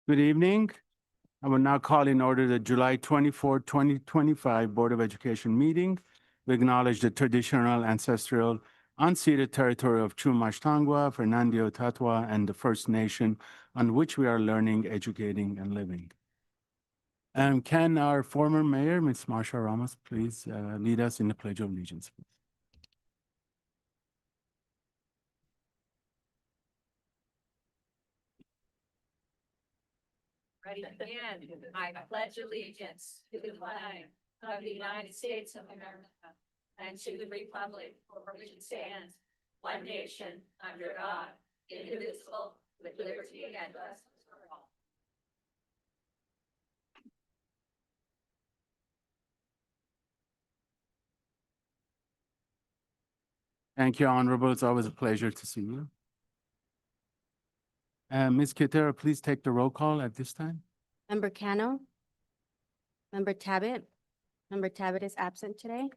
Good evening. I will now call in order the July 24, 2025 Board of Education meeting. We acknowledge the traditional, ancestral, unceded territory of Chumash Tangwa, Fernando Tatwa, and the First Nation on which we are learning, educating, and living. Can our former mayor, Ms. Marsha Ramos, please lead us in the Pledge of Allegiance? Ready to begin. I pledge allegiance to the flag of the United States of America and to the republic for which it stands, one nation, under God, indivisible, with liberty and justice for all. Thank you, Honorable. It's always a pleasure to see you. Ms. Quintero, please take the roll call at this time. Member Cano. Member Tabit. Member Tabit is absent today.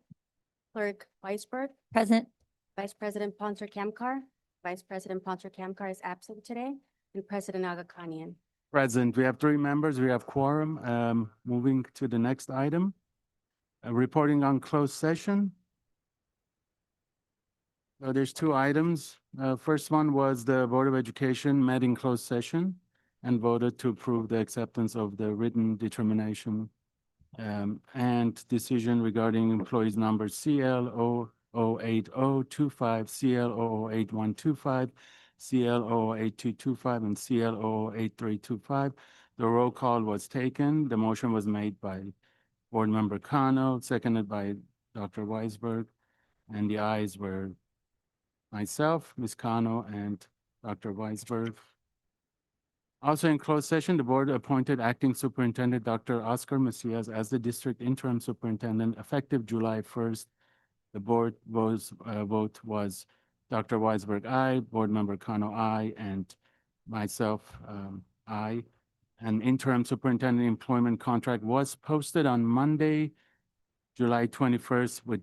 Clerk Weisberg. Present. Vice President Ponser Kamkar. Vice President Ponser Kamkar is absent today. And President Aga Kanian. Present. We have 3 members. We have quorum. Moving to the next item. Reporting on closed session. There's 2 items. First one was the Board of Education met in closed session and voted to approve the acceptance of the written determination and decision regarding employees number CL008025, CL008125, CL008225, and CL008325. The roll call was taken. The motion was made by Board Member Cano, seconded by Dr. Weisberg, and the ayes were myself, Ms. Cano, and Dr. Weisberg. Also in closed session, the board appointed Acting Superintendent Dr. Oscar Macias as the district interim superintendent effective July 1st. The board vote was Dr. Weisberg, aye, Board Member Cano, aye, and myself, aye. An interim superintendent employment contract was posted on Monday, July 21st with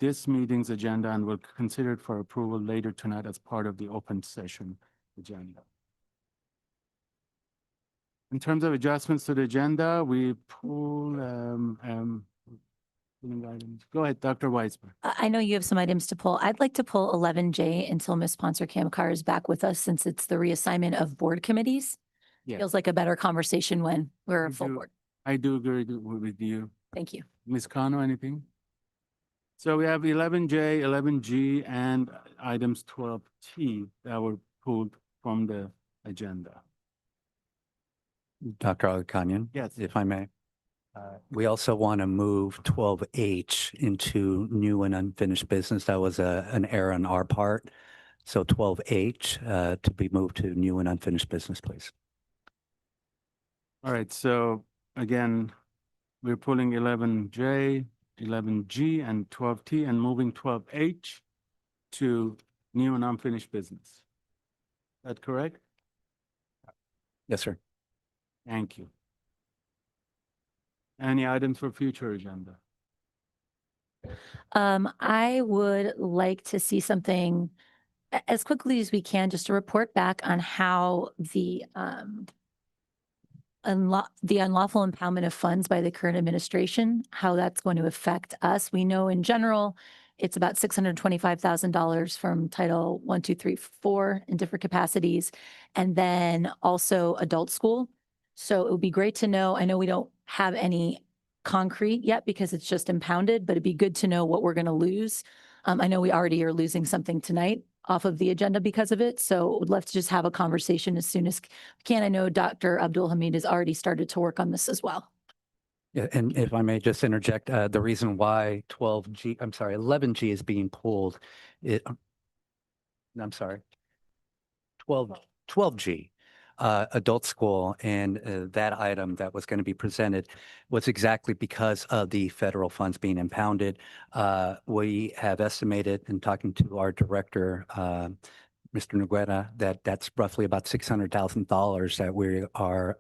this meeting's agenda and will consider it for approval later tonight as part of the open session agenda. In terms of adjustments to the agenda, we pull items. Go ahead, Dr. Weisberg. I know you have some items to pull. I'd like to pull 11J until Ms. Ponser Kamkar is back with us since it's the reassignment of board committees. Yeah. Feels like a better conversation when we're a full board. I do agree with you. Thank you. Ms. Cano, anything? So we have 11J, 11G, and items 12T that were pulled from the agenda. Dr. Agakanian? Yes. If I may. We also want to move 12H into new and unfinished business. That was an error on our part. So 12H to be moved to new and unfinished business, please. All right, so again, we're pulling 11J, 11G, and 12T and moving 12H to new and unfinished business. Is that correct? Yes, sir. Thank you. Any items for future agenda? I would like to see something as quickly as we can, just to report back on how the unlawful impoundment of funds by the current administration, how that's going to affect us. We know in general, it's about $625,000 from Title 1, 2, 3, 4 in different capacities, and then also adult school. So it would be great to know. I know we don't have any concrete yet because it's just impounded, but it'd be good to know what we're going to lose. I know we already are losing something tonight off of the agenda because of it. So would love to just have a conversation as soon as we can. I know Dr. Abdul Hamid has already started to work on this as well. Yeah, and if I may just interject, the reason why 11G is being pulled, 12G, adult school, and that item that was going to be presented was exactly because of the federal funds being impounded. We have estimated in talking to our director, Mr. Noguera, that that's roughly about $600,000 that we are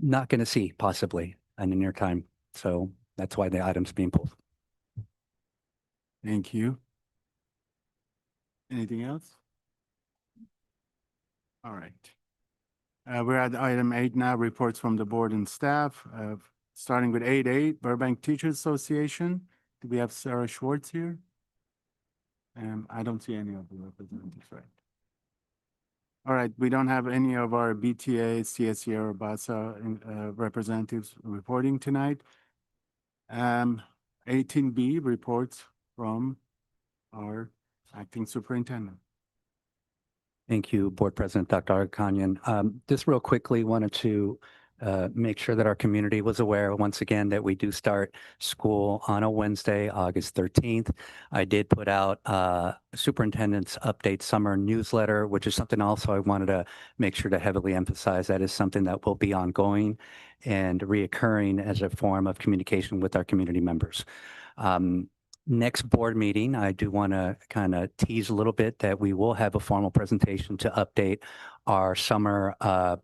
not going to see possibly in the near time. So that's why the item's being pulled. Thank you. Anything else? All right. We're at item 8 now, reports from the board and staff. Starting with 8A, Burbank Teachers Association. Do we have Sarah Schwartz here? I don't see any of the representatives, right? All right, we don't have any of our BTA, CSE, or BASA representatives reporting tonight. 18B, reports from our acting superintendent. Thank you, Board President Dr. Aghakamyan. Just real quickly, wanted to make sure that our community was aware once again that we do start school on a Wednesday, August 13th. I did put out Superintendent's Update Summer Newsletter, which is something also I wanted to make sure to heavily emphasize. That is something that will be ongoing and reoccurring as a form of communication with our community members. Next board meeting, I do want to kind of tease a little bit that we will have a formal presentation to update our summer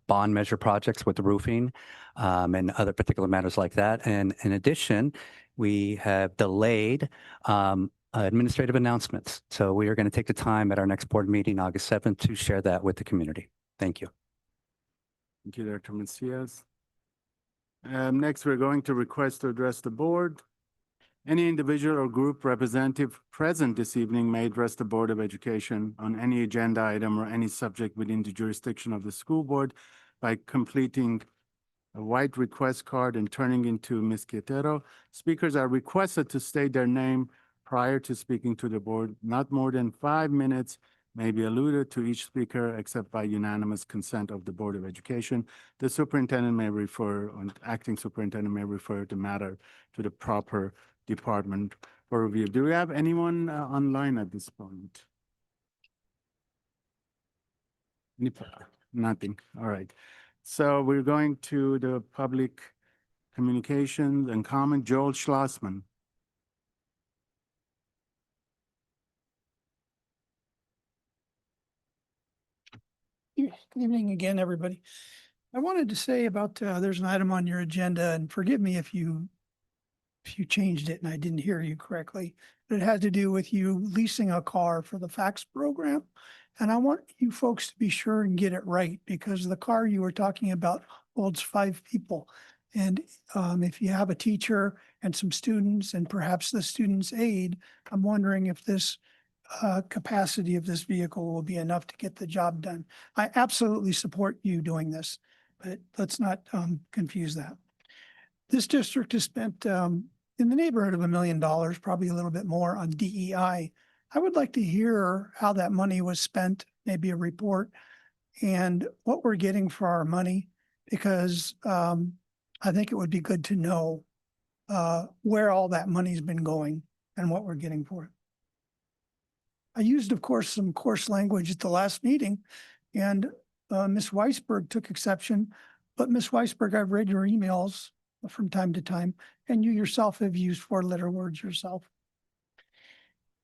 bond measure projects with the roofing and other particular matters like that. And in addition, we have delayed administrative announcements. So we are going to take the time at our next board meeting, August 7th, to share that with the community. Thank you. Thank you, Dr. Macias. Next, we're going to request to address the board. Any individual or group representative present this evening may address the Board of Education on any agenda item or any subject within the jurisdiction of the school board by completing a white request card and turning into Ms. Quietero. Speakers are requested to state their name prior to speaking to the board. Not more than 5 minutes may be allotted to each speaker except by unanimous consent of the Board of Education. The superintendent may refer, or acting superintendent may refer the matter to the proper department for review. Do we have anyone online at this point? Nothing. All right. So we're going to the public communications and comment. Joel Schlossman. Good evening again, everybody. I wanted to say about, there's an item on your agenda, and forgive me if you changed it and I didn't hear you correctly, but it had to do with you leasing a car for the FACTS program. And I want you folks to be sure and get it right, because the car you were talking about holds 5 people. And if you have a teacher and some students and perhaps the student's aide, I'm wondering if this capacity of this vehicle will be enough to get the job done. I absolutely support you doing this, but let's not confuse that. This district has spent in the neighborhood of $1 million, probably a little bit more, on DEI. I would like to hear how that money was spent, maybe a report, and what we're getting for our money, because I think it would be good to know where all that money's been going and what we're getting for it. I used, of course, some coarse language at the last meeting, and Ms. Weisberg took exception. But Ms. Weisberg, I've read your emails from time to time, and you yourself have used 4-letter words yourself.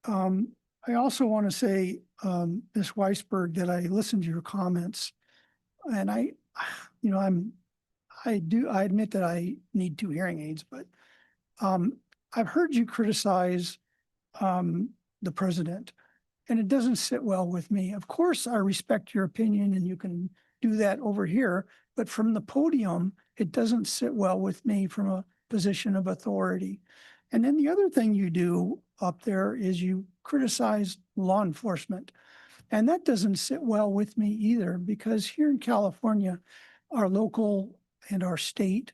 I also want to say, Ms. Weisberg, that I listened to your comments, and I admit that I need 2 hearing aids, but I've heard you criticize the president, and it doesn't sit well with me. Of course, I respect your opinion, and you can do that over here, but from the podium, it doesn't sit well with me from a position of authority. And then the other thing you do up there is you criticize law enforcement. And that doesn't sit well with me either, because here in California, our local and our state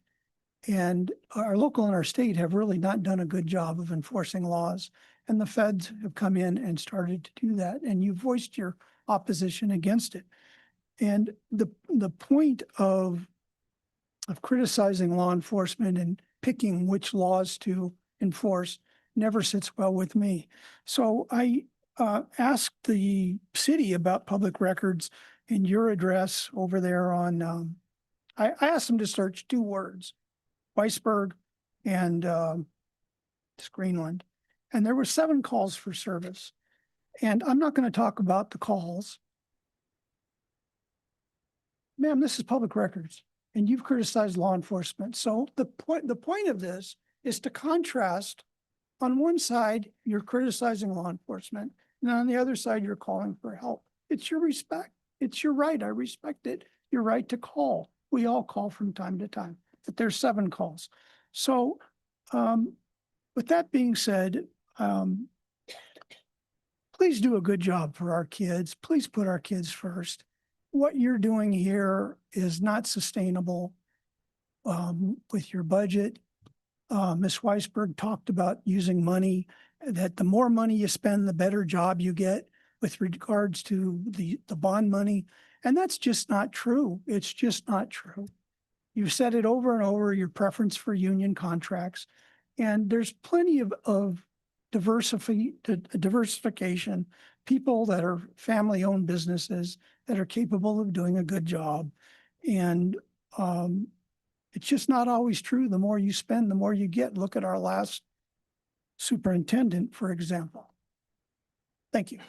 have really not done a good job of enforcing laws. And the feds have come in and started to do that. And you voiced your opposition against it. And the point of criticizing law enforcement and picking which laws to enforce never sits well with me. So I asked the city about public records in your address over there on, I asked them to search 2 words, Weisberg and Greenland. And there were 7 calls for service. And I'm not going to talk about the calls. Ma'am, this is public records, and you've criticized law enforcement. So the point of this is to contrast. On one side, you're criticizing law enforcement, and on the other side, you're calling for help. It's your respect. It's your right. I respect it. your right to call. We all call from time to time, but there's 7 calls. So, with that being said, please do a good job for our kids. Please put our kids first. What you're doing here is not sustainable with your budget. Ms. Weisberg talked about using money, that the more money you spend, the better job you get with regards to the bond money. And that's just not true. It's just not true. You've said it over and over, your preference for union contracts. And there's plenty of diversification, people that are family-owned businesses that are capable of doing a good job. And it's just not always true. The more you spend, the more you get. Look at our last superintendent, for example. Thank you.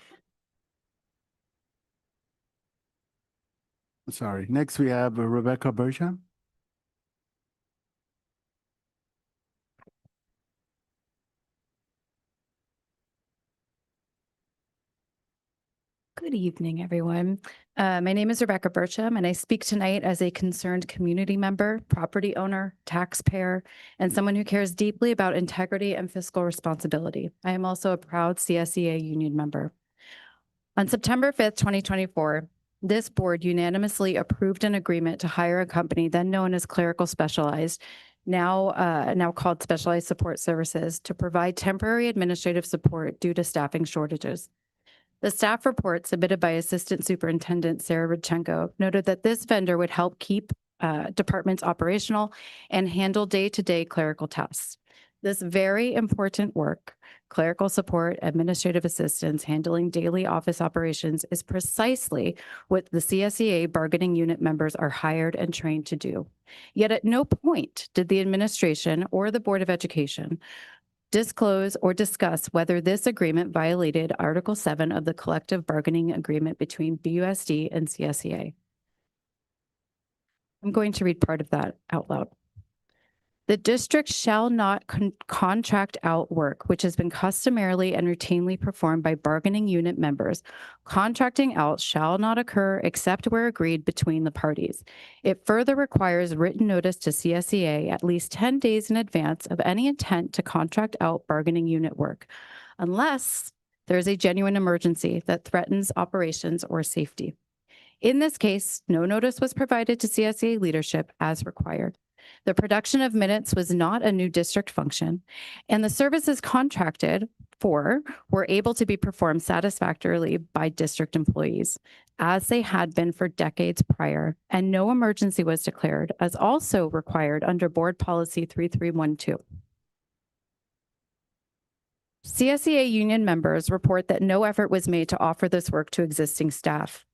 Sorry. Next, we have Rebecca Bersham. Good evening, everyone. My name is Rebecca Bertram, and I speak tonight as a concerned community member, property owner, taxpayer, and someone who cares deeply about integrity and fiscal responsibility. I am also a proud CSEA union member. On September 5th, 2024, this board unanimously approved an agreement to hire a company then known as Clerical Specialized, now called Specialized Support Services, to provide temporary administrative support due to staffing shortages. The staff report submitted by Assistant Superintendent Sarah Rodchenko noted that this vendor would help keep departments operational and handle day-to-day clerical tasks. This very important work, clerical support, administrative assistance, handling daily office operations, is precisely what the CSEA bargaining unit members are hired and trained to do. Yet at no point did the administration or the Board of Education disclose or discuss whether this agreement violated Article 7 of the collective bargaining agreement between BUSD and CSEA. I'm going to read part of that out loud. The district shall not contract out work which has been customarily and routinely performed by bargaining unit members. Contracting out shall not occur except where agreed between the parties. It further requires written notice to CSEA at least 10 days in advance of any intent to contract out bargaining unit work, unless there is a genuine emergency that threatens operations or safety. In this case, no notice was provided to CSEA leadership as required. The production of minutes was not a new district function, and the services contracted for were able to be performed satisfactorily by district employees, as they had been for decades prior, and no emergency was declared, as also required under Board Policy 3312. CSEA union members report that no effort was made to offer this work to existing staff.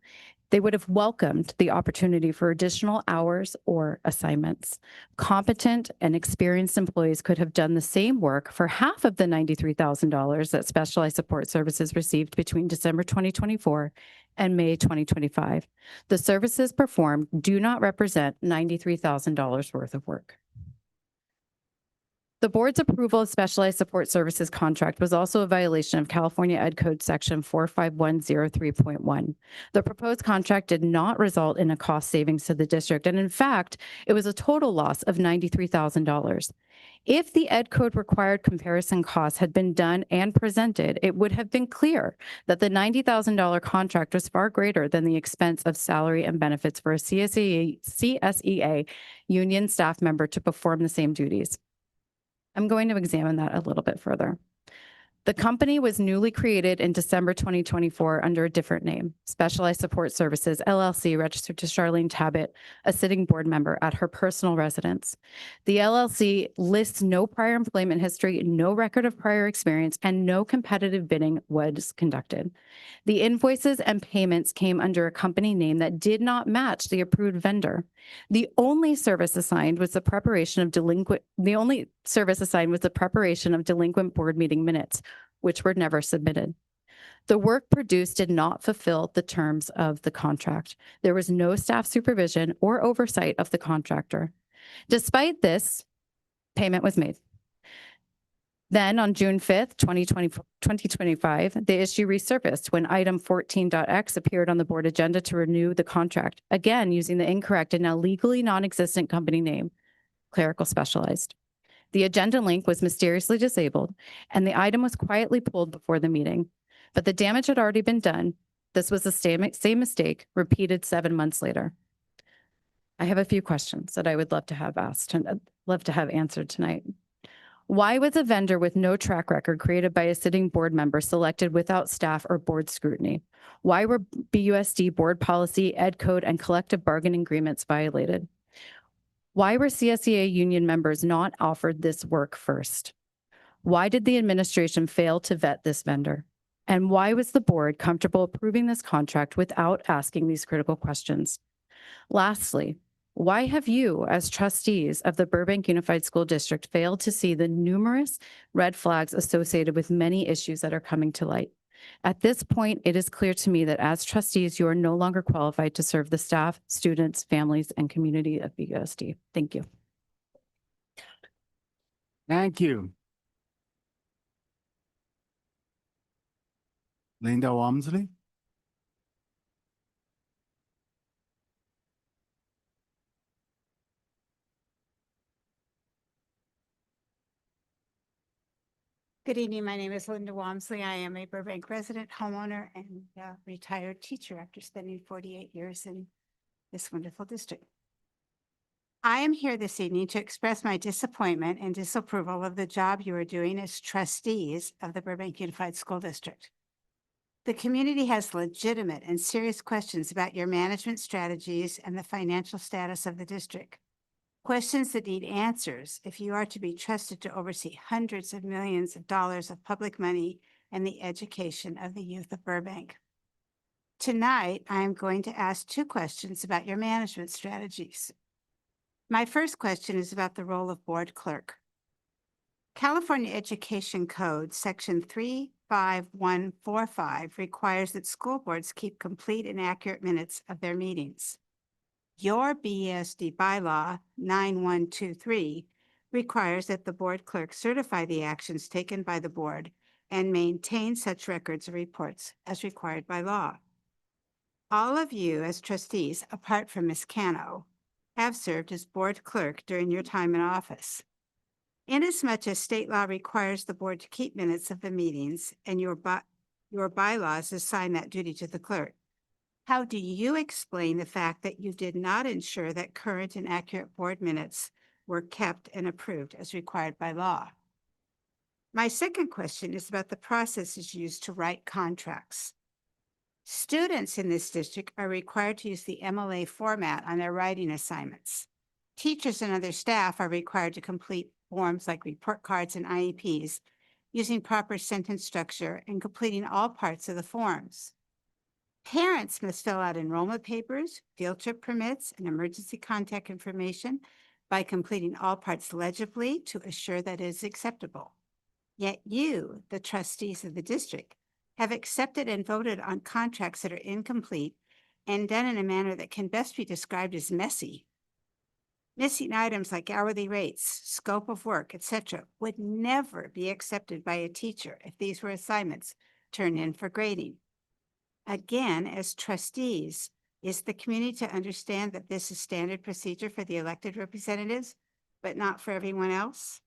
They would have welcomed the opportunity for additional hours or assignments. Competent and experienced employees could have done the same work for half of the $93,000 that Specialized Support Services received between December 2024 and May 2025. The services performed do not represent $93,000 worth of work. The board's approval of Specialized Support Services contract was also a violation of California Ed Code Section 45103.1. The proposed contract did not result in a cost savings to the district, and in fact, it was a total loss of $93,000. If the Ed Code required comparison costs had been done and presented, it would have been clear that the $90,000 contract was far greater than the expense of salary and benefits for a CSEA union staff member to perform the same duties. I'm going to examine that a little bit further. The company was newly created in December 2024 under a different name, Specialized Support Services, LLC, registered to Charlene Tabbitt, a sitting board member, at her personal residence. The LLC lists no prior employment history, no record of prior experience, and no competitive bidding was conducted. The invoices and payments came under a company name that did not match the approved vendor. The only service assigned was the preparation of delinquent board meeting minutes, which were never submitted. The work produced did not fulfill the terms of the contract. There was no staff supervision or oversight of the contractor. Despite this, payment was made. Then on June 5th, 2025, the issue resurfaced when item 14.x appeared on the board agenda to renew the contract, again using the incorrect and now legally non-existent company name, Clerical Specialized. The agenda link was mysteriously disabled and the item was quietly pulled before the meeting, but the damage had already been done. This was the same mistake repeated 7 months later. I have a few questions that I would love to have asked and love to have answered tonight. Why was a vendor with no track record created by a sitting board member selected without staff or board scrutiny? Why were BUSD board policy, ed code, and collective bargaining agreements violated? Why were CSEA union members not offered this work first? Why did the administration fail to vet this vendor? And why was the board comfortable approving this contract without asking these critical questions? Lastly, why have you, as trustees of the Burbank Unified School District, failed to see the numerous red flags associated with many issues that are coming to light? At this point, it is clear to me that as trustees, you are no longer qualified to serve the staff, students, families, and community of BUSD. Thank you. Thank you. Linda Walmsley? Good evening. My name is Linda Walmsley. I am a Burbank resident, homeowner, and retired teacher after spending 48 years in this wonderful district. I am here this evening to express my disappointment and disapproval of the job you are doing as trustees of the Burbank Unified School District. The community has legitimate and serious questions about your management strategies and the financial status of the district. Questions that need answers if you are to be trusted to oversee hundreds of millions of dollars of public money and the education of the youth of Burbank. Tonight, I am going to ask 2 questions about your management strategies. My first question is about the role of board clerk. California Education Code, Section 35145, requires that school boards keep complete and accurate minutes of their meetings. Your BUSD bylaw 9123 requires that the board clerk certify the actions taken by the board and maintain such records or reports as required by law. All of you as trustees, apart from Ms. Cano, have served as board clerk during your time in office. Inasmuch as state law requires the board to keep minutes of the meetings and your bylaws assign that duty to the clerk, how do you explain the fact that you did not ensure that current and accurate board minutes were kept and approved as required by law? My second question is about the processes used to write contracts. Students in this district are required to use the MLA format on their writing assignments. Teachers and other staff are required to complete forms like report cards and IEPs using proper sentence structure and completing all parts of the forms. Parents must fill out enrollment papers, field trip permits, and emergency contact information by completing all parts legibly to assure that it is acceptable. Yet you, the trustees of the district, have accepted and voted on contracts that are incomplete and done in a manner that can best be described as messy. Missing items like hourly rates, scope of work, etc., would never be accepted by a teacher if these were assignments turned in for grading. Again, as trustees, is the community to understand that this is standard procedure for the elected representatives, but not for everyone else?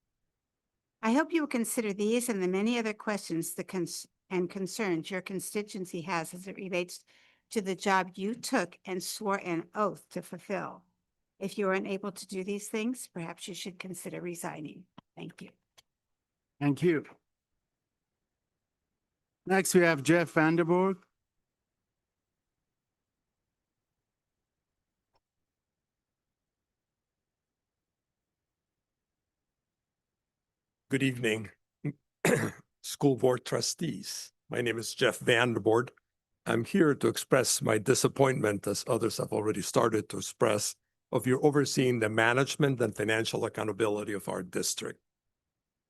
I hope you will consider these and the many other questions and concerns your constituency has as it relates to the job you took and swore an oath to fulfill. If you are unable to do these things, perhaps you should consider resigning. Thank you. Thank you. Next, we have Jeff Vanderburg. Good evening, school board trustees. My name is Jeff Vanderboord. I'm here to express my disappointment, as others have already started to express, of your overseeing the management and financial accountability of our district.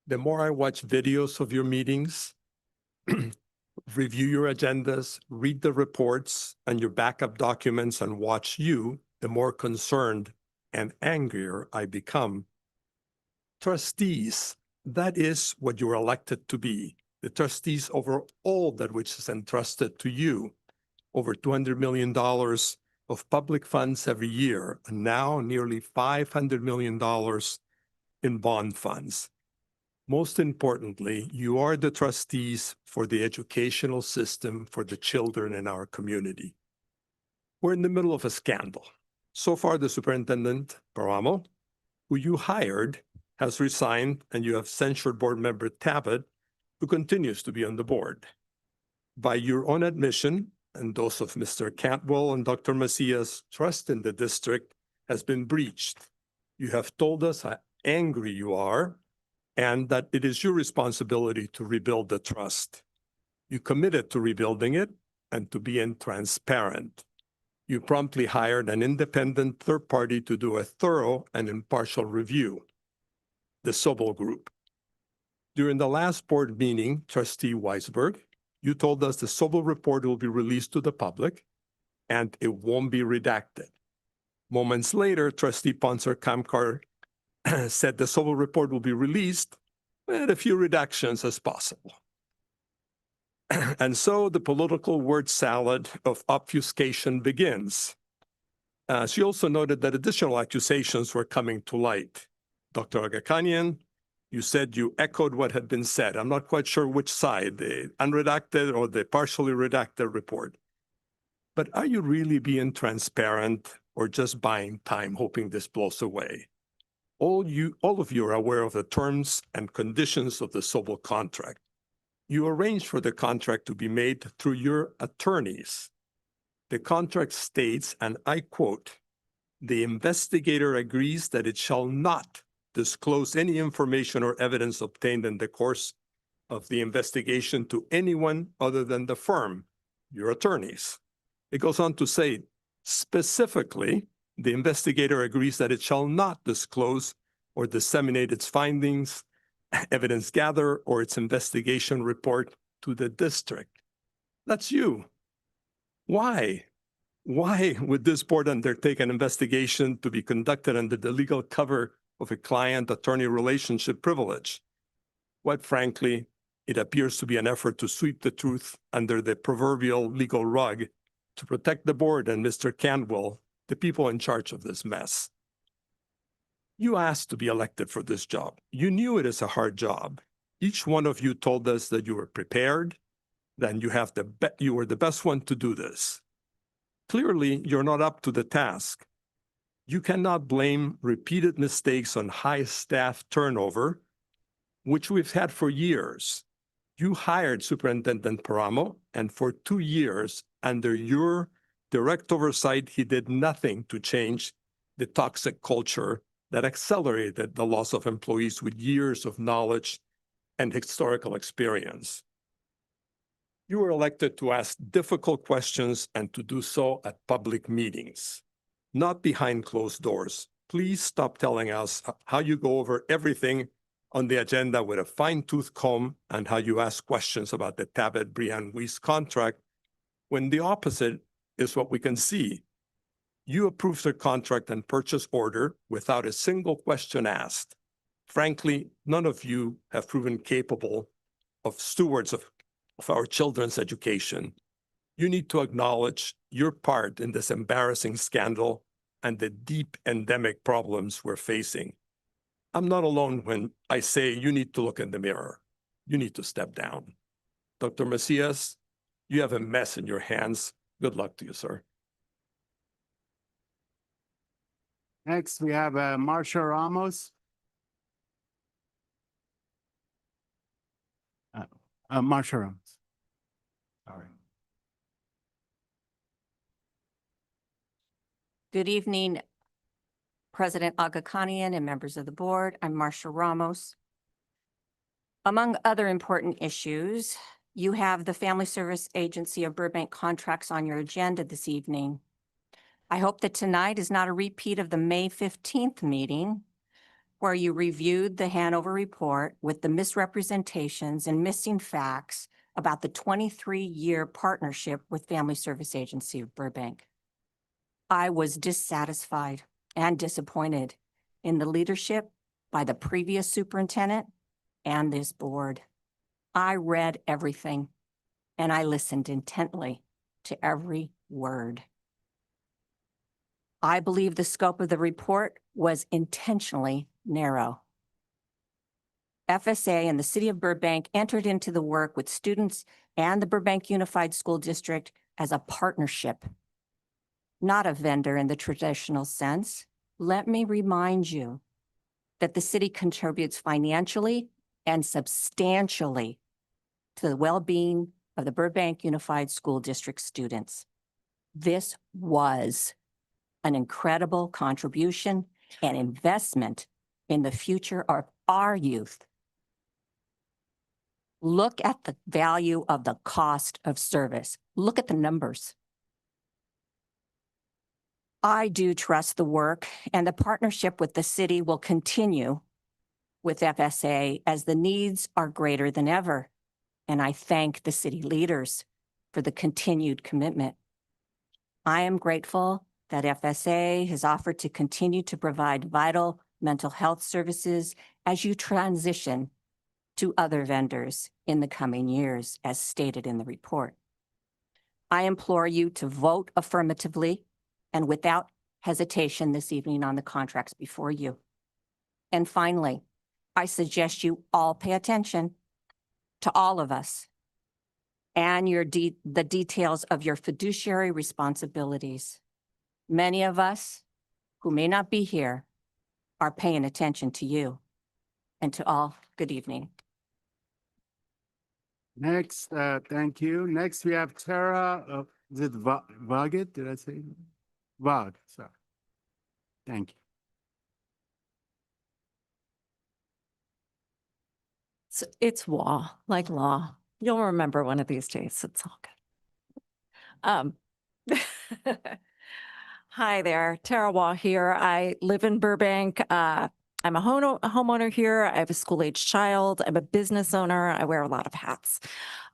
The more I watch videos of your meetings, review your agendas, read the reports and your backup documents, and watch you, the more concerned and angrier I become. Trustees That is what you were elected to be, the trustees over all that which is entrusted to you. Over $200 million of public funds every year, and now nearly $500 million in bond funds. Most importantly, you are the trustees for the educational system for the children in our community. We're in the middle of a scandal. So far, the superintendent, Paramo, who you hired, has resigned, and you have censured board member Tabbitt, who continues to be on the board. By your own admission, and those of Mr. Cantwell and Dr. Macias, trust in the district has been breached. You have told us how angry you are and that it is your responsibility to rebuild the trust. You committed to rebuilding it and to being transparent. You promptly hired an independent third party to do a thorough and impartial review, the Sobel Group. During the last board meeting, Trustee Weisberg, you told us the Sobel report will be released to the public and it won't be redacted. Moments later, Trustee Ponser Kamkar said the Sobel report will be released with a few redactions as possible. And so the political word salad of obfuscation begins. She also noted that additional accusations were coming to light. Dr. Agakanian, you said you echoed what had been said. I'm not quite sure which side, the unredacted or the partially redacted report. But are you really being transparent or just buying time, hoping this blows away? All of you are aware of the terms and conditions of the Sobel contract. You arranged for the contract to be made through your attorneys. The contract states, and I quote, "The investigator agrees that it shall not disclose any information or evidence obtained in the course of the investigation to anyone other than the firm, your attorneys." It goes on to say, specifically, the investigator agrees that it shall not disclose or disseminate its findings, evidence gather, or its investigation report to the district. That's you. Why? Why would this board undertake an investigation to be conducted under the legal cover of a client-attorney relationship privilege? Quite frankly, it appears to be an effort to sweep the truth under the proverbial legal rug to protect the board and Mr. Cantwell, the people in charge of this mess. You asked to be elected for this job. You knew it is a hard job. Each one of you told us that you were prepared, that you were the best one to do this. Clearly, you're not up to the task. You cannot blame repeated mistakes on high staff turnover, which we've had for years. You hired Superintendent Paramo, and for 2 years, under your direct oversight, he did nothing to change the toxic culture that accelerated the loss of employees with years of knowledge and historical experience. You were elected to ask difficult questions and to do so at public meetings, not behind closed doors. Please stop telling us how you go over everything on the agenda with a fine-tooth comb and how you ask questions about the Tabbitt Brian Weiss contract when the opposite is what we can see. You approved their contract and purchase order without a single question asked. Frankly, none of you have proven capable of stewards of our children's education. You need to acknowledge your part in this embarrassing scandal and the deep endemic problems we're facing. I'm not alone when I say you need to look in the mirror. You need to step down. Dr. Macias, you have a mess in your hands. Good luck to you, sir. Next, we have Marcia Ramos. Marcia Ramos. Sorry. Good evening, President Agakanian and members of the board. I'm Marcia Ramos. Among other important issues, you have the Family Service Agency of Burbank contracts on your agenda this evening. I hope that tonight is not a repeat of the May 15th meeting where you reviewed the Hanover report with the misrepresentations and missing facts about the 23-year partnership with Family Service Agency of Burbank. I was dissatisfied and disappointed in the leadership by the previous superintendent and this board. I read everything and I listened intently to every word. I believe the scope of the report was intentionally narrow. FSA and the City of Burbank entered into the work with students and the Burbank Unified School District as a partnership, not a vendor in the traditional sense. Let me remind you that the city contributes financially and substantially to the well-being of the Burbank Unified School District students. This was an incredible contribution and investment in the future of our youth. Look at the value of the cost of service. Look at the numbers. I do trust the work, and the partnership with the city will continue with FSA as the needs are greater than ever. And I thank the city leaders for the continued commitment. I am grateful that FSA has offered to continue to provide vital mental health services as you transition to other vendors in the coming years, as stated in the report. I implore you to vote affirmatively and without hesitation this evening on the contracts before you. And finally, I suggest you all pay attention to all of us and the details of your fiduciary responsibilities. Many of us who may not be here are paying attention to you. And to all, good evening. Next, thank you. Next, we have Tara, is it Vaget? Did I say? Vag, sorry. Thank you. It's law, like law. You'll remember one of these days. It's all good. Hi there, Tara Waugh here. I live in Burbank. I'm a homeowner here. I have a school-aged child. I'm a business owner. I wear a lot of hats.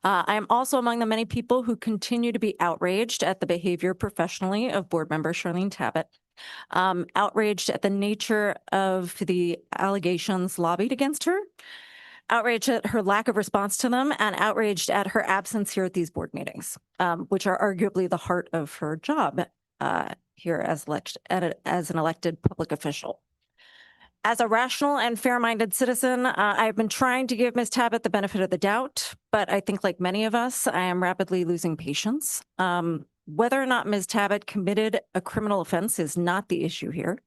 I am also among the many people who continue to be outraged at the behavior professionally of board member Charlene Tabbitt. Outraged at the nature of the allegations lobbied against her, outraged at her lack of response to them, and outraged at her absence here at these board meetings, which are arguably the heart of her job here as an elected public official. As a rational and fair-minded citizen, I've been trying to give Ms. Tabbitt the benefit of the doubt, but I think like many of us, I am rapidly losing patience. Whether or not Ms. Tabbitt committed a criminal offense is not the issue here.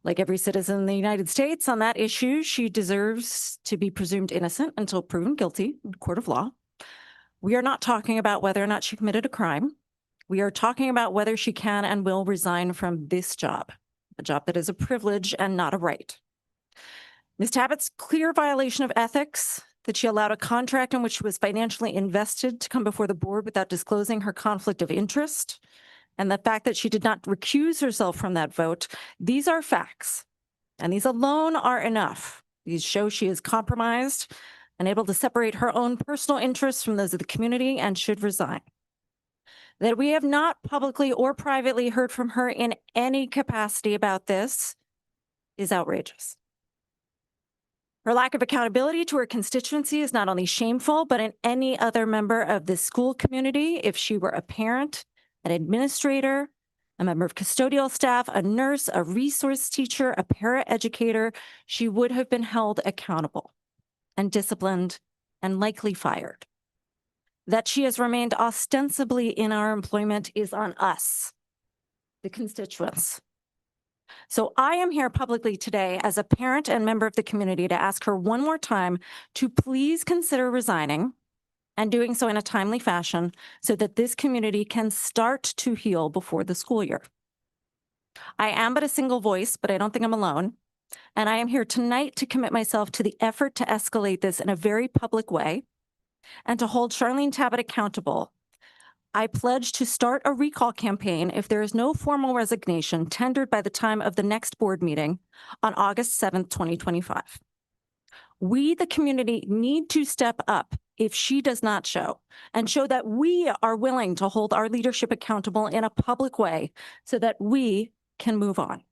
Like every citizen in the United States, on that issue, she deserves to be presumed innocent until proven guilty in a court of law. We are not talking about whether or not she committed a crime. We are talking about whether she can and will resign from this job, a job that is a privilege and not a right. Ms. Tabbitt's clear violation of ethics, that she allowed a contract in which she was financially invested to come before the board without disclosing her conflict of interest, and the fact that she did not recuse herself from that vote, these are facts. And these alone are enough. These show she is compromised and able to separate her own personal interests from those of the community and should resign. That we have not publicly or privately heard from her in any capacity about this is outrageous. Her lack of accountability to her constituency is not only shameful, but in any other member of the school community, if she were a parent, an administrator, a member of custodial staff, a nurse, a resource teacher, a paraeducator, she would have been held accountable and disciplined and likely fired. That she has remained ostensibly in our employment is on us, the constituents. So I am here publicly today as a parent and member of the community to ask her one more time to please consider resigning and doing so in a timely fashion so that this community can start to heal before the school year. I am but a single voice, but I don't think I'm alone. And I am here tonight to commit myself to the effort to escalate this in a very public way and to hold Charlene Tabbitt accountable. I pledge to start a recall campaign if there is no formal resignation tendered by the time of the next board meeting on August 7th, 2025. We, the community, need to step up if she does not show, and show that we are willing to hold our leadership accountable in a public way so that we can move on.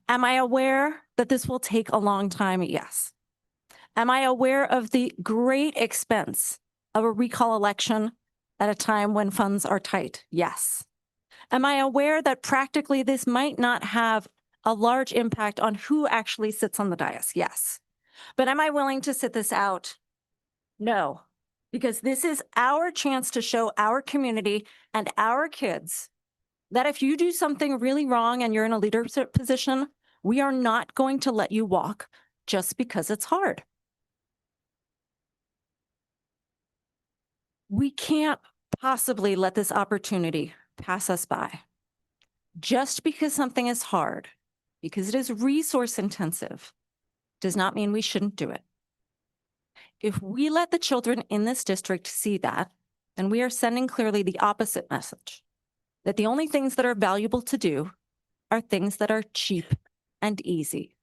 Am I aware that this will take a long time? Yes. Am I aware of the great expense of a recall election at a time when funds are tight? Yes. Am I aware that practically this might not have a large impact on who actually sits on the dais? Yes. But am I willing to sit this out? No, because this is our chance to show our community and our kids that if you do something really wrong and you're in a leadership position, we are not going to let you walk just because it's hard. We can't possibly let this opportunity pass us by. Just because something is hard, because it is resource intensive, does not mean we shouldn't do it. If we let the children in this district see that, then we are sending clearly the opposite message, that the only things that are valuable to do are things that are cheap and easy.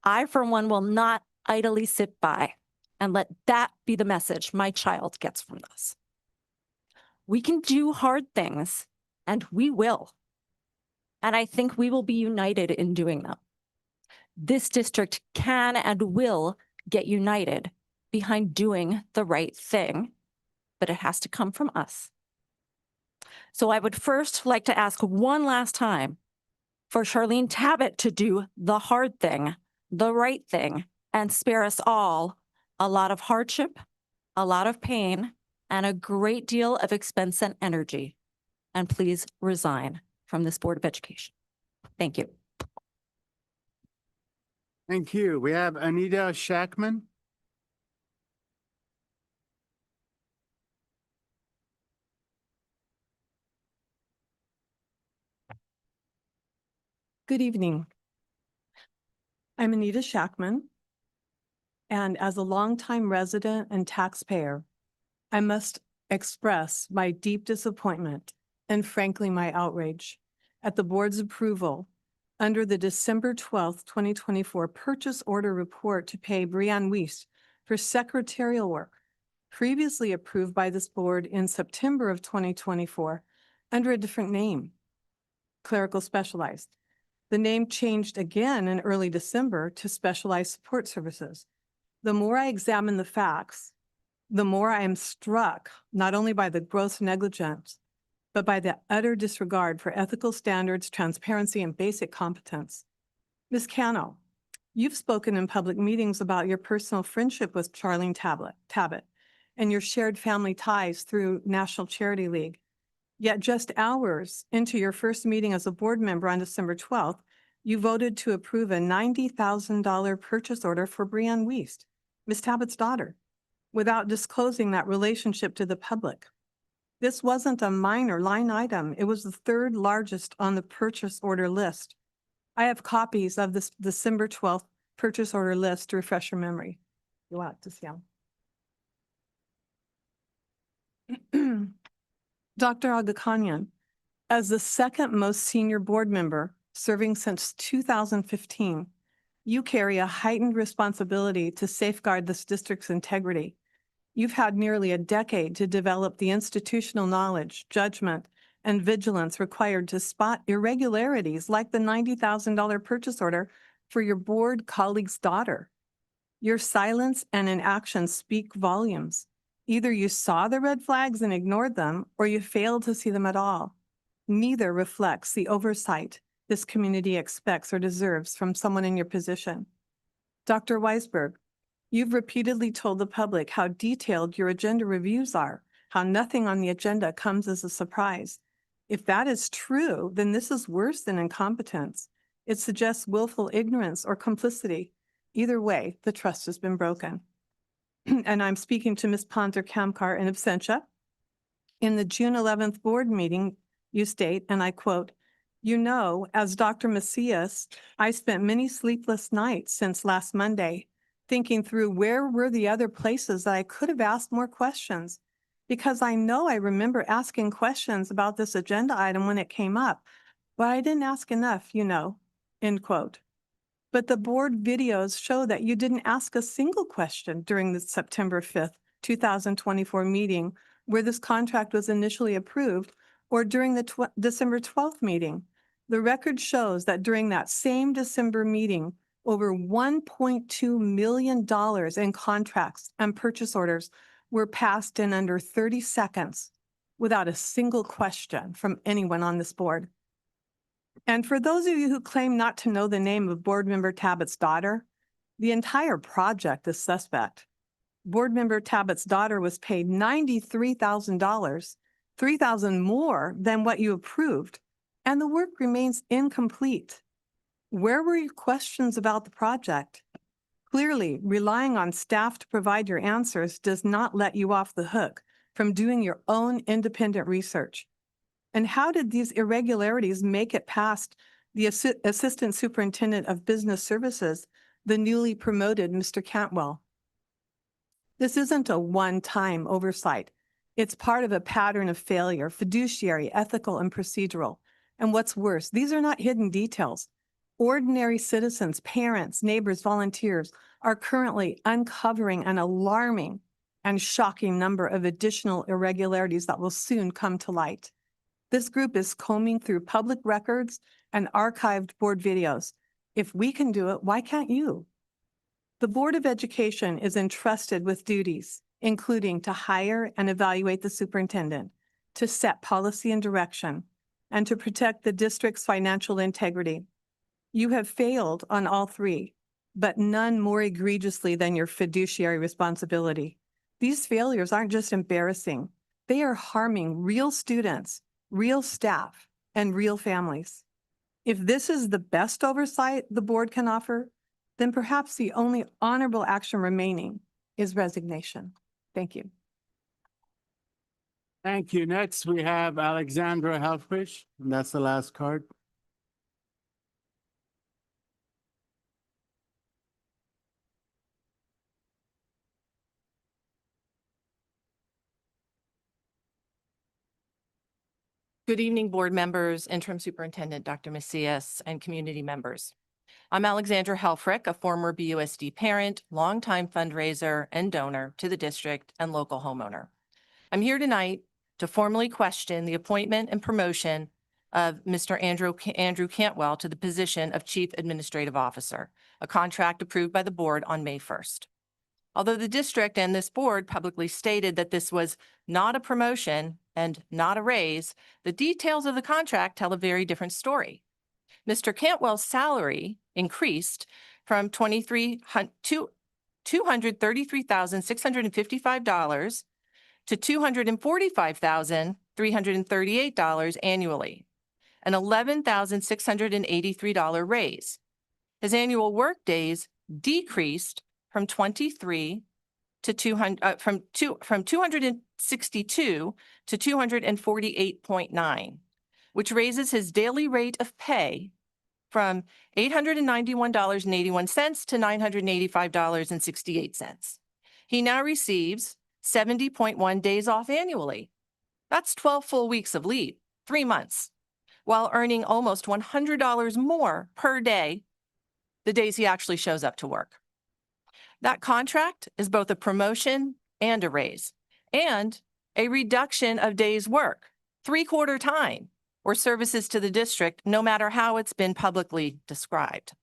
I, for one, will not idly sit by and let that be the message my child gets from this. We can do hard things, and we will. And I think we will be united in doing them. This district can and will get united behind doing the right thing, but it has to come from us. So I would first like to ask one last time for Charlene Tabbitt to do the hard thing, the right thing, and spare us all a lot of hardship, a lot of pain, and a great deal of expense and energy. And please resign from this Board of Education. Thank you. Thank you. We have Anita Shackman. Good evening. I'm Anita Shackman, and as a longtime resident and taxpayer, I must express my deep disappointment and frankly my outrage at the board's approval under the December 12th, 2024 purchase order report to pay Brianne Weiss for secretarial work previously approved by this board in September of 2024 under a different name, Clerical Specialized. The name changed again in early December to Specialized Support Services. The more I examine the facts, the more I am struck not only by the gross negligence, but by the utter disregard for ethical standards, transparency, and basic competence. Ms. Cano, you've spoken in public meetings about your personal friendship with Charlene Tabbitt and your shared family ties through National Charity League. Yet just hours into your first meeting as a board member on December 12th, you voted to approve a $90,000 purchase order for Brianne Weiss, Ms. Tabbitt's daughter, without disclosing that relationship to the public. This wasn't a minor line item. It was the third largest on the purchase order list. I have copies of this December 12th purchase order list to refresh your memory. You want to see them. Dr. Aghakhanian, as the second most senior board member serving since 2015, you carry a heightened responsibility to safeguard this district's integrity. You've had nearly a decade to develop the institutional knowledge, judgment, and vigilance required to spot irregularities like the $90,000 purchase order for your board colleague's daughter. Your silence and inaction speak volumes. Either you saw the red flags and ignored them, or you failed to see them at all. Neither reflects the oversight this community expects or deserves from someone in your position. Dr. Weisberg, you've repeatedly told the public how detailed your agenda reviews are, how nothing on the agenda comes as a surprise. If that is true, then this is worse than incompetence. It suggests willful ignorance or complicity. Either way, the trust has been broken. And I'm speaking to Ms. Ponter-Kamkar in absentia. In the June 11th board meeting, you state, and I quote, "You know, as Dr. Macias, I spent many sleepless nights since last Monday thinking through where were the other places that I could have asked more questions, because I know I remember asking questions about this agenda item when it came up, but I didn't ask enough, you know," end quote. But the board videos show that you didn't ask a single question during the September 5th, 2024 meeting where this contract was initially approved, or during the December 12th meeting. The record shows that during that same December meeting, over $1.2 million in contracts and purchase orders were passed in under 30 seconds without a single question from anyone on this board. And for those of you who claim not to know the name of Board Member Tabbitt's daughter, the entire project is suspect. Board Member Tabbitt's daughter was paid $93,000, $3,000 more than what you approved, and the work remains incomplete. Where were your questions about the project? Clearly, relying on staff to provide your answers does not let you off the hook from doing your own independent research. And how did these irregularities make it past the Assistant Superintendent of Business Services, the newly promoted Mr. Cantwell? This isn't a one-time oversight. It's part of a pattern of failure, fiduciary, ethical, and procedural. And what's worse, these are not hidden details. Ordinary citizens, parents, neighbors, volunteers are currently uncovering an alarming and shocking number of additional irregularities that will soon come to light. This group is combing through public records and archived board videos. If we can do it, why can't you? The Board of Education is entrusted with duties, including to hire and evaluate the superintendent, to set policy and direction, and to protect the district's financial integrity. You have failed on all three, but none more egregiously than your fiduciary responsibility. These failures aren't just embarrassing. They are harming real students, real staff, and real families. If this is the best oversight the board can offer, then perhaps the only honorable action remaining is resignation. Thank you. Thank you. Next, we have Alexandra Helfrich, and that's the last card. Good evening, board members, interim superintendent, Dr. Macias, and community members. I'm Alexandra Helfrich, a former BUSD parent, longtime fundraiser and donor to the district and local homeowner. I'm here tonight to formally question the appointment and promotion of Mr. Andrew Cantwell to the position of Chief Administrative Officer, a contract approved by the board on May 1st. Although the district and this board publicly stated that this was not a promotion and not a raise, the details of the contract tell a very different story. Mr. Cantwell's salary increased from $233,655 to $245,338 annually, an $11,683 raise. His annual work days decreased from 23 to 200, from 262 to 248.9, which raises his daily rate of pay from $891.81 to $985.68. He now receives 70.1 days off annually. That's 12 full weeks of leave, 3 months, while earning almost $100 more per day the days he actually shows up to work. That contract is both a promotion and a raise, and a reduction of days work, 3/4 time, or services to the district, no matter how it's been publicly described.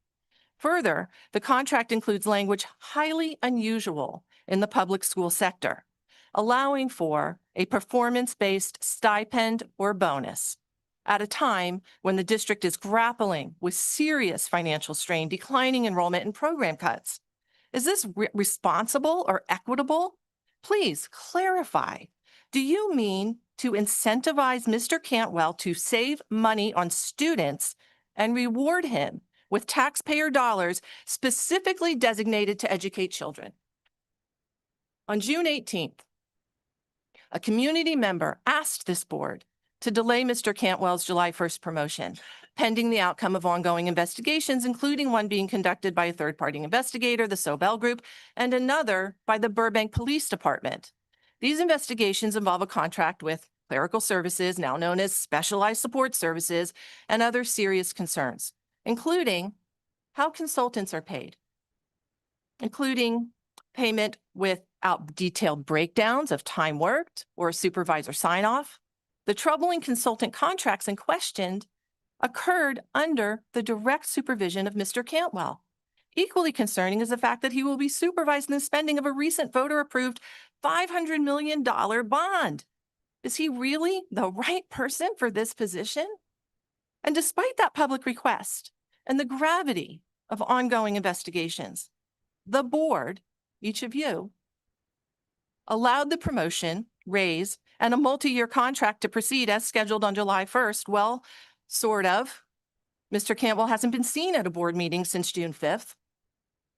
Further, the contract includes language highly unusual in the public school sector, allowing for a performance-based stipend or bonus at a time when the district is grappling with serious financial strain, declining enrollment, and program cuts. Is this responsible or equitable? Please clarify. Do you mean to incentivize Mr. Cantwell to save money on students and reward him with taxpayer dollars specifically designated to educate children? On June 18th, a community member asked this board to delay Mr. Cantwell's July 1st promotion, pending the outcome of ongoing investigations, including one being conducted by a third-party investigator, the Sobel Group, and another by the Burbank Police Department. These investigations involve a contract with clerical services, now known as specialized support services, and other serious concerns, including how consultants are paid, including payment without detailed breakdowns of time worked or supervisor sign-off. The troubling consultant contracts in question occurred under the direct supervision of Mr. Cantwell. Equally concerning is the fact that he will be supervising the spending of a recent voter-approved $500 million bond. Is he really the right person for this position? And despite that public request and the gravity of ongoing investigations, the board, each of you, allowed the promotion, raise, and a multi-year contract to proceed as scheduled on July 1st. Well, sort of. Mr. Cantwell hasn't been seen at a board meeting since June 5th.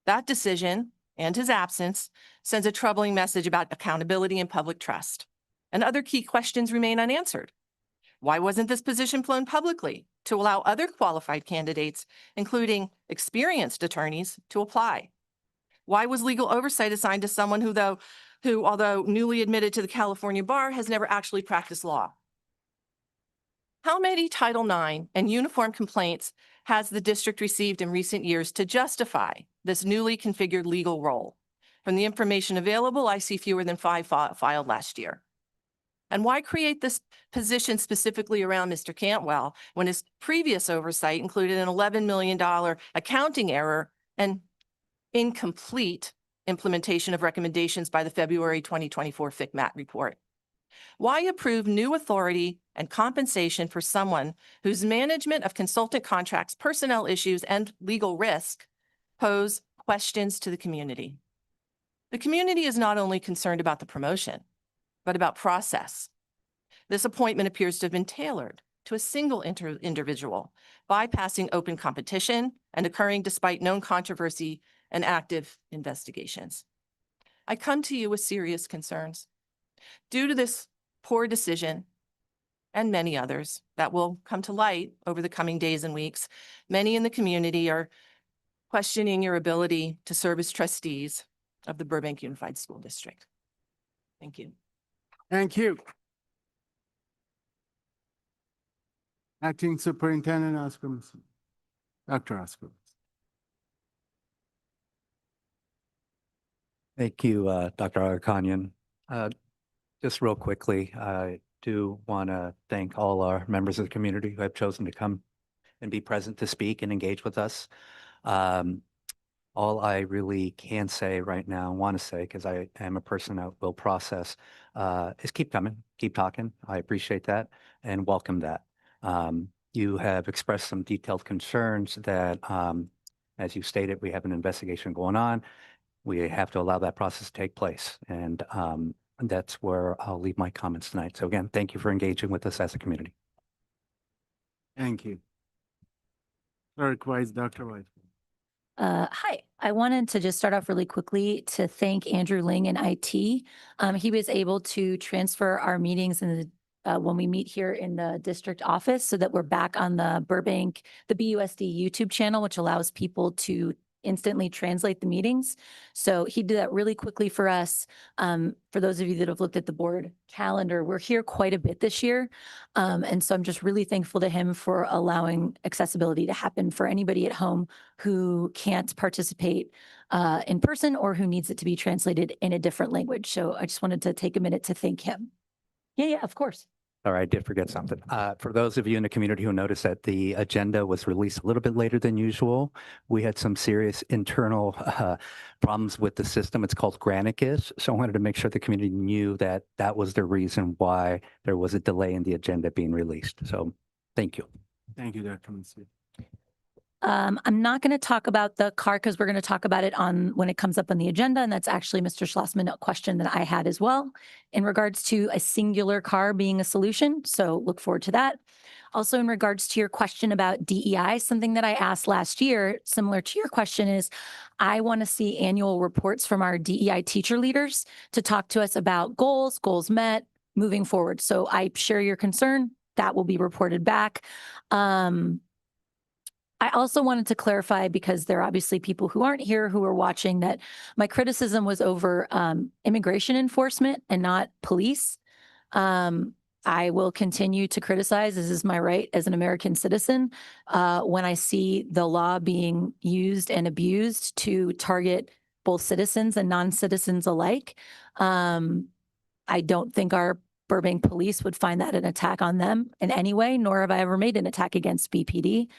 That decision and his absence sends a troubling message about accountability and public trust. And other key questions remain unanswered. Why wasn't this position flown publicly to allow other qualified candidates, including experienced attorneys, to apply? Why was legal oversight assigned to someone who, although newly admitted to the California bar, has never actually practiced law? How many Title IX and uniform complaints has the district received in recent years to justify this newly configured legal role? From the information available, I see fewer than 5 filed last year. And why create this position specifically around Mr. Cantwell when his previous oversight included an $11 million accounting error and incomplete implementation of recommendations by the February 2024 FCMAT report? Why approve new authority and compensation for someone whose management of consultant contracts, personnel issues, and legal risk pose questions to the community? The community is not only concerned about the promotion, but about process. This appointment appears to have been tailored to a single individual, bypassing open competition and occurring despite known controversy and active investigations. I come to you with serious concerns. Due to this poor decision and many others that will come to light over the coming days and weeks, many in the community are questioning your ability to serve as trustees of the Burbank Unified School District. Thank you. Thank you. Acting Superintendent Oscar, Dr. Oscar. Thank you, Dr. Agakanian. Just real quickly, I do want to thank all our members of the community who have chosen to come and be present to speak and engage with us. All I really can say right now, want to say, because I am a person that will process, is keep coming, keep talking. I appreciate that and welcome that. You have expressed some detailed concerns that, as you stated, we have an investigation going on. We have to allow that process to take place. And that's where I'll leave my comments tonight. So again, thank you for engaging with us as a community. Thank you. Clerk Wise, Dr. White. Hi, I wanted to just start off really quickly to thank Andrew Ling in IT. He was able to transfer our meetings in when we meet here in the district office so that we're back on the Burbank, the BUSD YouTube channel, which allows people to instantly translate the meetings. So he did that really quickly for us. For those of you that have looked at the board calendar, we're here quite a bit this year. And so I'm just really thankful to him for allowing accessibility to happen for anybody at home who can't participate in person or who needs it to be translated in a different language. So I just wanted to take a minute to thank him. Yeah, of course. Sorry, I did forget something. For those of you in the community who noticed that the agenda was released a little bit later than usual, we had some serious internal problems with the system. It's called Granicus. So I wanted to make sure the community knew that that was the reason why there was a delay in the agenda being released. So thank you. Thank you, Dr. Mansur. I'm not going to talk about the car because we're going to talk about it on when it comes up on the agenda. And that's actually Mr. Schlossman, a question that I had as well in regards to a singular car being a solution. So look forward to that. Also, in regards to your question about DEI, something that I asked last year, similar to your question, is I want to see annual reports from our DEI teacher leaders to talk to us about goals met, moving forward. So I share your concern. That will be reported back. I also wanted to clarify, because there are obviously people who aren't here who are watching, that my criticism was over immigration enforcement and not police. I will continue to criticize, this is my right as an American citizen, when I see the law being used and abused to target both citizens and non-citizens alike. I don't think our Burbank police would find that an attack on them in any way, nor have I ever made an attack against BPD.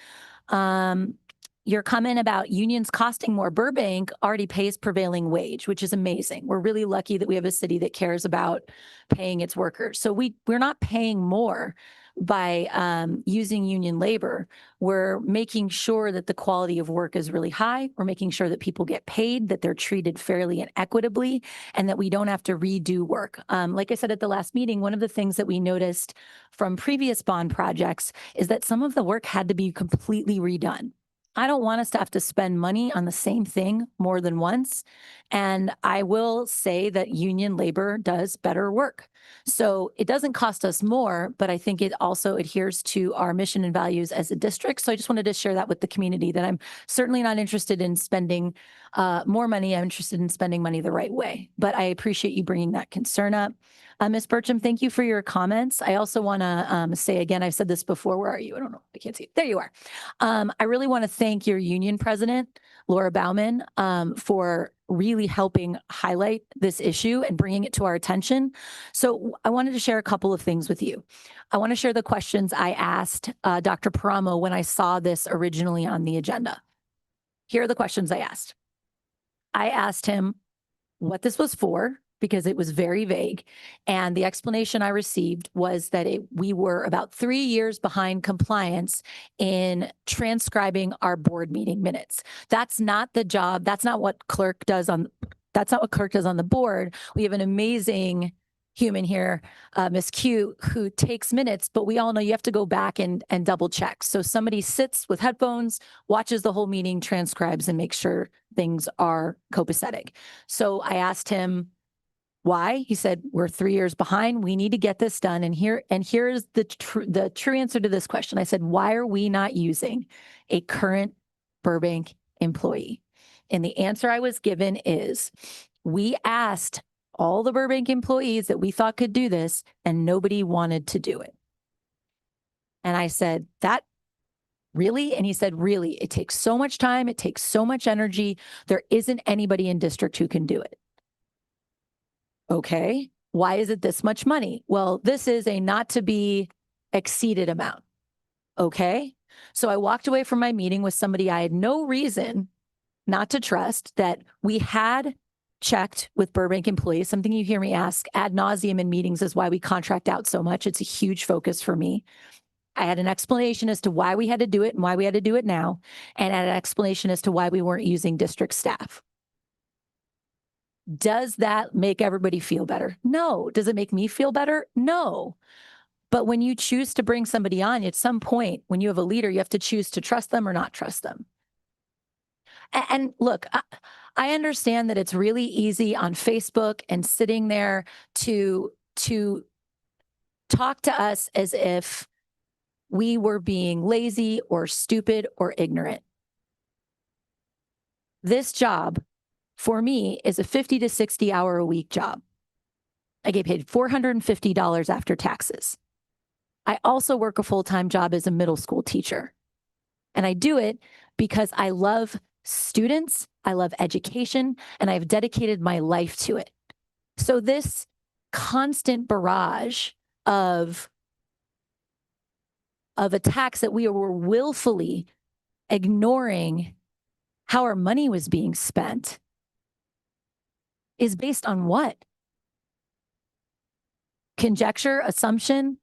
your comment about unions costing more, Burbank already pays prevailing wage, which is amazing. We're really lucky that we have a city that cares about paying its workers. So we're not paying more by using union labor. We're making sure that the quality of work is really high. We're making sure that people get paid, that they're treated fairly and equitably, and that we don't have to redo work. Like I said at the last meeting, one of the things that we noticed from previous bond projects is that some of the work had to be completely redone. I don't want us to have to spend money on the same thing more than once. And I will say that union labor does better work. So it doesn't cost us more, but I think it also adheres to our mission and values as a district. So I just wanted to share that with the community, that I'm certainly not interested in spending more money. I'm interested in spending money the right way. But I appreciate you bringing that concern up. Ms. Burcham, thank you for your comments. I also want to say again, I've said this before. Where are you? I don't know. I can't see. There you are. I really want to thank your union president, Laura Bauman, for really helping highlight this issue and bringing it to our attention. So I wanted to share a couple of things with you. I want to share the questions I asked Dr. Paramo when I saw this originally on the agenda. Here are the questions I asked. I asked him what this was for, because it was very vague. And the explanation I received was that we were about 3 years behind compliance in transcribing our board meeting minutes. That's not the job. That's not what clerk does that's not what clerk does on the board. We have an amazing human here, Ms. Q, who takes minutes, but we all know you have to go back and double check. So somebody sits with headphones, watches the whole meeting, transcribes, and makes sure things are copacetic. So I asked him, why? He said, we're 3 years behind. We need to get this done. And here's the true answer to this question. I said, why are we not using a current Burbank employee? And the answer I was given is, we asked all the Burbank employees that we thought could do this, and nobody wanted to do it. And I said, that really? And he said, really, it takes so much time. It takes so much energy. There isn't anybody in district who can do it. Okay, why is it this much money? Well, this is a not to be exceeded amount. Okay, so I walked away from my meeting with somebody I had no reason not to trust, that we had checked with Burbank employees. Something you hear me ask ad nauseum in meetings is why we contract out so much. It's a huge focus for me. I had an explanation as to why we had to do it and why we had to do it now, and I had an explanation as to why we weren't using district staff. Does that make everybody feel better? No. Does it make me feel better? No. But when you choose to bring somebody on, at some point, when you have a leader, you have to choose to trust them or not trust them. And look, I understand that it's really easy on Facebook and sitting there to talk to us as if we were being lazy or stupid or ignorant. This job, for me, is a 50 to 60 hour a week job. I get paid $450 after taxes. I also work a full-time job as a middle school teacher. And I do it because I love students, I love education, and I've dedicated my life to it. So this constant barrage of attacks that we were willfully ignoring how our money was being spent is based on what? Conjecture, assumption?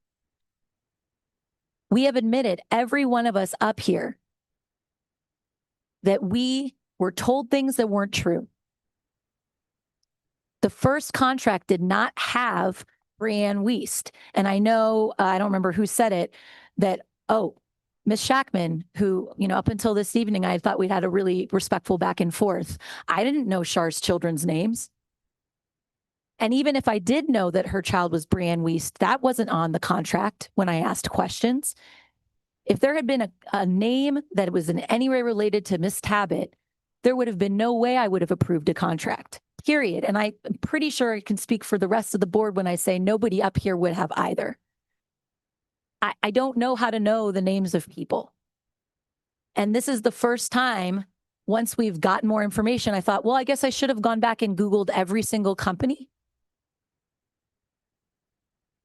We have admitted, every one of us up here, that we were told things that weren't true. The first contract did not have Brianne Wiest. And I know, I don't remember who said it, that, Ms. Shackman, who, up until this evening, I thought we'd had a really respectful back and forth. I didn't know Char's children's names. And even if I did know that her child was Brianne Wiest, that wasn't on the contract when I asked questions. If there had been a name that was in any way related to Miss Tabbitt, there would have been no way I would have approved a contract, period. And I'm pretty sure I can speak for the rest of the board when I say nobody up here would have either. I don't know how to know the names of people. And this is the first time, once we've gotten more information, I thought, well, I guess I should have gone back and Googled every single company.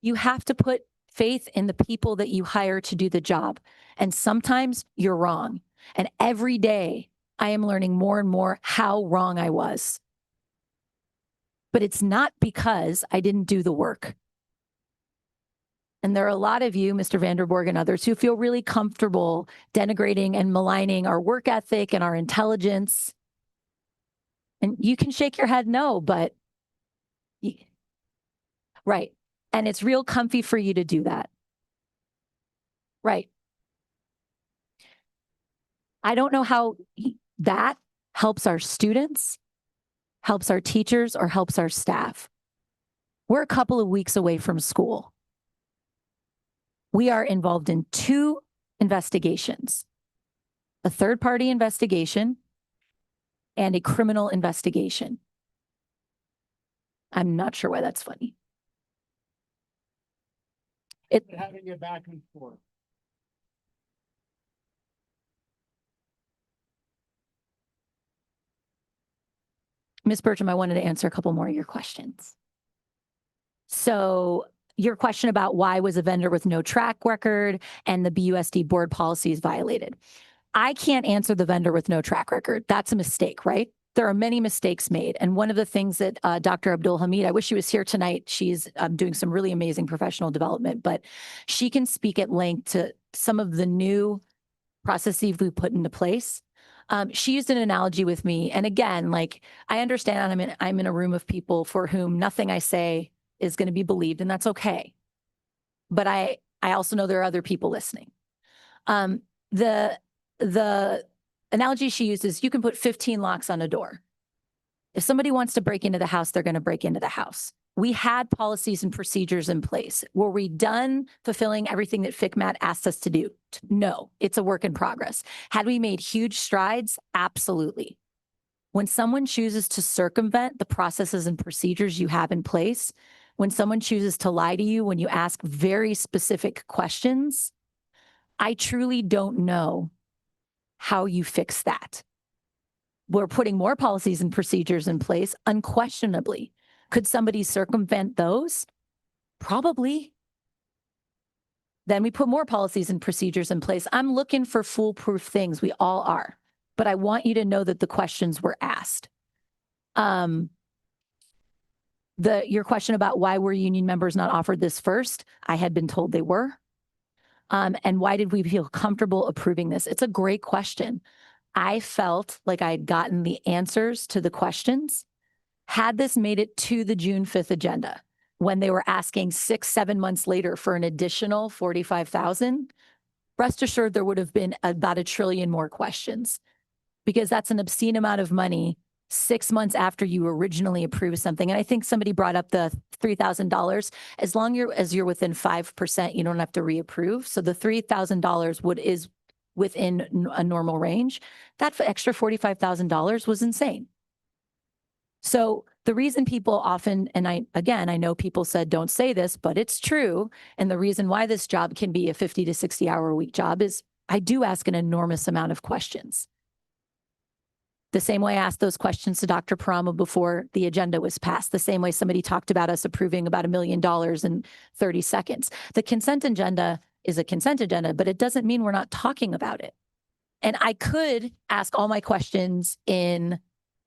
You have to put faith in the people that you hire to do the job. And sometimes you're wrong. And every day I am learning more and more how wrong I was. But it's not because I didn't do the work. And there are a lot of you, Mr. Vanderborg and others, who feel really comfortable denigrating and maligning our work ethic and our intelligence. And you can shake your head no, but right. And it's real comfy for you to do that. Right. I don't know how that helps our students, helps our teachers, or helps our staff. We're a couple of weeks away from school. We are involved in 2 investigations, a third-party investigation and a criminal investigation. I'm not sure why that's funny. Having it back and forth. Ms. Bertram, I wanted to answer a couple more of your questions. So your question about why was a vendor with no track record and the BUSD board policies violated. I can't answer the vendor with no track record. That's a mistake, right? There are many mistakes made. And one of the things that Dr. Abdul Hamid, I wish she was here tonight. She's doing some really amazing professional development, but she can speak at length to some of the new processes we put into place. She used an analogy with me. And again, like, I understand I'm in a room of people for whom nothing I say is going to be believed, and that's okay. But I also know there are other people listening. The analogy she uses, you can put 15 locks on a door. If somebody wants to break into the house, they're going to break into the house. We had policies and procedures in place. Were we done fulfilling everything that FCMAT asked us to do? No, it's a work in progress. Had we made huge strides? Absolutely. When someone chooses to circumvent the processes and procedures you have in place, when someone chooses to lie to you, when you ask very specific questions, I truly don't know how you fix that. We're putting more policies and procedures in place, unquestionably. Could somebody circumvent those? Probably. Then we put more policies and procedures in place. I'm looking for foolproof things. We all are. But I want you to know that the questions were asked. Your question about why were union members not offered this first? I had been told they were. And why did we feel comfortable approving this? It's a great question. I felt like I had gotten the answers to the questions. Had this made it to the June 5th agenda, when they were asking 6-7 months later for an additional 45,000, rest assured there would have been about 1 trillion more questions, because that's an obscene amount of money 6 months after you originally approved something. And I think somebody brought up the $3,000. As long as you're within 5%, you don't have to reapprove. So the $3,000 is within a normal range. That extra $45,000 was insane. So the reason people often, and I know people said, don't say this, but it's true. And the reason why this job can be a 50 to 60 hour a week job is I do ask an enormous amount of questions. The same way I asked those questions to Dr. Parama before the agenda was passed, the same way somebody talked about us approving about $1 million in 30 seconds. The consent agenda is a consent agenda, but it doesn't mean we're not talking about it. And I could ask all my questions in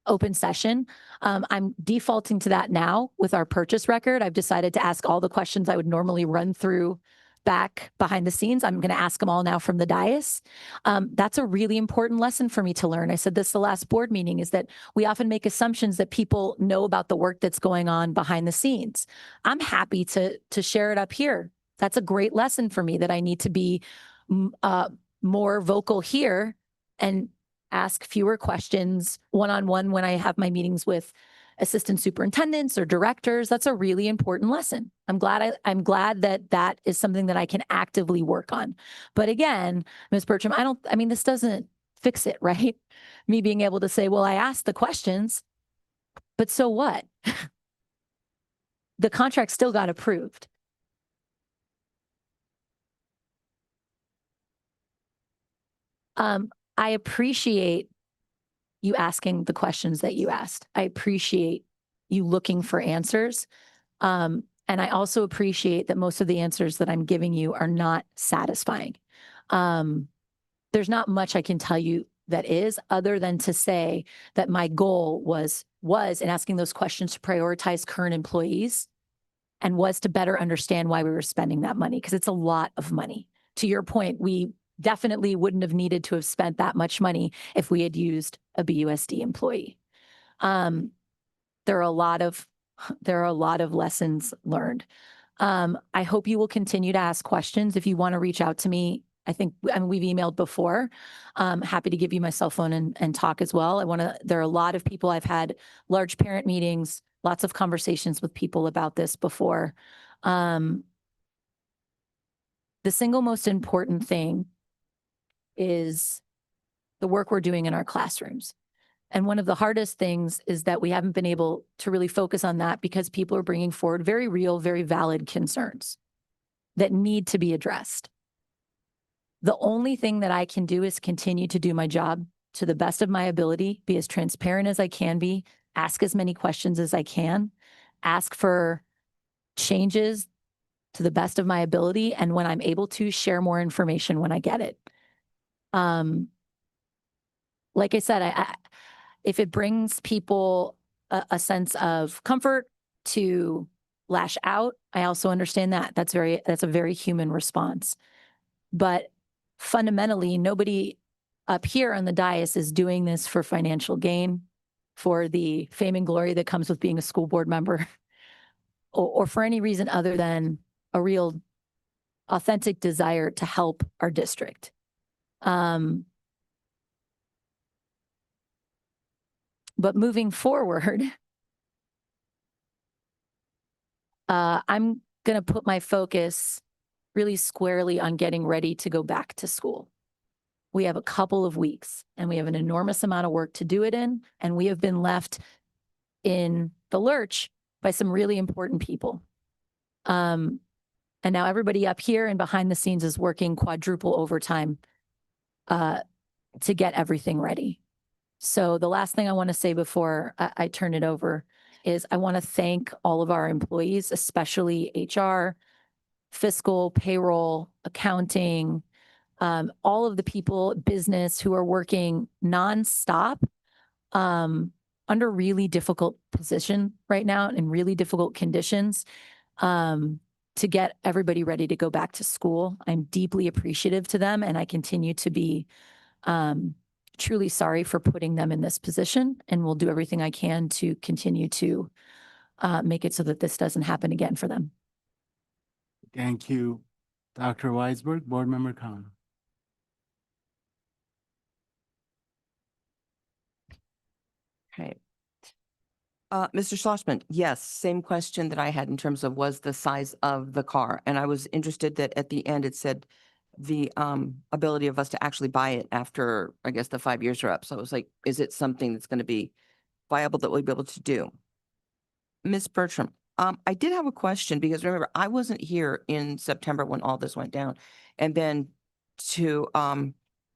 open session. I'm defaulting to that now with our purchase record. I've decided to ask all the questions I would normally run through back behind the scenes. I'm going to ask them all now from the dais. That's a really important lesson for me to learn. I said this the last board meeting, is that we often make assumptions that people know about the work that's going on behind the scenes. I'm happy to share it up here. That's a great lesson for me, that I need to be more vocal here and ask fewer questions one-on-one when I have my meetings with assistant superintendents or directors. That's a really important lesson. I'm glad that is something that I can actively work on. But again, Ms. Bertram, this doesn't fix it, right? Me being able to say, well, I asked the questions, but so what? The contract still got approved. I appreciate you asking the questions that you asked. I appreciate you looking for answers. And I also appreciate that most of the answers that I'm giving you are not satisfying. But there's not much I can tell you that is, other than to say that my goal was in asking those questions to prioritize current employees and was to better understand why we were spending that money, because it's a lot of money. To your point, we definitely wouldn't have needed to have spent that much money if we had used a BUSD employee. There are a lot of lessons learned. I hope you will continue to ask questions. If you want to reach out to me, I mean, we've emailed before. Happy to give you my cell phone and talk as well. There are a lot of people, I've had large parent meetings, lots of conversations with people about this before. The single most important thing is the work we're doing in our classrooms. And one of the hardest things is that we haven't been able to really focus on that because people are bringing forward very real, very valid concerns that need to be addressed. The only thing that I can do is continue to do my job to the best of my ability, be as transparent as I can be, ask as many questions as I can, ask for changes to the best of my ability, and when I'm able to, share more information when I get it. Like I said, if it brings people a sense of comfort to lash out, I also understand that. That's a very human response. But fundamentally, nobody up here on the dais is doing this for financial gain, for the fame and glory that comes with being a school board member, or for any reason other than a real authentic desire to help our district. But moving forward, I'm going to put my focus really squarely on getting ready to go back to school. We have a couple of weeks and we have an enormous amount of work to do it in, and we have been left in the lurch by some really important people. And now everybody up here and behind the scenes is working quadruple overtime to get everything ready. So the last thing I want to say before I turn it over is I want to thank all of our employees, especially HR, fiscal, payroll, accounting, all of the people, business, who are working nonstop under really difficult position right now in really difficult conditions to get everybody ready to go back to school. I'm deeply appreciative to them, and I continue to be truly sorry for putting them in this position, and will do everything I can to continue to make it so that this doesn't happen again for them. Thank you, Dr. Weisberg. Board Member Khan. Okay. Mr. Schlossman, yes, same question that I had in terms of was the size of the car. And I was interested that at the end it said the ability of us to actually buy it after, I guess, the 5 years are up. So I was like, is it something that's going to be viable that we'll be able to do? Ms. Bertram, I did have a question because remember, I wasn't here in September when all this went down. And then to,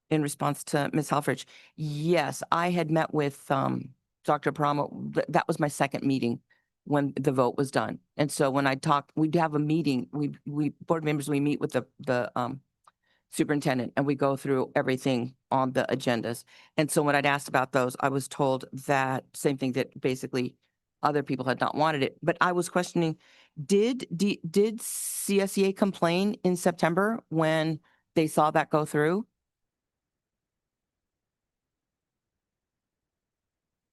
in response to Ms. Helfrich, yes, I had met with Dr. Paramo. That was my second meeting when the vote was done. And so when I talked, we'd have a meeting, we board members, we meet with the superintendent and we go through everything on the agendas. And so when I'd asked about those, I was told that same thing, that basically other people had not wanted it. But I was questioning, did CSEA complain in September when they saw that go through?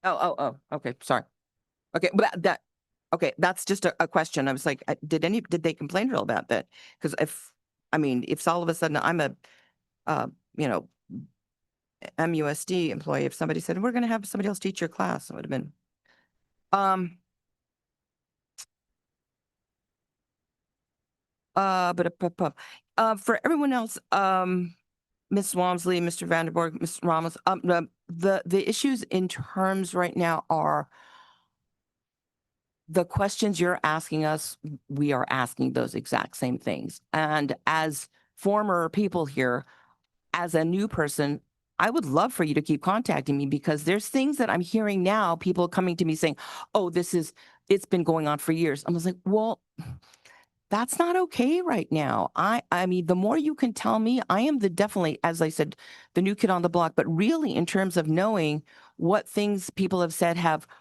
Oh, okay, sorry. Okay, but okay, that's just a question. I was like, did they complain at all about that? Because if all of a sudden I'm a, MUSD employee, if somebody said, we're going to have somebody else teach your class, it would have been, for everyone else, Ms. Walmsley, Mr. Vanderborg, Ms. Ramos, the issues in terms right now are the questions you're asking us, we are asking those exact same things. And as former people here, as a new person, I would love for you to keep contacting me, because there's things that I'm hearing now, people coming to me saying, oh, it's been going on for years. I was like, well, That's not okay right now. I mean, the more you can tell me, I am definitely, as I said, the new kid on the block, but really in terms of knowing what things people have said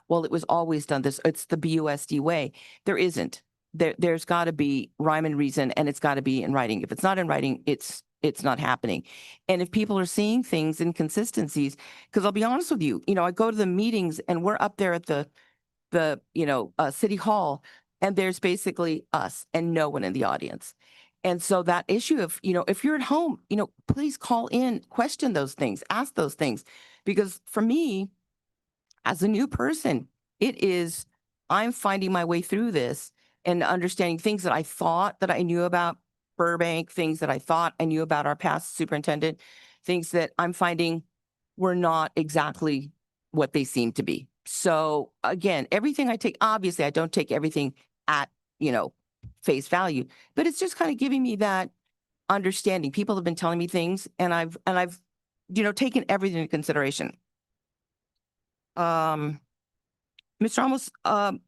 well, it was always done this, it's the BUSD way. There isn't. There's got to be rhyme and reason, and it's got to be in writing. If it's not in writing, it's not happening. And if people are seeing things, inconsistencies, because I'll be honest with you, I go to the meetings and we're up there at the city hall, and there's basically us and no one in the audience. And so that issue of, if you're at home, please call in, question those things, ask those things. Because for me, as a new person, I'm finding my way through this and understanding things that I thought that I knew about Burbank, things that I thought I knew about our past superintendent, things that I'm finding were not exactly what they seem to be. So again, everything I take, obviously I don't take everything at, face value, but it's just kind of giving me that understanding. People have been telling me things, and I've taken everything into consideration. Mr. Ramos,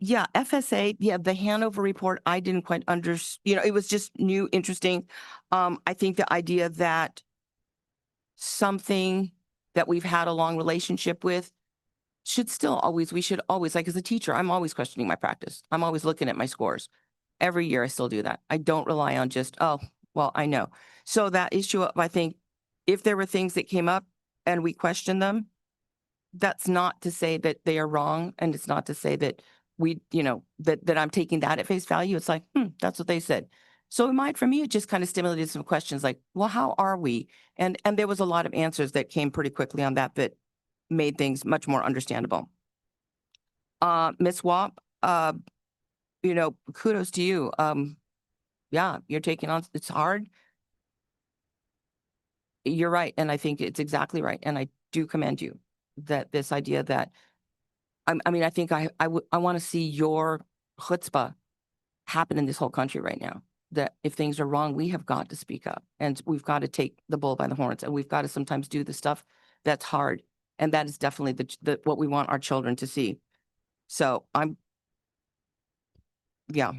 yeah, FSA, yeah, the Hanover report, I didn't quite understand, it was just new, interesting. I think the idea that something that we've had a long relationship with we should always, like as a teacher, I'm always questioning my practice. I'm always looking at my scores. Every year I still do that. I don't rely on just, oh, well, I know. So that issue of, I think, if there were things that came up and we questioned them, that's not to say that they are wrong. And it's not to say that that I'm taking that at face value. It's like, that's what they said. So for me, it just kind of stimulated some questions like, well, how are we? And there was a lot of answers that came pretty quickly on that made things much more understandable. Ms. Wap, kudos to you. Yeah, you're taking on, it's hard. You're right. And I think it's exactly right. And I do commend you that this idea that, I think I want to see your chutzpah happen in this whole country right now. That if things are wrong, we have got to speak up, and we've got to take the bull by the horns, and we've got to sometimes do the stuff that's hard. And that is definitely what we want our children to see. So yeah.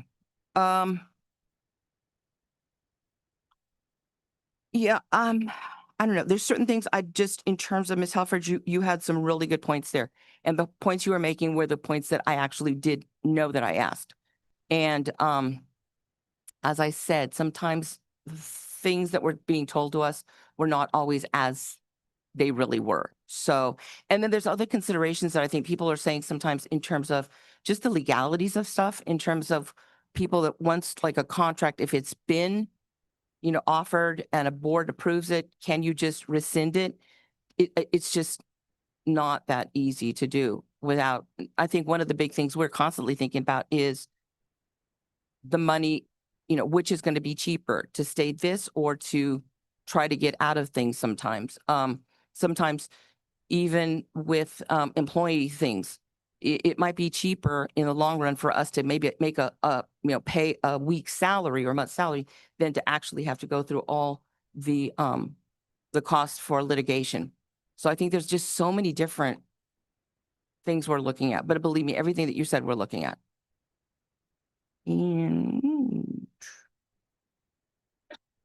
Yeah, I don't know. There's certain things in terms of Ms. Helford, you had some really good points there. And the points you were making were the points that I actually did know that I asked. And as I said, sometimes things that were being told to us were not always as they really were. So, and then there's other considerations that I think people are saying sometimes in terms of just the legalities of stuff, in terms of people that once like a contract, if it's been, offered and a board approves it, can you just rescind it? It's just not that easy to do without, I think one of the big things we're constantly thinking about is the money, which is going to be cheaper, to stay this or to try to get out of things sometimes. Sometimes even with employee things, it might be cheaper in the long run for us to maybe make pay a week's salary or month's salary than to actually have to go through all the costs for litigation. So I think there's just so many different things we're looking at, but believe me, everything that you said, we're looking at. And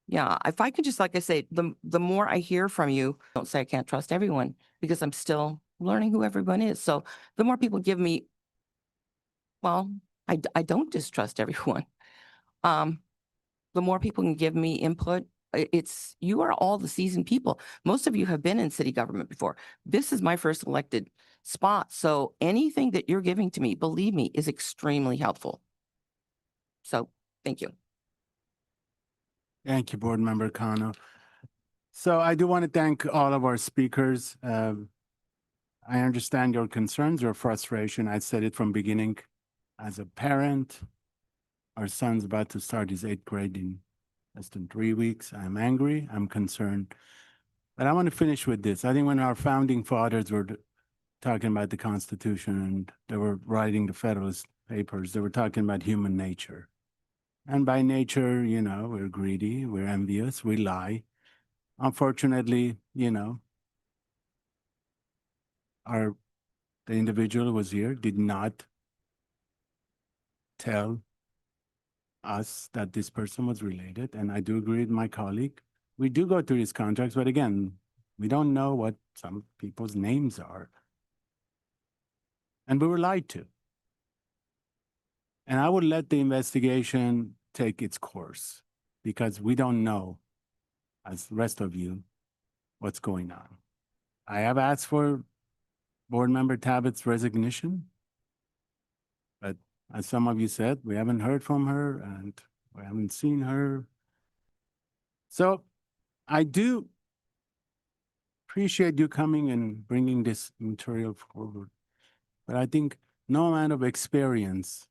yeah, if I could just, like I say, the more I hear from you, don't say I can't trust everyone, because I'm still learning who everyone is. So the more people give me, well, I don't distrust everyone. The more people can give me input, you are all the seasoned people. Most of you have been in city government before. This is my first elected spot. So anything that you're giving to me, believe me, is extremely helpful. So thank you. Thank you, Board Member Kano. So I do want to thank all of our speakers. I understand your concerns, your frustration. I said it from beginning. As a parent, our son's about to start his 8th grade in less than 3 weeks. I'm angry, I'm concerned. But I want to finish with this. I think when our founding fathers were talking about the Constitution and they were writing the Federalist Papers, they were talking about human nature. And by nature, we're greedy, we're envious, we lie. Unfortunately, the individual who was here did not tell us that this person was related, and I do agree with my colleague. We do go through these contracts, but again, we don't know what some people's names are. And we were lied to. And I would let the investigation take its course because we don't know, as the rest of you, what's going on. I have asked for Board Member Tabbitt's resignation. But as some of you said, we haven't heard from her and we haven't seen her. So I do appreciate you coming and bringing this material forward. But I think no amount of experience,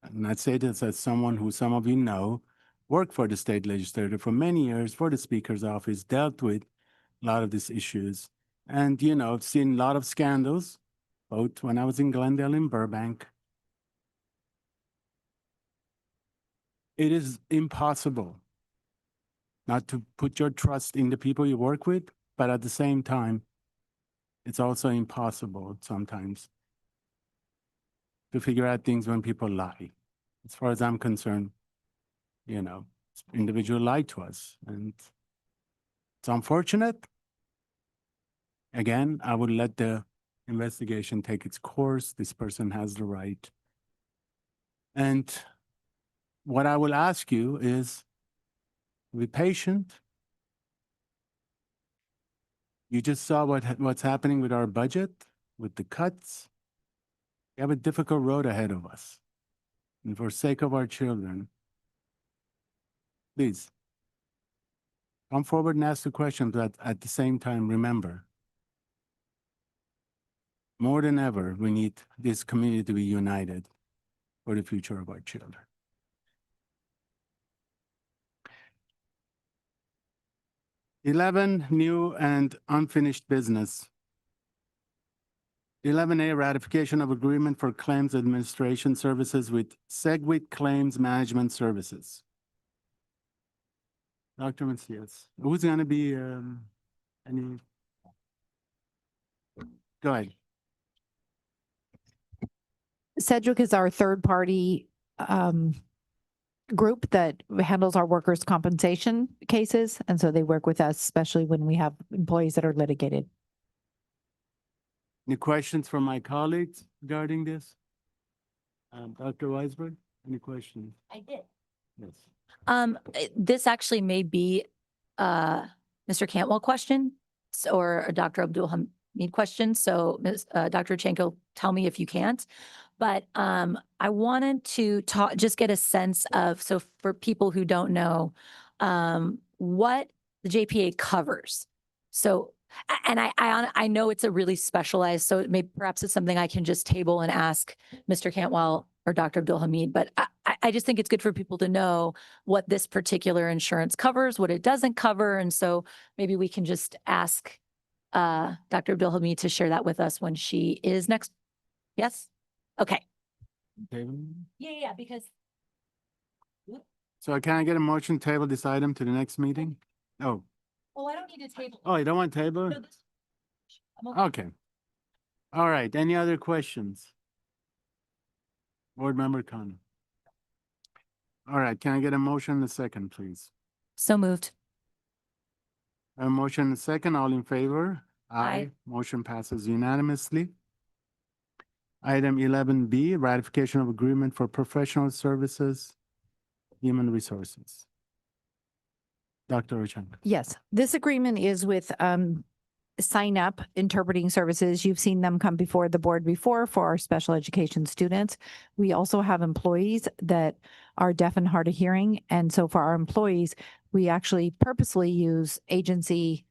and I say this as someone who some of you know, worked for the state legislature for many years for the Speaker's office, dealt with a lot of these issues. And, you know, I've seen a lot of scandals, both when I was in Glendale and Burbank. It is impossible not to put your trust in the people you work with, but at the same time, it's also impossible sometimes to figure out things when people lie. As far as I'm concerned, you know, individual lied to us, and it's unfortunate. Again, I would let the investigation take its course. This person has the right. And what I will ask you is be patient. You just saw what's happening with our budget, with the cuts. We have a difficult road ahead of us. And for sake of our children, please come forward and ask the question, but at the same time, remember, more than ever, we need this community to be united for the future of our children. Eleven, new and unfinished business. 11A, ratification of agreement for claims administration services with Segwit Claims Management Services. Dr. Macias, who's going to be any? Go ahead. Sedgwick is our third-party group that handles our workers' compensation cases. And so they work with us, especially when we have employees that are litigated. Any questions from my colleagues regarding this? Dr. Weisberg, any questions? I did. Yes. This actually may be Mr. Cantwell question or a Dr. Abdul Hamid question. So Dr. Chanko, tell me if you can't. But I wanted to just get a sense of, so for people who don't know, what the JPA covers. So, and I know it's a really specialized, so perhaps it's something I can just table and ask Mr. Cantwell or Dr. Abdul Hamid, but I just think it's good for people to know what this particular insurance covers, what it doesn't cover. And so maybe we can just ask Dr. Abdul Hamid to share that with us when she is next. Yes? Okay. Yeah, because. So can I get a motion to table this item to the next meeting? Oh. Oh, I don't need to table. Oh, you don't want table? No, I'm okay. Okay. All right. Any other questions? Board Member Khan. All right. Can I get a motion and a second, please? So moved. A motion and a second. All in favor? Aye. Motion passes unanimously. Item 11B, ratification of agreement for professional services, human resources. Dr. Ochenko. Yes, this agreement is with Sign Up Interpreting Services. You've seen them come before the board before for our special education students. We also have employees that are deaf and hard of hearing. And so for our employees, we actually purposely use agency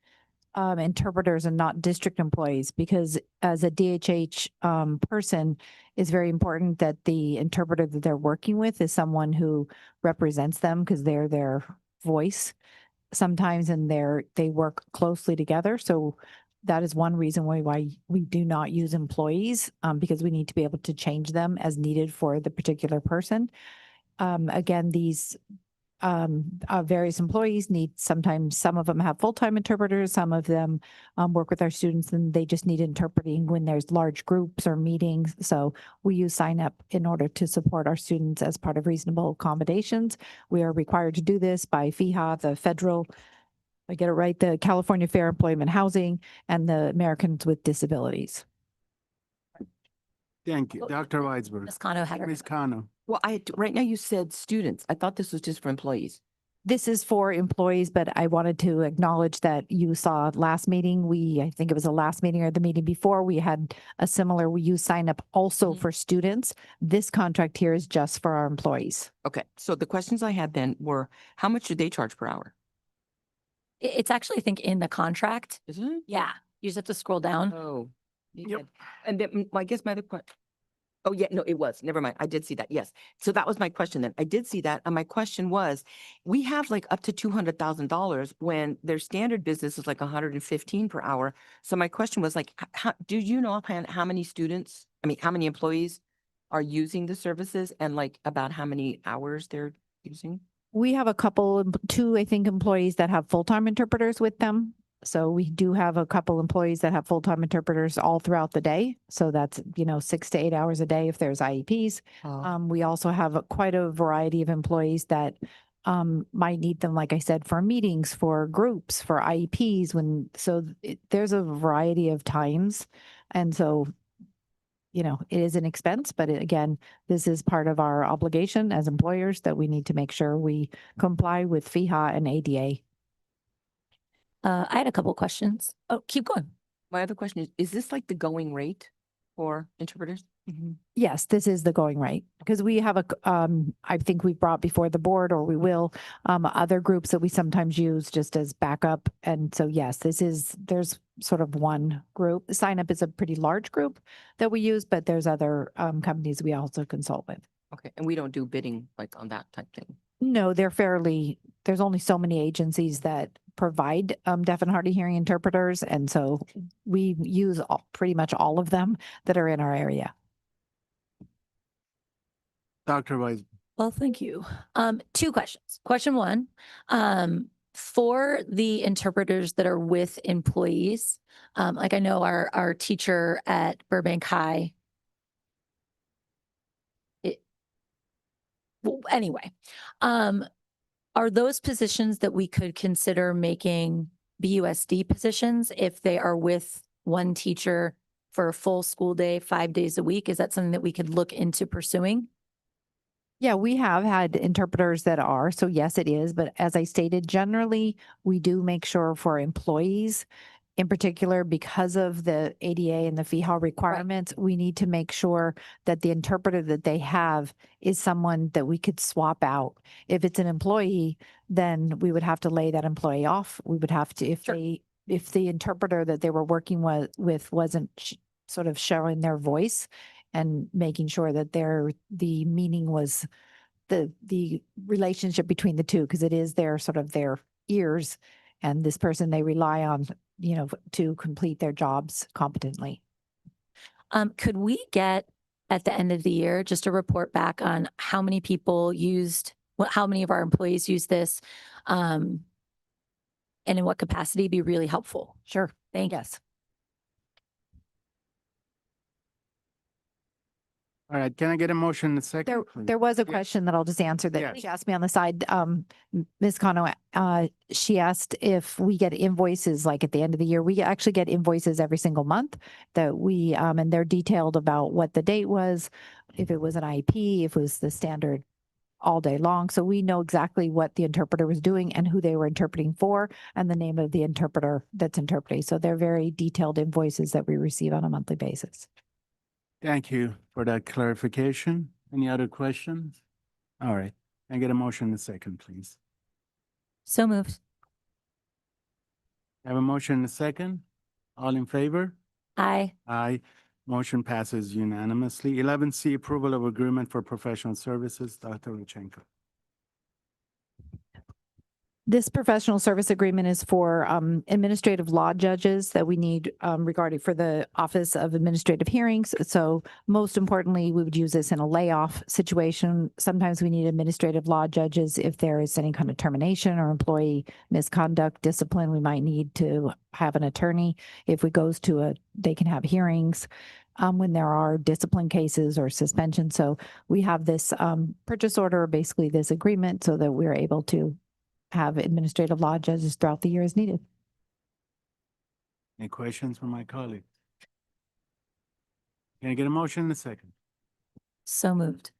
interpreters and not district employees, because as a DHH person, it's very important that the interpreter that they're working with is someone who represents them, because they're their voice sometimes, and they work closely together. So that is one reason why we do not use employees, because we need to be able to change them as needed for the particular person. Again, these various employees need, sometimes some of them have full-time interpreters, some of them work with our students and they just need interpreting when there's large groups or meetings. So we use Sign Up in order to support our students as part of reasonable accommodations. We are required to do this by FEHA, the federal, I get it right, the California Fair Employment Housing and the Americans with Disabilities. Thank you. Dr. Weisberg. Ms. Cano had her. Ms. Kano. Well, right now you said students. I thought this was just for employees. This is for employees, but I wanted to acknowledge that you saw last meeting, I think it was the last meeting or the meeting before, we had a similar, we use Sign Up also for students. This contract here is just for our employees. Okay, so the questions I had then were, how much do they charge per hour? It's actually, I think, in the contract. Is it? Yeah, you just have to scroll down. Oh. you Yep. did. And then I guess my other question. Oh, yeah, no, it was. Never mind. I did see that. Yes. So that was my question then. I did see that. And my question was, we have like up to $200,000 when their standard business is like 115 per hour. So my question was like, how, do you know offhand how many students, how many employees are using the services and like about how many hours they're using? We have a couple, two, I think, employees that have full-time interpreters with them. So we do have a couple employees that have full-time interpreters all throughout the day. So that's, 6 to 8 hours a day if there's IEPs. We also have quite a variety of employees that might need them, like I said, for meetings, for groups, for IEPs, there's a variety of times. And so, it is an expense, but again, this is part of our obligation as employers that we need to make sure we comply with FEHA and ADA. I had a couple questions. Oh, keep going. My other question is this like the going rate for interpreters? Yes, this is the going rate because we have I think we brought before the board or we will, other groups that we sometimes use just as backup. And so, yes, there's sort of one group. Sign Up is a pretty large group that we use, but there's other companies we also consult with. Okay. And we don't do bidding like on that type thing. No, there's only so many agencies that provide deaf and hard of hearing interpreters. And so we use pretty much all of them that are in our area. Dr. Weisberg. Well, thank you. Two questions. Question one, for the interpreters that are with employees, like I know our teacher at Burbank High. Anyway, are those positions that we could consider making BUSD positions if they are with one teacher for a full school day, 5 days a week? Is that something that we could look into pursuing? Yeah, we have had interpreters that are, so yes, it is. But as I stated, generally, we do make sure for employees, in particular, because of the ADA and the FEHA requirements, we need to make sure that the interpreter that they have is someone that we could swap out. If it's an employee, then we would have to lay that employee off. We would have to, if the interpreter that they were working with wasn't sort of showing their voice and making sure that the meaning was the relationship between the two, because it is their sort of their ears and this person they rely on, to complete their jobs competently. Could we get at the end of the year just a report back on how many people how many of our employees use this, and in what capacity? Be really helpful. Sure. Thank you. Yes. All right, can I get a motion in a second? please? There was a question that I'll just answer that Yes. she asked me on the side. Ms. Cano, she asked if we get invoices like at the end of the year. We actually get invoices every single month that we, and they're detailed about what the date was, if it was an IEP, if it was the standard all day long. So we know exactly what the interpreter was doing and who they were interpreting for and the name of the interpreter that's interpreting. So they're very detailed invoices that we receive on a monthly basis. Thank you for that clarification. Any other questions? All right, can I get a motion in a second, please? So moved. Have a motion in a second? All in favor? Aye. Aye. Motion passes unanimously. 11C, approval of agreement for professional services. Dr. Rochenko. This professional service agreement is for administrative law judges that we need regarding for the Office of Administrative Hearings. So most importantly, we would use this in a layoff situation. Sometimes we need administrative law judges if there is any kind of termination or employee misconduct, discipline. We might need to have an attorney. If we goes to they can have hearings when there are discipline cases or suspension. So we have this purchase order, basically this agreement, so that we're able to have administrative law judges throughout the year as needed. Any questions from my colleagues? Can I get a motion in a second? So moved.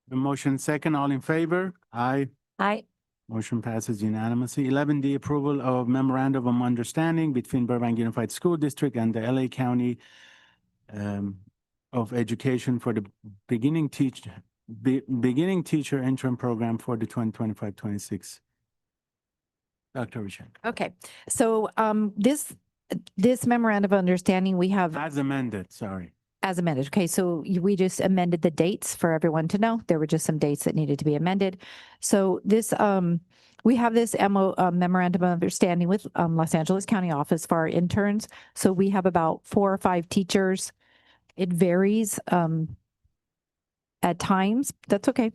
The motion second, all in favor? Aye. Aye. Motion passes unanimously. 11D, approval of memorandum of understanding between Burbank Unified School District and the LA County of Education for the beginning teacher interim program for the 2025-26. Dr. Rishenko. Okay, so this memorandum of understanding we have As amended, sorry. as amended. Okay, so we just amended the dates for everyone to know. There were just some dates that needed to be amended. So this we have this memorandum of understanding with Los Angeles County Office for our interns. So we have about 4 or 5 teachers. It varies at times. That's okay.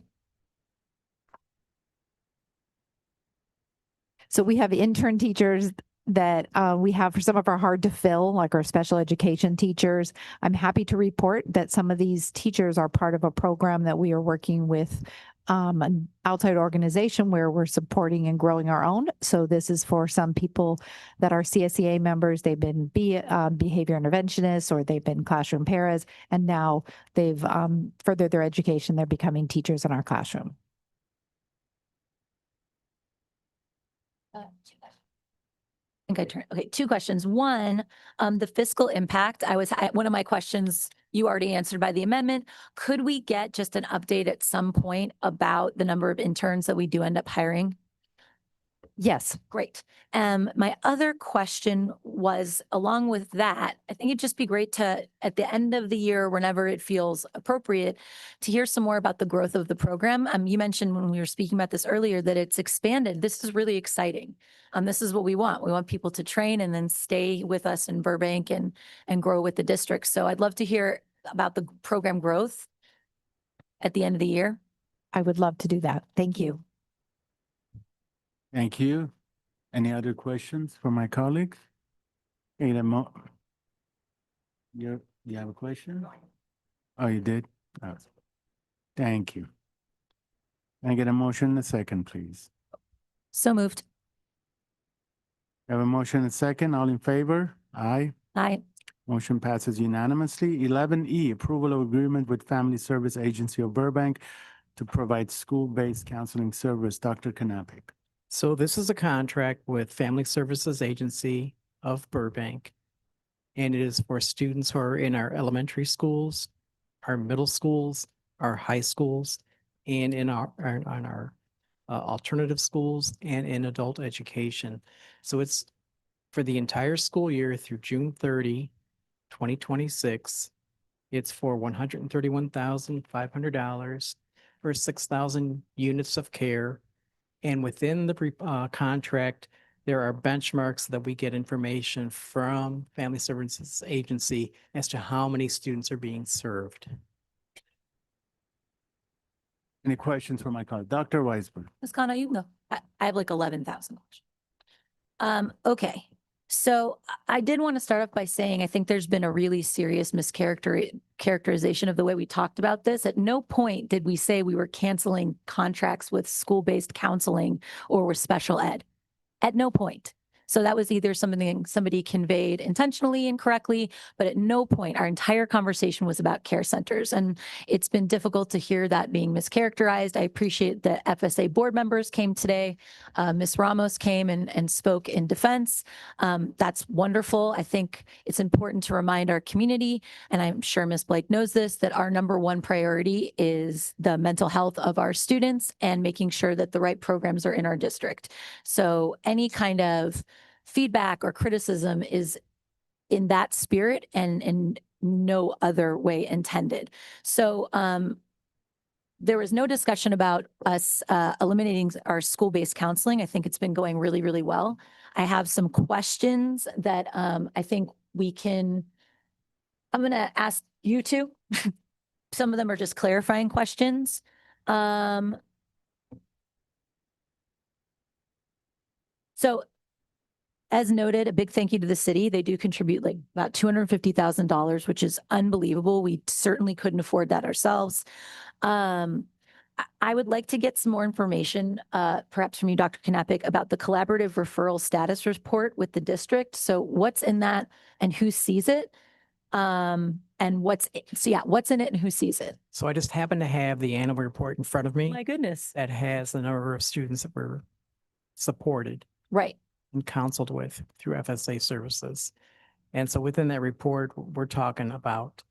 So we have intern teachers that we have for some of our hard to fill, like our special education teachers. I'm happy to report that some of these teachers are part of a program that we are working with an outside organization where we're supporting and growing our own. So this is for some people that are CSEA members. They've been behavior interventionists or they've been classroom paras, and now they've furthered their education. They're becoming teachers in our classroom. Okay, 2 questions. One, the fiscal impact, one of my questions you already answered by the amendment. Could we get just an update at some point about the number of interns that we do end up hiring? Yes. Great. My other question was, along with that, I think it'd just be great to, at the end of the year, whenever it feels appropriate, to hear some more about the growth of the program. You mentioned when we were speaking about this earlier that it's expanded. This is really exciting. This is what we want. We want people to train and then stay with us in Burbank and grow with the district. So I'd love to hear about the program growth at the end of the year. I would love to do that. Thank you. Thank you. Any other questions for my colleagues? Okay, you have a question? Oh, you did? Oh. Thank you. Can I get a motion in a second, please? So moved. I have a motion and a second. All in favor? Aye. Aye. Motion passes unanimously. 11E, approval of agreement with Family Service Agency of Burbank to provide school-based counseling service. Dr. Knappich. So this is a contract with Family Services Agency of Burbank. And it is for students who are in our elementary schools, our middle schools, our high schools, and in our alternative schools and in adult education. So it's for the entire school year through June 30, 2026. It's for $131,500 for 6,000 units of care. And within the contract, there are benchmarks that we get information from Family Services Agency as to how many students are being served. Any questions for my colleague? Dr. Weisberg. Ms. Kano, you can go. I have like 11,000 questions. Okay. So I did want to start off by saying, I think there's been a really serious characterization of the way we talked about this. At no point did we say we were canceling contracts with school-based counseling or with special ed. At no point. So that was either something somebody conveyed intentionally incorrectly, but at no point our entire conversation was about care centers. And it's been difficult to hear that being mischaracterized. I appreciate that FSA board members came today. Ms. Ramos came and spoke in defense. That's wonderful. I think it's important to remind our community, and I'm sure Ms. Blake knows this, that our #1 priority is the mental health of our students and making sure that the right programs are in our district. So any kind of feedback or criticism is in that spirit and in no other way intended. So there was no discussion about us eliminating our school-based counseling. I think it's been going really, really well. I have some questions that I think I'm going to ask you two. Some of them are just clarifying questions. So as noted, a big thank you to the city. They do contribute like about $250,000, which is unbelievable. We certainly couldn't afford that ourselves. I would like to get some more information, perhaps from you, Dr. Knappich, about the collaborative referral status report with the district. So what's in that and who sees it? And what's in it and who sees it? So I just happen to have the annual report in front of me My goodness. that has the number of students that were supported Right. and counseled with through FSA services. And so within that report, we're talking about,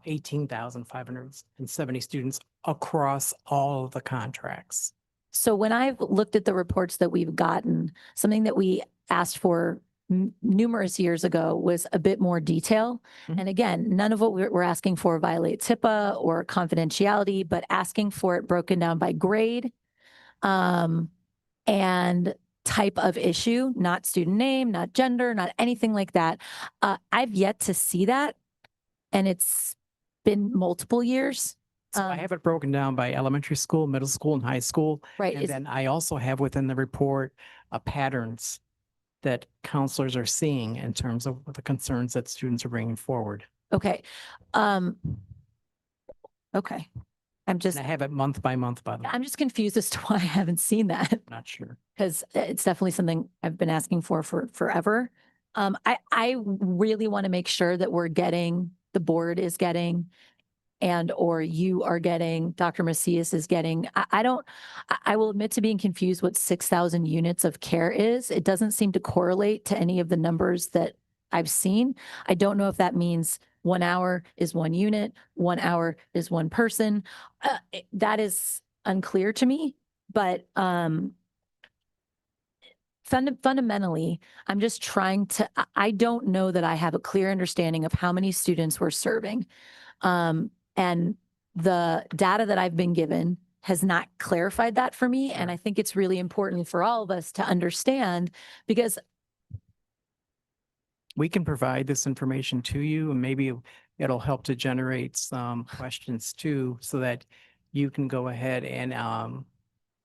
18,570 students across all of the contracts. So when I've looked at the reports that we've gotten, something that we asked for numerous years ago was a bit more detail. Mhm. And again, none of what we're asking for violates HIPAA or confidentiality, but asking for it broken down by grade and type of issue, not student name, not gender, not anything like that. I've yet to see that. And it's been multiple years. So I have it broken down by elementary school, middle school, and high school. Right. And then I also have within the report patterns that counselors are seeing in terms of the concerns that students are bringing forward. Okay. Okay. And I have it month by month, by the way. I'm just confused as to why I haven't seen that. Not sure. Because it's definitely something I've been asking for forever. I really want to make sure that the board is getting, and or you are getting, Dr. Macias is getting. I will admit to being confused what 6,000 units of care is. It doesn't seem to correlate to any of the numbers that I've seen. I don't know if that means 1 hour is 1 unit, 1 hour is 1 person. That is unclear to me, but fundamentally, I'm just trying to, I don't know that I have a clear understanding of how many students we're serving. And the data that I've been given has not clarified that for me. And I think it's really important for all of us to understand, because We can provide this information to you, and maybe it'll help to generate some questions too, so that you can go ahead and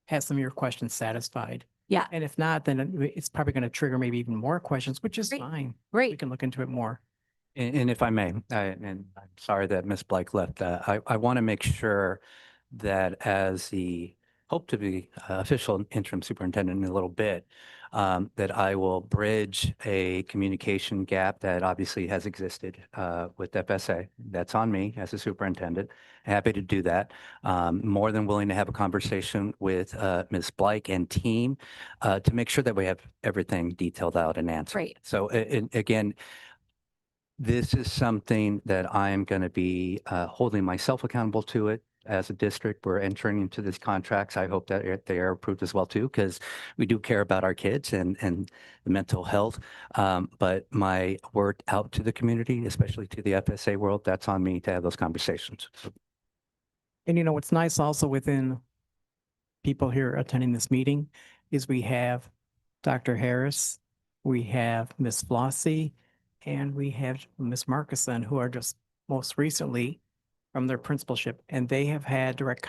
have some of your questions satisfied. yeah, And if not, then it's probably going to trigger maybe even more questions, which is Great. fine. We great. can look into it more. And if I may, and I'm sorry that Ms. Blake left, I want to make sure that as the hope to be official interim superintendent in a little bit, that I will bridge a communication gap that obviously has existed with FSA. That's on me as a superintendent. Happy to do that. More than willing to have a conversation with Ms. Blake and team to make sure that we have everything detailed out and answered. Great. So again, this is something that I am going to be holding myself accountable to it as a district. We're entering into these contracts. I hope that they are approved as well too, because we do care about our kids and the mental health. But my word out to the community, especially to the FSA world, that's on me to have those conversations. And what's nice also within people here attending this meeting is we have Dr. Harris, we have Ms. Flossie, and we have Ms. Markison, who are just most recently from their principalship, and they have had direct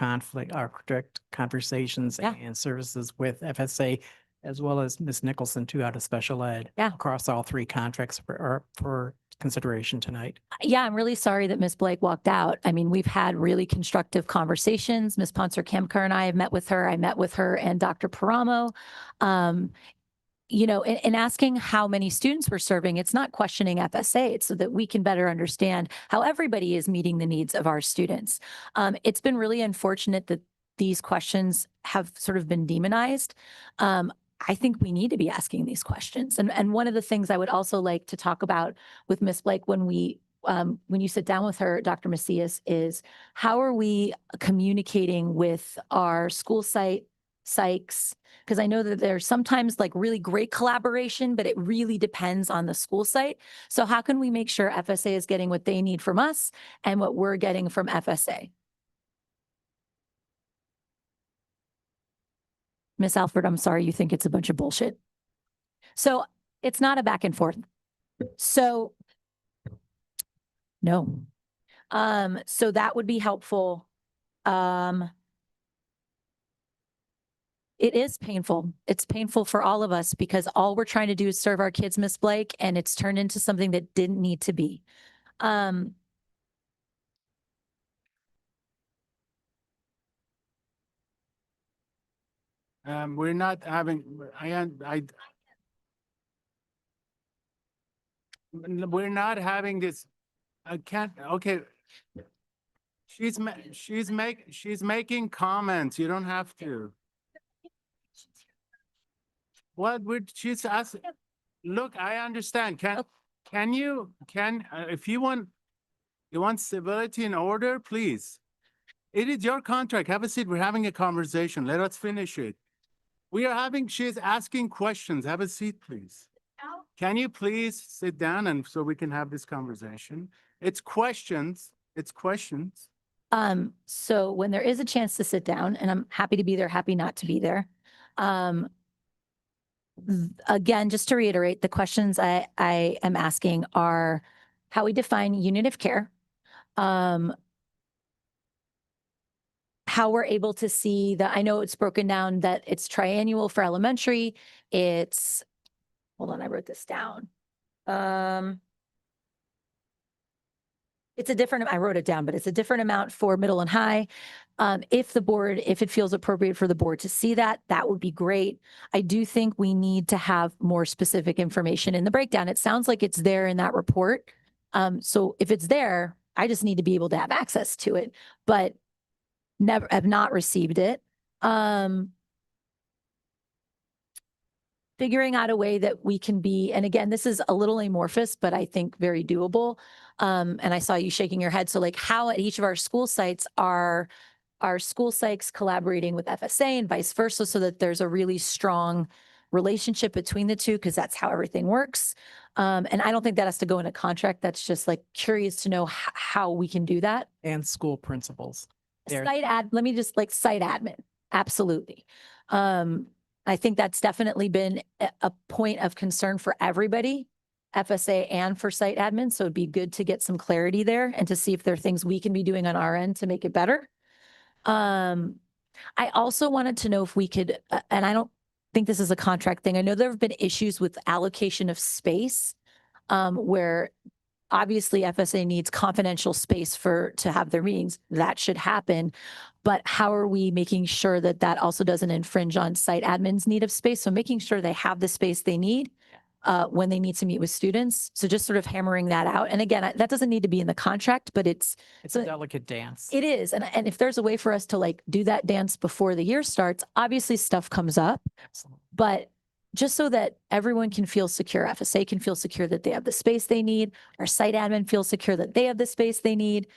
conversations Yeah. and services with FSA, as well as Ms. Nicholson too, out of special ed. Yeah. Across all 3 contracts for consideration tonight. Yeah, I'm really sorry that Ms. Blake walked out. I mean, we've had really constructive conversations. Ms. Ponser-Kamkar and I have met with her. I met with her and Dr. Paramo. In asking how many students we're serving, it's not questioning FSA. It's so that we can better understand how everybody is meeting the needs of our students. It's been really unfortunate that these questions have sort of been demonized. I think we need to be asking these questions. And one of the things I would also like to talk about with Ms. Blake when you sit down with her, Dr. Macias, is how are we communicating with our school site psychs? Because I know that there's sometimes like really great collaboration, but it really depends on the school site. So how can we make sure FSA is getting what they need from us and what we're getting from FSA? Miss Alford, I'm sorry, you think it's a bunch of bullshit. So it's not a back and forth. So no. So that would be helpful. It is painful. It's painful for all of us because all we're trying to do is serve our kids, Miss Blake, and it's turned into something that didn't need to be. We're not having, we're not having this, I can't, okay. She's making comments. You don't have to. What would she's asking? Look, I understand. If you want civility and order, please. It is your contract. Have a seat. We're having a conversation. Let us finish it. She's asking questions. Have a seat, please. Can you please sit down and so we can have this conversation? It's questions. It's questions. So when there is a chance to sit down, and I'm happy to be there, happy not to be there. Again, just to reiterate, the questions I am asking are how we define unit of care, how we're able to see that. I know it's broken down that it's triannual for elementary. Hold on, I wrote this down. It's a different, I wrote it down, but it's a different amount for middle and high. If it feels appropriate for the board to see that, that would be great. I do think we need to have more specific information in the breakdown. It sounds like it's there in that report. So if it's there, I just need to be able to have access to it, but have not received it. Figuring out a way that we can be, and again, this is a little amorphous, but I think very doable. And I saw you shaking your head. So like how at each of our school sites are our school sites collaborating with FSA and vice versa, so that there's a really strong relationship between the two, because that's how everything works. And I don't think that has to go in a contract. That's just like curious to know how we can do that. And school principals. Site admin. Absolutely. I think that's definitely been a point of concern for everybody, FSA and for site admin. So it'd be good to get some clarity there and to see if there are things we can be doing on our end to make it better. I also wanted to know if we could, and I don't think this is a contract thing. I know there have been issues with allocation of space, where obviously FSA needs confidential space to have their meetings. That should happen. But how are we making sure that that also doesn't infringe on site admin's need of space? So making sure they have the space they need when they need to meet with students. So just sort of hammering that out. And again, that doesn't need to be in the contract, but it's a delicate dance. It is. And if there's a way for us to like do that dance before the year starts, obviously stuff comes up. Absolutely. But just so that everyone can feel secure, FSA can feel secure that they have the space they need, our site admin feels secure that they have the space they need.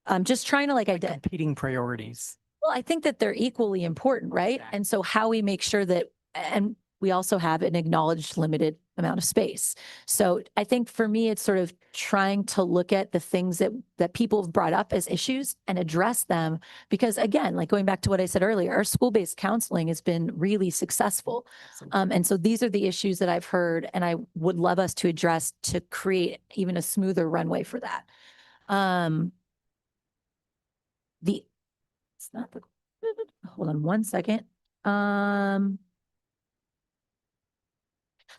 I'm just trying to competing priorities. Well, I think that they're equally important, right? Exactly. And so how we make sure that, and we also have an acknowledged limited amount of space. So I think for me, it's sort of trying to look at the things that people have brought up as issues and address them. Because again, like going back to what I said earlier, our school-based counseling has been really successful. And so these are the issues that I've heard, and I would love us to address to create even a smoother runway for that. Hold on one second.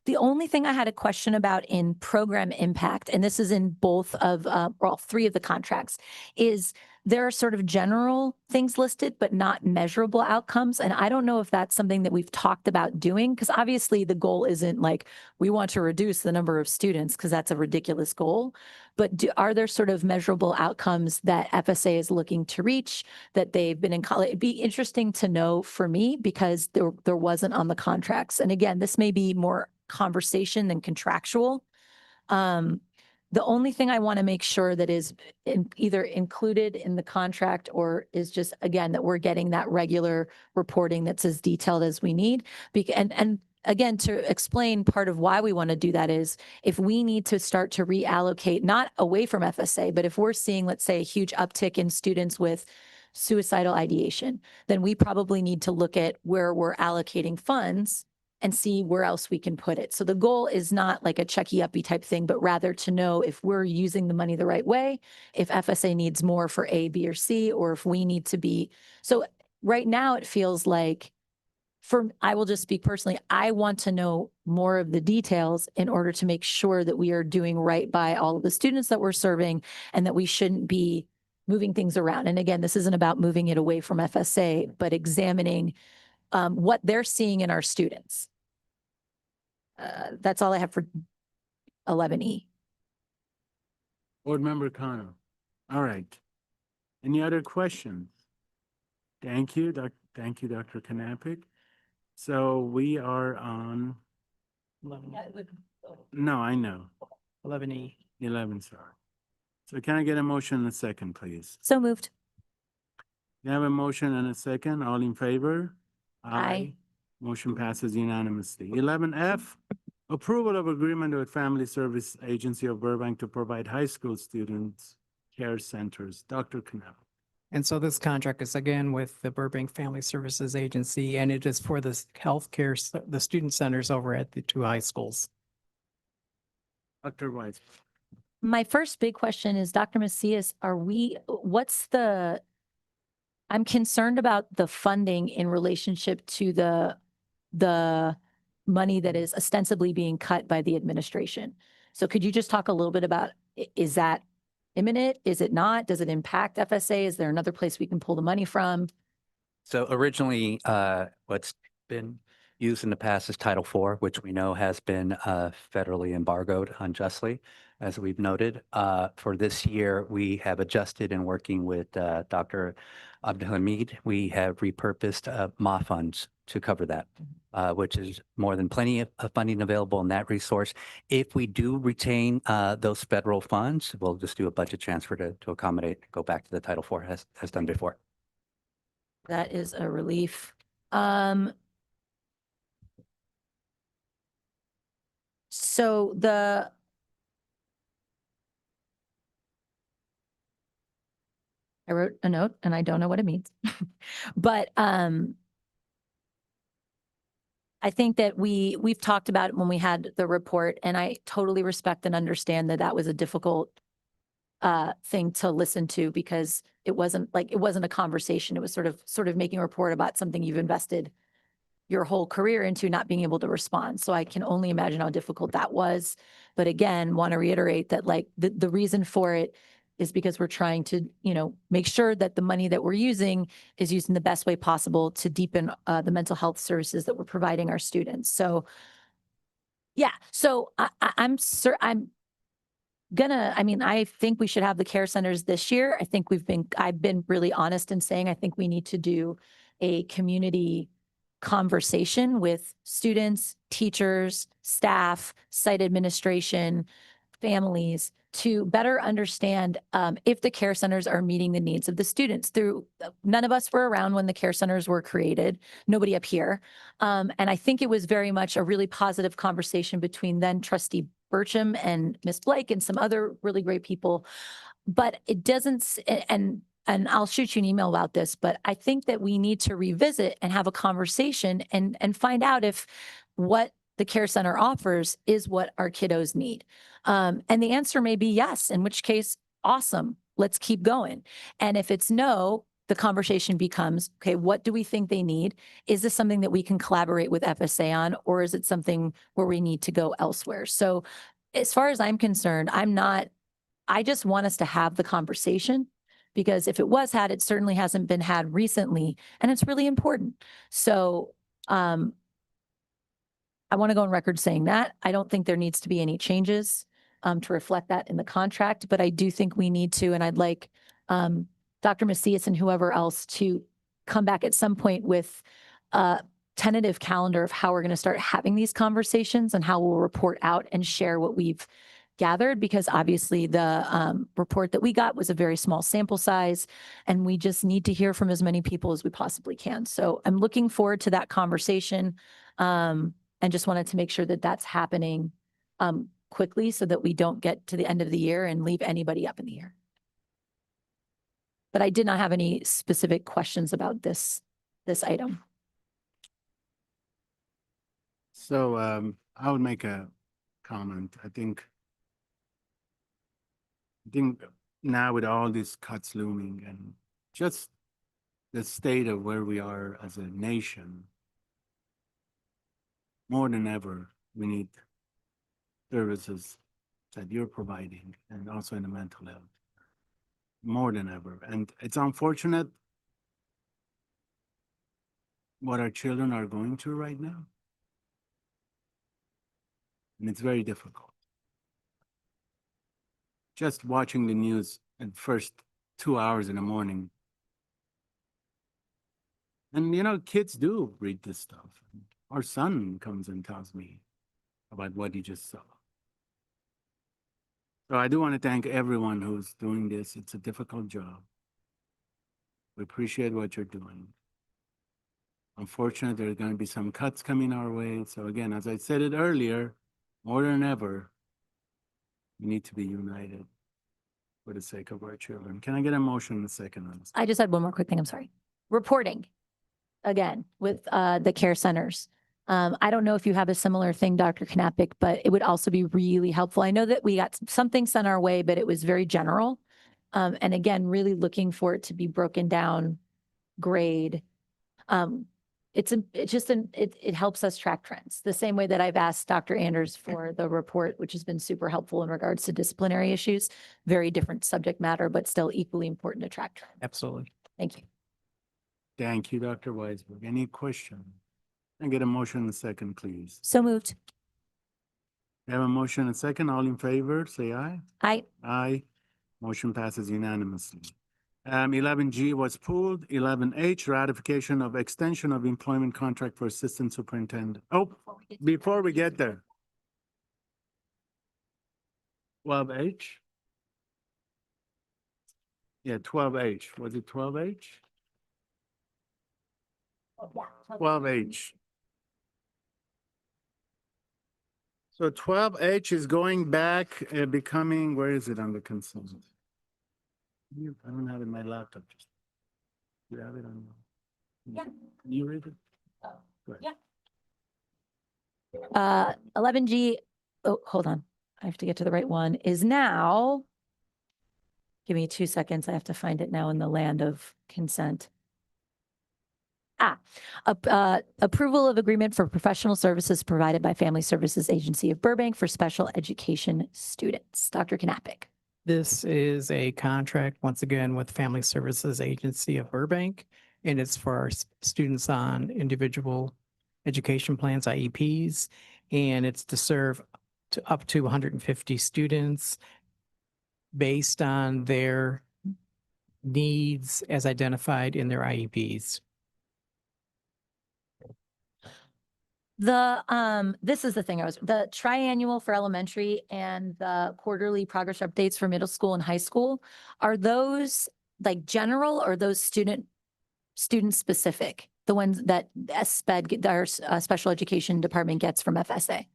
The only thing I had a question about in program impact, and this is in both of, or all three of the contracts, is there are sort of general things listed, but not measurable outcomes. And I don't know if that's something that we've talked about doing, because obviously the goal isn't like, we want to reduce the number of students, because that's a ridiculous goal. But are there sort of measurable outcomes that FSA is looking to reach, that they've been in college? It'd be interesting to know for me, because there wasn't on the contracts. And again, this may be more conversation than contractual. The only thing I want to make sure that is either included in the contract or is just, again, that we're getting that regular reporting that's as detailed as we need. And again, to explain part of why we want to do that is if we need to start to reallocate, not away from FSA, but if we're seeing, let's say, a huge uptick in students with suicidal ideation, then we probably need to look at where we're allocating funds and see where else we can put it. So the goal is not like a checky-uppy type thing, but rather to know if we're using the money the right way, if FSA needs more for A, B, or C, or if we need to be. So right now it feels like, I will just speak personally, I want to know more of the details in order to make sure that we are doing right by all of the students that we're serving and that we shouldn't be moving things around. And again, this isn't about moving it away from FSA, but examining what they're seeing in our students. That's all I have for 11E. Board Member Kano. All right. Any other questions? Thank you, thank you, Dr. Knappich. So we are on, 11, no, I know, 11E. 11, sorry. So can I get a motion and a second, please? So moved. You have a motion and a second. All in favor? Aye. Motion passes unanimously. 11F, approval of agreement with Family Service Agency of Burbank to provide high school students care centers. Dr. Knapp. And so this contract is again with the Burbank Family Services Agency, and it is for the healthcare, the student centers over at the two high schools. Dr. Weiss. My first big question is, Dr. Macias, I'm concerned about the funding in relationship to the money that is ostensibly being cut by the administration. So could you just talk a little bit about, is that imminent? Is it not? Does it impact FSA? Is there another place we can pull the money from? So originally, what's been used in the past is Title IV, which we know has been federally embargoed unjustly, as we've noted. For this year, we have adjusted in working with Dr. Abdelhamid. We have repurposed MA funds to cover that, which is more than plenty of funding available in that resource. If we do retain those federal funds, we'll just do a budget transfer to accommodate, go back to the Title IV has done before. That is a relief. So I wrote a note and I don't know what it means, but I think that we've talked about it when we had the report, and I totally respect and understand that that was a difficult thing to listen to, because it wasn't a conversation. It was sort of making a report about something you've invested your whole career into, not being able to respond. So I can only imagine how difficult that was. But again, want to reiterate that the reason for it is because we're trying to, make sure that the money that we're using is used in the best way possible to deepen the mental health services that we're providing our students. So yeah, so I think we should have the care centers this year. I've been really honest in saying, I think we need to do a community conversation with students, teachers, staff, site administration, families, to better understand if the care centers are meeting the needs of the students. None of us were around when the care centers were created, nobody up here. And I think it was very much a really positive conversation between then Trustee Burcham and Ms. Blake and some other really great people. But it doesn't, and I'll shoot you an email about this, but I think that we need to revisit and have a conversation and find out if what the care center offers is what our kiddos need. And the answer may be yes, in which case, awesome, let's keep going. And if it's no, the conversation becomes, okay, what do we think they need? Is this something that we can collaborate with FSA on, or is it something where we need to go elsewhere? So as far as I'm concerned, I just want us to have the conversation, because if it was had, it certainly hasn't been had recently, and it's really important. So I want to go on record saying that I don't think there needs to be any changes to reflect that in the contract, but I do think we need to, and I'd like Dr. Macias and whoever else to come back at some point with a tentative calendar of how we're going to start having these conversations and how we'll report out and share what we've gathered, because obviously the report that we got was a very small sample size, and we just need to hear from as many people as we possibly can. So I'm looking forward to that conversation, and just wanted to make sure that that's happening quickly, so that we don't get to the end of the year and leave anybody up in the air. But I did not have any specific questions about this item. So I would make a comment. I think now with all these cuts looming and just the state of where we are as a nation, more than ever, we need services that you're providing and also in the mental health. More than ever. And it's unfortunate what our children are going through right now. And it's very difficult. Just watching the news in the first 2 hours in the morning. And kids do read this stuff. Our son comes and tells me about what he just saw. So I do want to thank everyone who's doing this. It's a difficult job. We appreciate what you're doing. Unfortunately, there are going to be some cuts coming our way. So again, as I said it earlier, more than ever, we need to be united for the sake of our children. Can I get a motion in a second on this? I just had one more quick thing. I'm sorry. Reporting again with the care centers. I don't know if you have a similar thing, Dr. Knappich, but it would also be really helpful. I know that we got something sent our way, but it was very general. And again, really looking for it to be broken down, grade. It helps us track trends. The same way that I've asked Dr. Anders for the report, which has been super helpful in regards to disciplinary issues. Very different subject matter, but still equally important to track trends. Absolutely. Thank you. Thank you, Dr. Weisberg. Any question? Can I get a motion in a second, please? So moved. We have a motion in a second. All in favor, say aye. Aye. Aye. Motion passes unanimously. 11G was pulled. 11H, ratification of extension of employment contract for assistant superintendent. Oh, before we get there. 12H? Yeah, 12H. Was it 12H? 12H. So 12H is going back, becoming, where is it on the consent? I don't have it in my laptop. You have it on? Yeah. You read it? Go ahead. Yeah. 11G, oh, hold on. I have to get to the right one, is now, give me 2 seconds. I have to find it now in the land of consent. Approval of agreement for professional services provided by Family Services Agency of Burbank for special education students. Dr. Knappich. This is a contract, once again, with Family Services Agency of Burbank, and it's for our students on individual education plans, IEPs, and it's to serve up to 150 students based on their needs as identified in their IEPs. This is the thing the triannual for elementary and the quarterly progress updates for middle school and high school. Are those like general or those student specific? The ones that SPED, our special education department gets from FSA?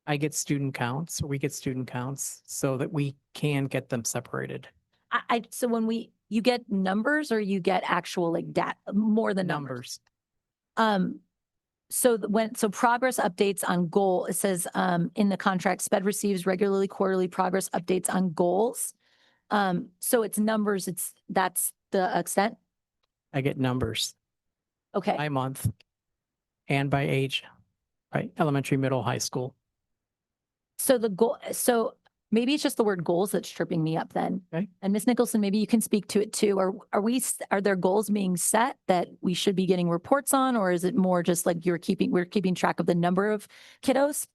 I get student counts, or we get student counts so that we can get them separated. So when you get numbers or you get actual like data, more than numbers? So progress updates on goal, it says in the contract, SPED receives regularly quarterly progress updates on goals. So it's numbers, that's the extent? I get numbers Okay. by month and by age, right? Elementary, middle, high school. So the goal, so maybe it's just the word goals that's tripping me up then. Okay. And Ms. Nicholson, maybe you can speak to it too. Are there goals being set that we should be getting reports on, or is it more just like we're keeping track of the number of kiddos?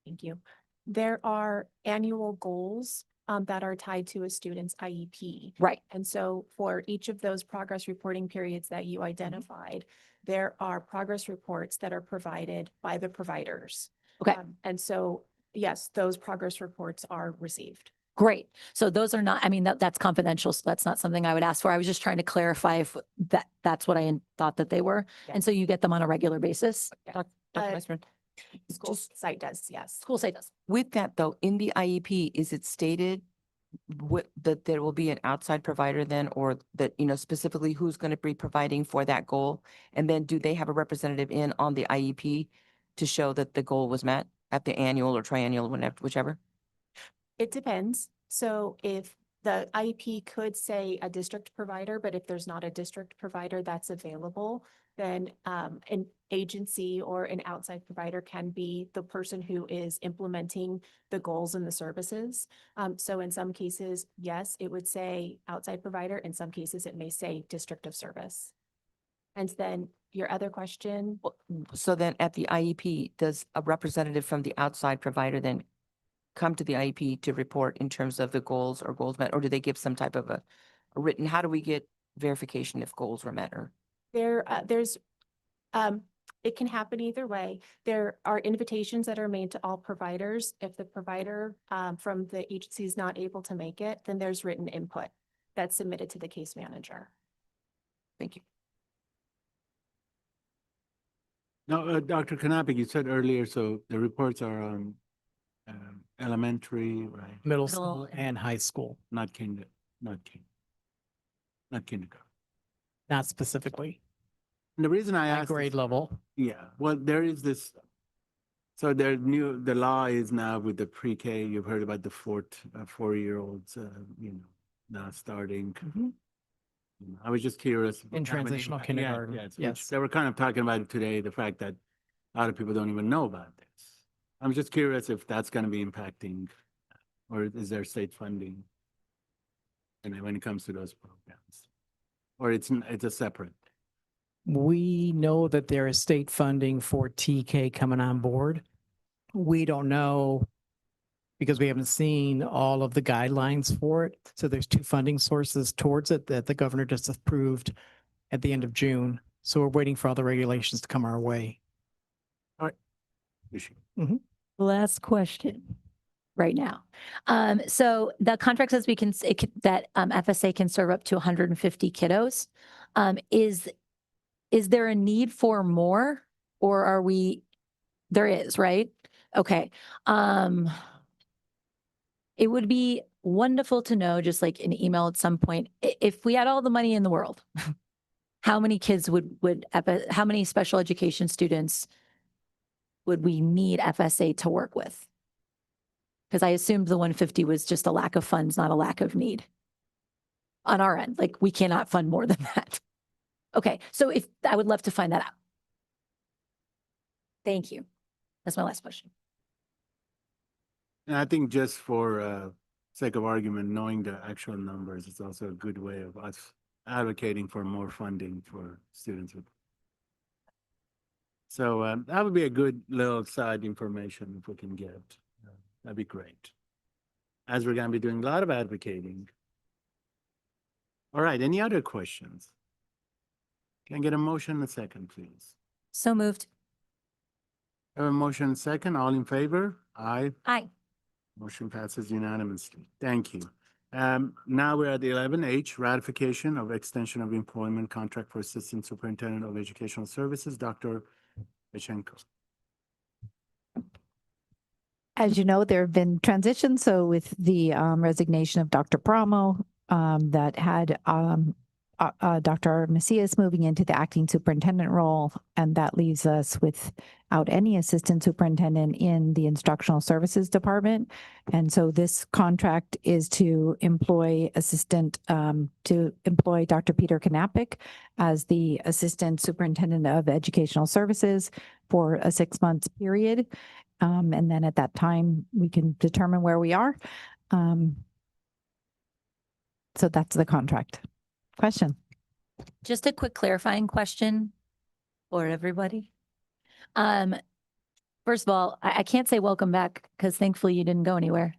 Thank you. There are annual goals that are tied to a student's IEP. Right. And so for each of those progress reporting periods that you identified, there are progress reports that are provided by the providers. Okay. And so, yes, those progress reports are received. Great. So those are not, I mean, that's confidential. So that's not something I would ask for. I was just trying to clarify if that's what I thought that they were. Yeah. And so you get them on a regular basis? Yeah. Dr. Weisberg, School site does, yes. School site does. with that though, in the IEP, is it stated that there will be an outside provider then, or that, specifically who's going to be providing for that goal? And then do they have a representative in on the IEP to show that the goal was met at the annual or triennial, whenever, whichever? It depends. So if the IEP could say a district provider, but if there's not a district provider that's available, then an agency or an outside provider can be the person who is implementing the goals and the services. So in some cases, yes, it would say outside provider. In some cases, it may say district of service. And then your other question, So then at the IEP, does a representative from the outside provider then come to the IEP to report in terms of the goals or goals met, or do they give some type of a written, how do we get verification if goals were met or? it can happen either way. There are invitations that are made to all providers. If the provider from the agency is not able to make it, then there's written input that's submitted to the case manager. Thank you. Now, Dr. Knappich, you said earlier, so the reports are on elementary, right? Middle school and high school, Not kindergarten. not specifically. And the reason I At asked. grade level. Yeah, well, there is this. So the law is now with the pre-K, you've heard about the 4-year-olds, now starting. I was just curious. In how many- transitional yeah, kindergarten, yeah, so yes. They were kind of talking about it today, the fact that a lot of people don't even know about this. I'm just curious if that's going to be impacting, or is there state funding? And when it comes to those programs, or it's a separate. We know that there is state funding for TK coming on board. We don't know because we haven't seen all of the guidelines for it. So there's 2 funding sources towards it that the governor just approved at the end of June. So we're waiting for all the regulations to come our way. All right. Last question right now. So the contract says that FSA can serve up to 150 kiddos. Is there a need for more, or there is, right? Okay. It would be wonderful to know, just like an email at some point, if we had all the money in the world, how many kids how many special education students would we need FSA to work with? Because I assumed the 150 was just a lack of funds, not a lack of need on our end. Like, we cannot fund more than that. Okay, so I would love to find that out. Thank you. That's my last question. And I think just for sake of argument, knowing the actual numbers is also a good way of us advocating for more funding for students with. So that would be a good little side information if we can get. That'd be great. As we're going to be doing a lot of advocating. All right, any other questions? Can I get a motion and a second, please? So moved. Have a motion and second, all in favor? Aye. Aye. Motion passes unanimously. Thank you. Now we're at the 11H, ratification of extension of employment contract for Assistant Superintendent of Educational Services, Dr. Pechenko. As you know, there have been transitions. So with the resignation of Dr. Bramo, that had Dr. Macias moving into the acting superintendent role, and that leaves us without any assistant superintendent in the instructional services department. And so this contract is to employ Dr. Peter Knappich as the assistant superintendent of educational services for a 6-month period. And then at that time, we can determine where we are. So that's the contract. Question. Just a quick clarifying question for everybody. First of all, I can't say welcome back because thankfully you didn't go anywhere.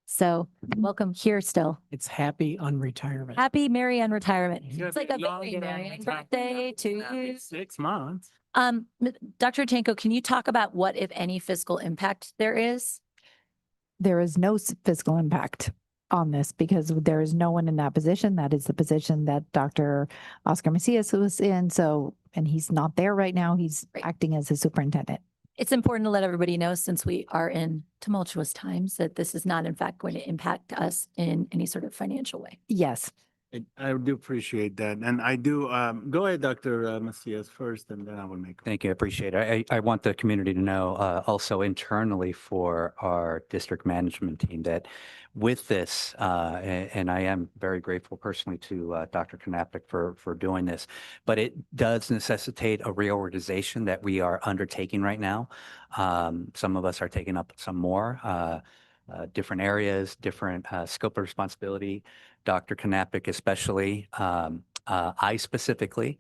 So welcome here still. It's happy unretirement. Happy Merry Unretirement. Yeah, It's like a long very Merry birthday to you. 6 months. Dr. Tanko, can you talk about what, if any, fiscal impact there is? There is no fiscal impact on this because there is no one in that position. That is the position that Dr. Oscar Macias was in. So, and he's not there right now. He's acting as a superintendent. It's important to let everybody know, since we are in tumultuous times, that this is not in fact going to impact us in any sort of financial way. Yes. I do appreciate that. And I do, go ahead, Dr. Macias first, and then I will make. Thank you. I appreciate it. I want the community to know, also internally for our district management team, that with this, and I am very grateful personally to Dr. Knappich for doing this, but it does necessitate a reorganization that we are undertaking right now. Some of us are taking up some more, different areas, different scope of responsibility. Dr. Knappich especially, I specifically,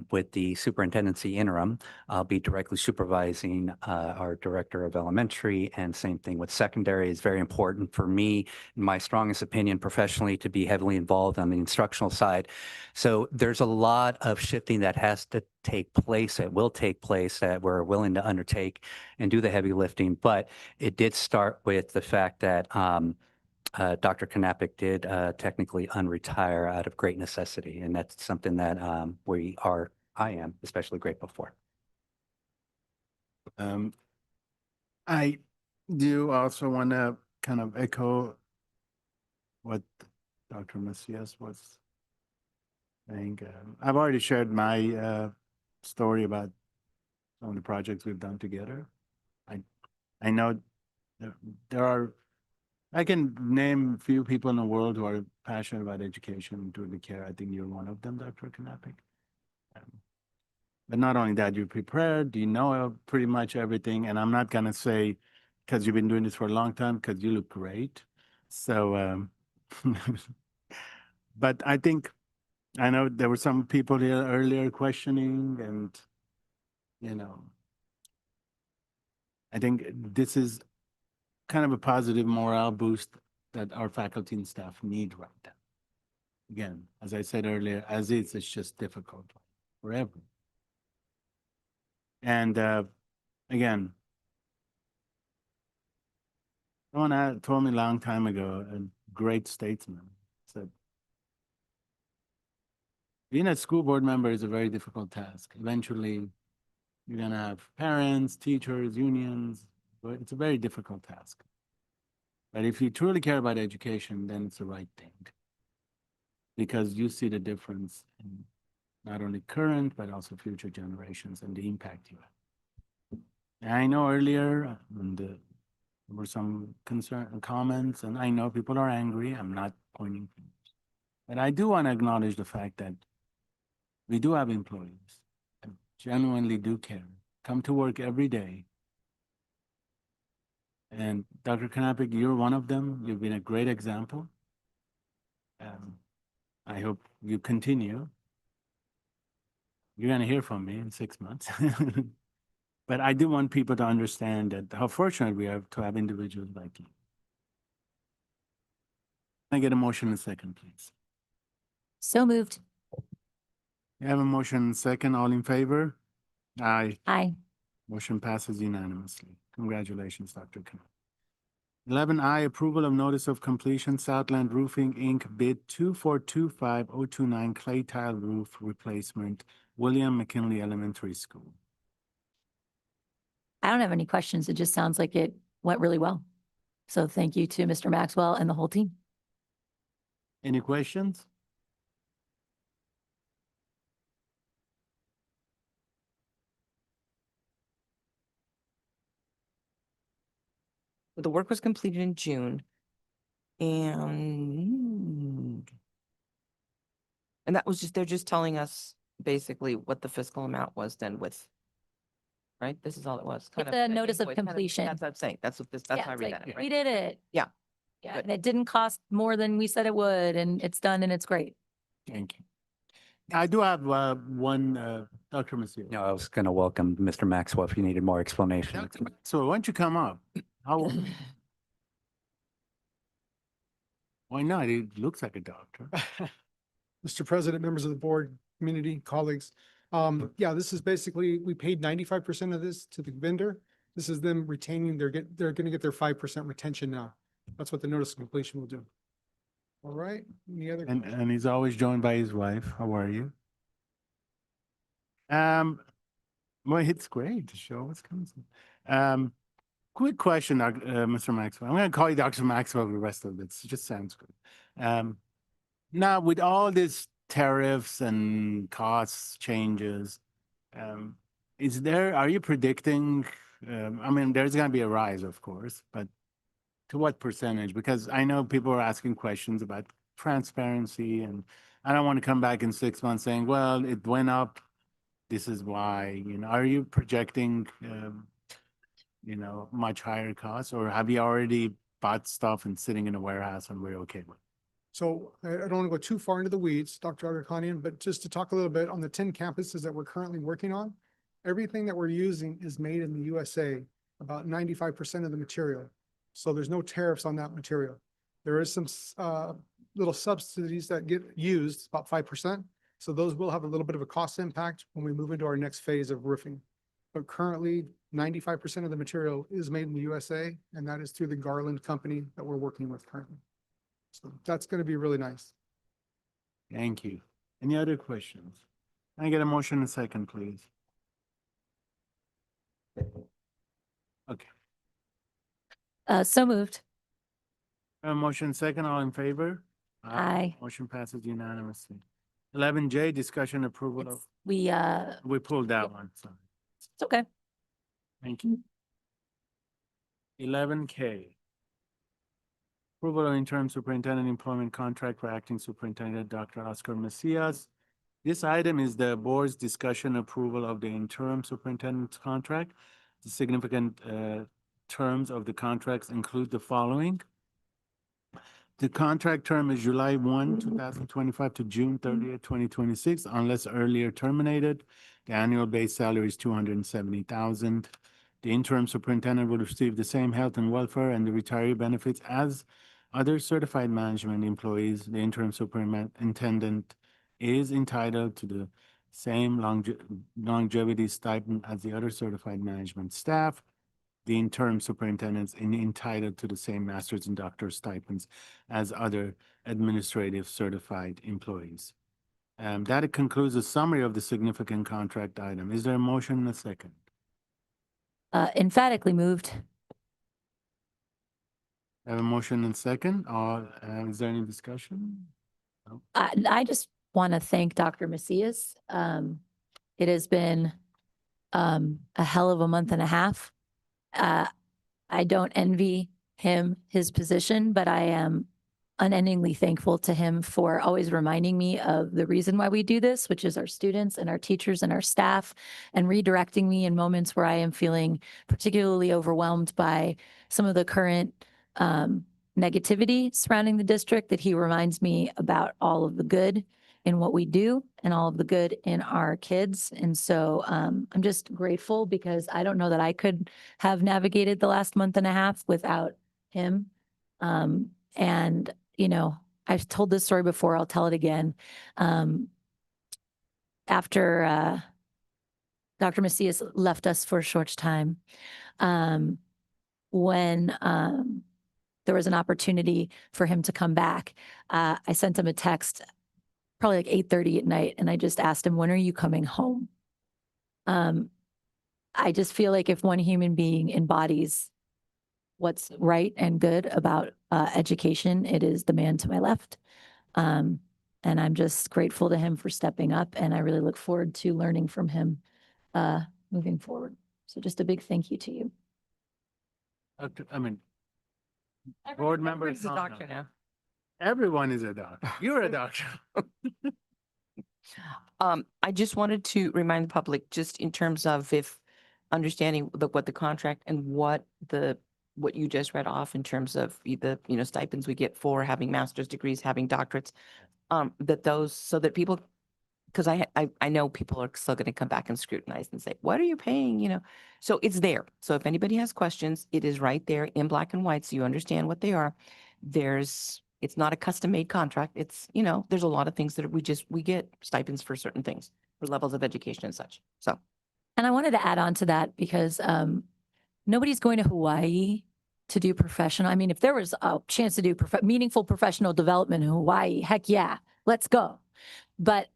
with the superintendency interim, I'll be directly supervising our director of elementary, and same thing with secondary. Is very important for me, in my strongest opinion, professionally, to be heavily involved on the instructional side. So there's a lot of shifting that has to take place, that will take place, that we're willing to undertake and do the heavy lifting. But it did start with the fact that Dr. Knappich did technically unretire out of great necessity, and that's something that I am especially grateful for. I do also want to kind of echo what Dr. Macias was saying. I've already shared my story about some of the projects we've done together. I know there are, I can name a few people in the world who are passionate about education and doing the care. I think you're one of them, Dr. Knappich. But not only that, you're prepared, you know pretty much everything. And I'm not going to say, because you've been doing this for a long time, because you look great. So, but I think, I know there were some people here earlier questioning, and, you know, I think this is kind of a positive morale boost that our faculty and staff need right now. Again, as I said earlier, as is, it's just difficult forever. And again, someone told me a long time ago, a great statesman said, being a school board member is a very difficult task. Eventually, you're going to have parents, teachers, unions, but it's a very difficult task. But if you truly care about education, then it's the right thing. Because you see the difference in not only current, but also future generations and the impact you have. And I know earlier, there were some comments, and I know people are angry. I'm not pointing fingers. But I do want to acknowledge the fact that we do have employees that genuinely do care, come to work every day. And Dr. Knappich, you're one of them. You've been a great example. I hope you continue. You're going to hear from me in 6 months. But I do want people to understand that how fortunate we are to have individuals like you. Can I get a motion in a second, please? So moved. You have a motion in a second. All in favor? Aye. Aye. Motion passes unanimously. Congratulations, Dr. Knappich. 11I, approval of notice of completion, Southland Roofing, Inc., bid 2425029 clay tile roof replacement, William McKinley Elementary School. I don't have any questions. It just sounds like it went really well. So thank you to Mr. Maxwell and the whole team. Any questions? The work was completed in June. And that was just, they're just telling us basically what the fiscal amount was then with, right? This is all it was. kind It's of a notice of invoice, kind completion. That's what I'm saying. That's Yeah, how I it's read like, that. we Right? did it. Yeah. Yeah, Good. and it didn't cost more than we said it would, and it's done and it's great. Thank you. I do have one, Dr. Macias. No, I was going to welcome Mr. Maxwell if you needed more explanation. So why don't you come up? Why not? It looks like a doctor. Mr. President, members of the board, community, colleagues. Yeah, this is basically, we paid 95% of this to the vendor. This is them retaining, they're going to get their 5% retention now. That's what the notice of completion will do. All right, any other? And he's always joined by his wife. How are you? Well, it's great to show what's coming. Quick question, Mr. Maxwell. I'm going to call you Dr. Maxwell the rest of it. It just sounds good. Now, with all these tariffs and costs changes, are you predicting, I mean, there's going to be a rise, of course, but to what percentage? Because I know people are asking questions about transparency, and I don't want to come back in 6 months saying, well, it went up. This is why, are you projecting, much higher costs, or have you already bought stuff and sitting in a warehouse and we're okay with it? So I don't want to go too far into the weeds, Dr. Agakanian, but just to talk a little bit on the 10 campuses that we're currently working on, everything that we're using is made in the USA, about 95% of the material. So there's no tariffs on that material. There is some little subsidies that get used, about 5%. So those will have a little bit of a cost impact when we move into our next phase of roofing. But currently, 95% of the material is made in the USA, and that is through the Garland company that we're working with currently. So that's going to be really nice. Thank you. Any other questions? Can I get a motion in a second, please? Okay. So moved. A motion second, all in favor? Aye. Motion passes unanimously. 11J, discussion approval of, we pulled that one, sorry. It's okay. Thank you. 11K. Approval of interim superintendent employment contract for acting superintendent Dr. Oscar Macias. This item is the board's discussion approval of the interim superintendent's contract. The significant terms of the contracts include the following. The contract term is July 1, 2025 to June 30th, 2026, unless earlier terminated. The annual base salary is $270,000. The interim superintendent will receive the same health and welfare and the retiree benefits as other certified management employees. The interim superintendent is entitled to the same longevity stipend as the other certified management staff. The interim superintendent is entitled to the same master's and doctor's stipends as other administrative certified employees. That concludes the summary of the significant contract item. Is there a motion and a second? Emphatically moved. I have a motion and second. Is there any discussion? No? I just want to thank Dr. Macias. It has been a hell of a month and a half. I don't envy him his position, but I am unendingly thankful to him for always reminding me of the reason why we do this, which is our students and our teachers and our staff, and redirecting me in moments where I am feeling particularly overwhelmed by some of the current negativity surrounding the district, that he reminds me about all of the good in what we do and all of the good in our kids. And so I'm just grateful, because I don't know that I could have navigated the last month and a half without him. And, I've told this story before, I'll tell it again. After Dr. Macias left us for a short time, when there was an opportunity for him to come back, I sent him a text probably like 8:30 at night. And I just asked him, when are you coming home? I just feel like if one human being embodies what's right and good about education, it is the man to my left. And I'm just grateful to him for stepping up. And I really look forward to learning from him moving forward. So just a big thank you to you. Board members. Everybody's a doctor now. Everyone is a doctor. You're a doctor. I just wanted to remind the public, just in terms of if understanding what the contract and what you just read off in terms of the, stipends we get for having master's degrees, having doctorates, that those, so that people, because I know people are still going to come back and scrutinize and say, what are you paying? So it's there. So if anybody has questions, it is right there in black and white, so you understand what they are. It's not a custom made contract. It's, there's a lot of things that we get stipends for certain things, for levels of education and such. So. And I wanted to add on to that, because nobody's going to Hawaii to do professional. I mean, if there was a chance to do meaningful professional development in Hawaii, heck yeah, let's go. But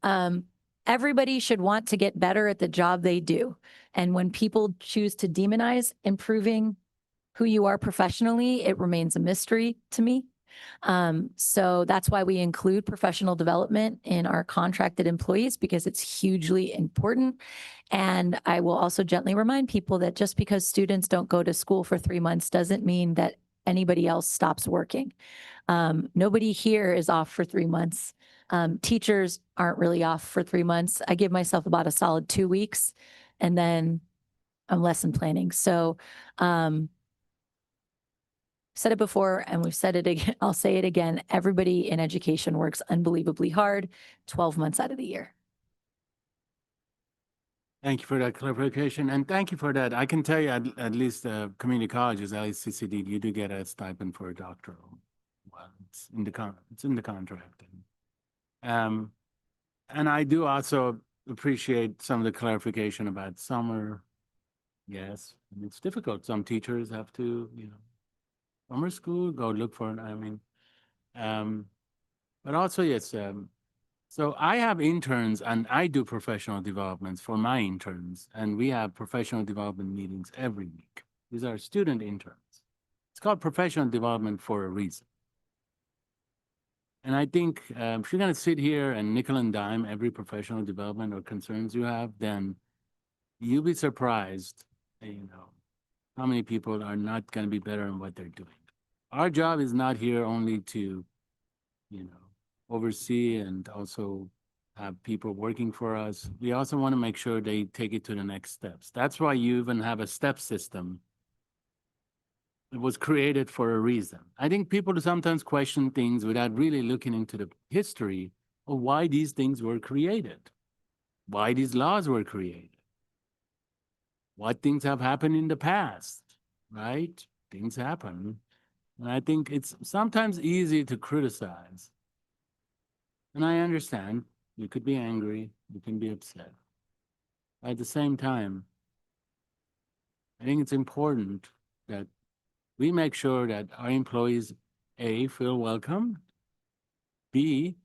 Everybody should want to get better at the job they do. And when people choose to demonize improving who you are professionally, it remains a mystery to me. So that's why we include professional development in our contracted employees, because it's hugely important. And I will also gently remind people that just because students don't go to school for 3 months doesn't mean that anybody else stops working. Nobody here is off for 3 months. Teachers aren't really off for 3 months. I give myself about a solid 2 weeks, and then I'm lesson planning. So, said it before and we've said it again. I'll say it again. Everybody in education works unbelievably hard 12 months out of the year. Thank you for that clarification, and thank you for that. I can tell you at least community colleges, at least CCD, you do get a stipend for a doctoral. Well, it's in the contract. And I do also appreciate some of the clarification about summer. Yes, and it's difficult. Some teachers have to, summer school, go look for it. I mean, but also, yes, so I have interns and I do professional developments for my interns, and we have professional development meetings every week. These are student interns. It's called professional development for a reason. And I think if you're going to sit here and nickel and dime every professional development or concerns you have, then you'll be surprised, how many people are not going to be better in what they're doing. Our job is not here only to, oversee and also have people working for us. We also want to make sure they take it to the next steps. That's why you even have a step system. It was created for a reason. I think people sometimes question things without really looking into the history of why these things were created, why these laws were created, what things have happened in the past, right? Things happen. And I think it's sometimes easy to criticize. And I understand you could be angry, you can be upset. At the same time, I think it's important that we make sure that our employees, A, feel welcome, B,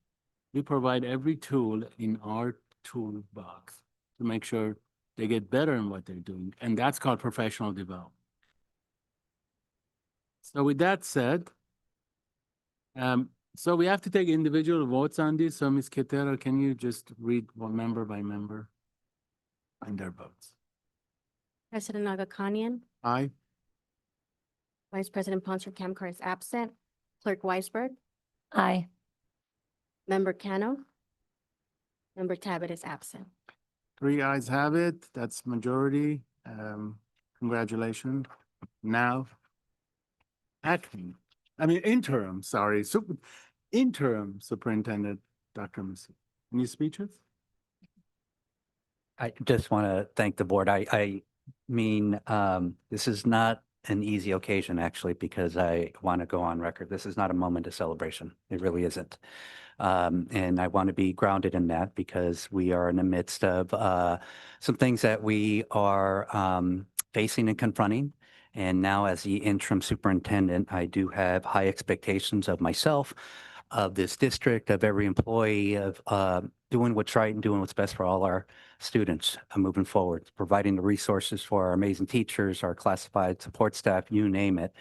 we provide every tool in our toolbox to make sure they get better in what they're doing. And that's called professional development. So with that said, so we have to take individual votes on this. So Ms. Quintero, can you just read one member by member and their votes? President Agakanian, Aye. Vice President Ponce Kamkar is absent. Clerk Weisberg, Aye. Member Cano, Member Tabbitt is absent. 3 ayes have it. That's majority. Congratulations. Now, interim Superintendent, Dr. Massey. Any speeches? I just want to thank the board. I mean, this is not an easy occasion, actually, because I want to go on record. This is not a moment of celebration. It really isn't. And I want to be grounded in that because we are in the midst of some things that we are facing and confronting. And now as the interim superintendent, I do have high expectations of myself, of this district, of every employee, of doing what's right and doing what's best for all our students moving forward, providing the resources for our amazing teachers, our classified support staff, you name it.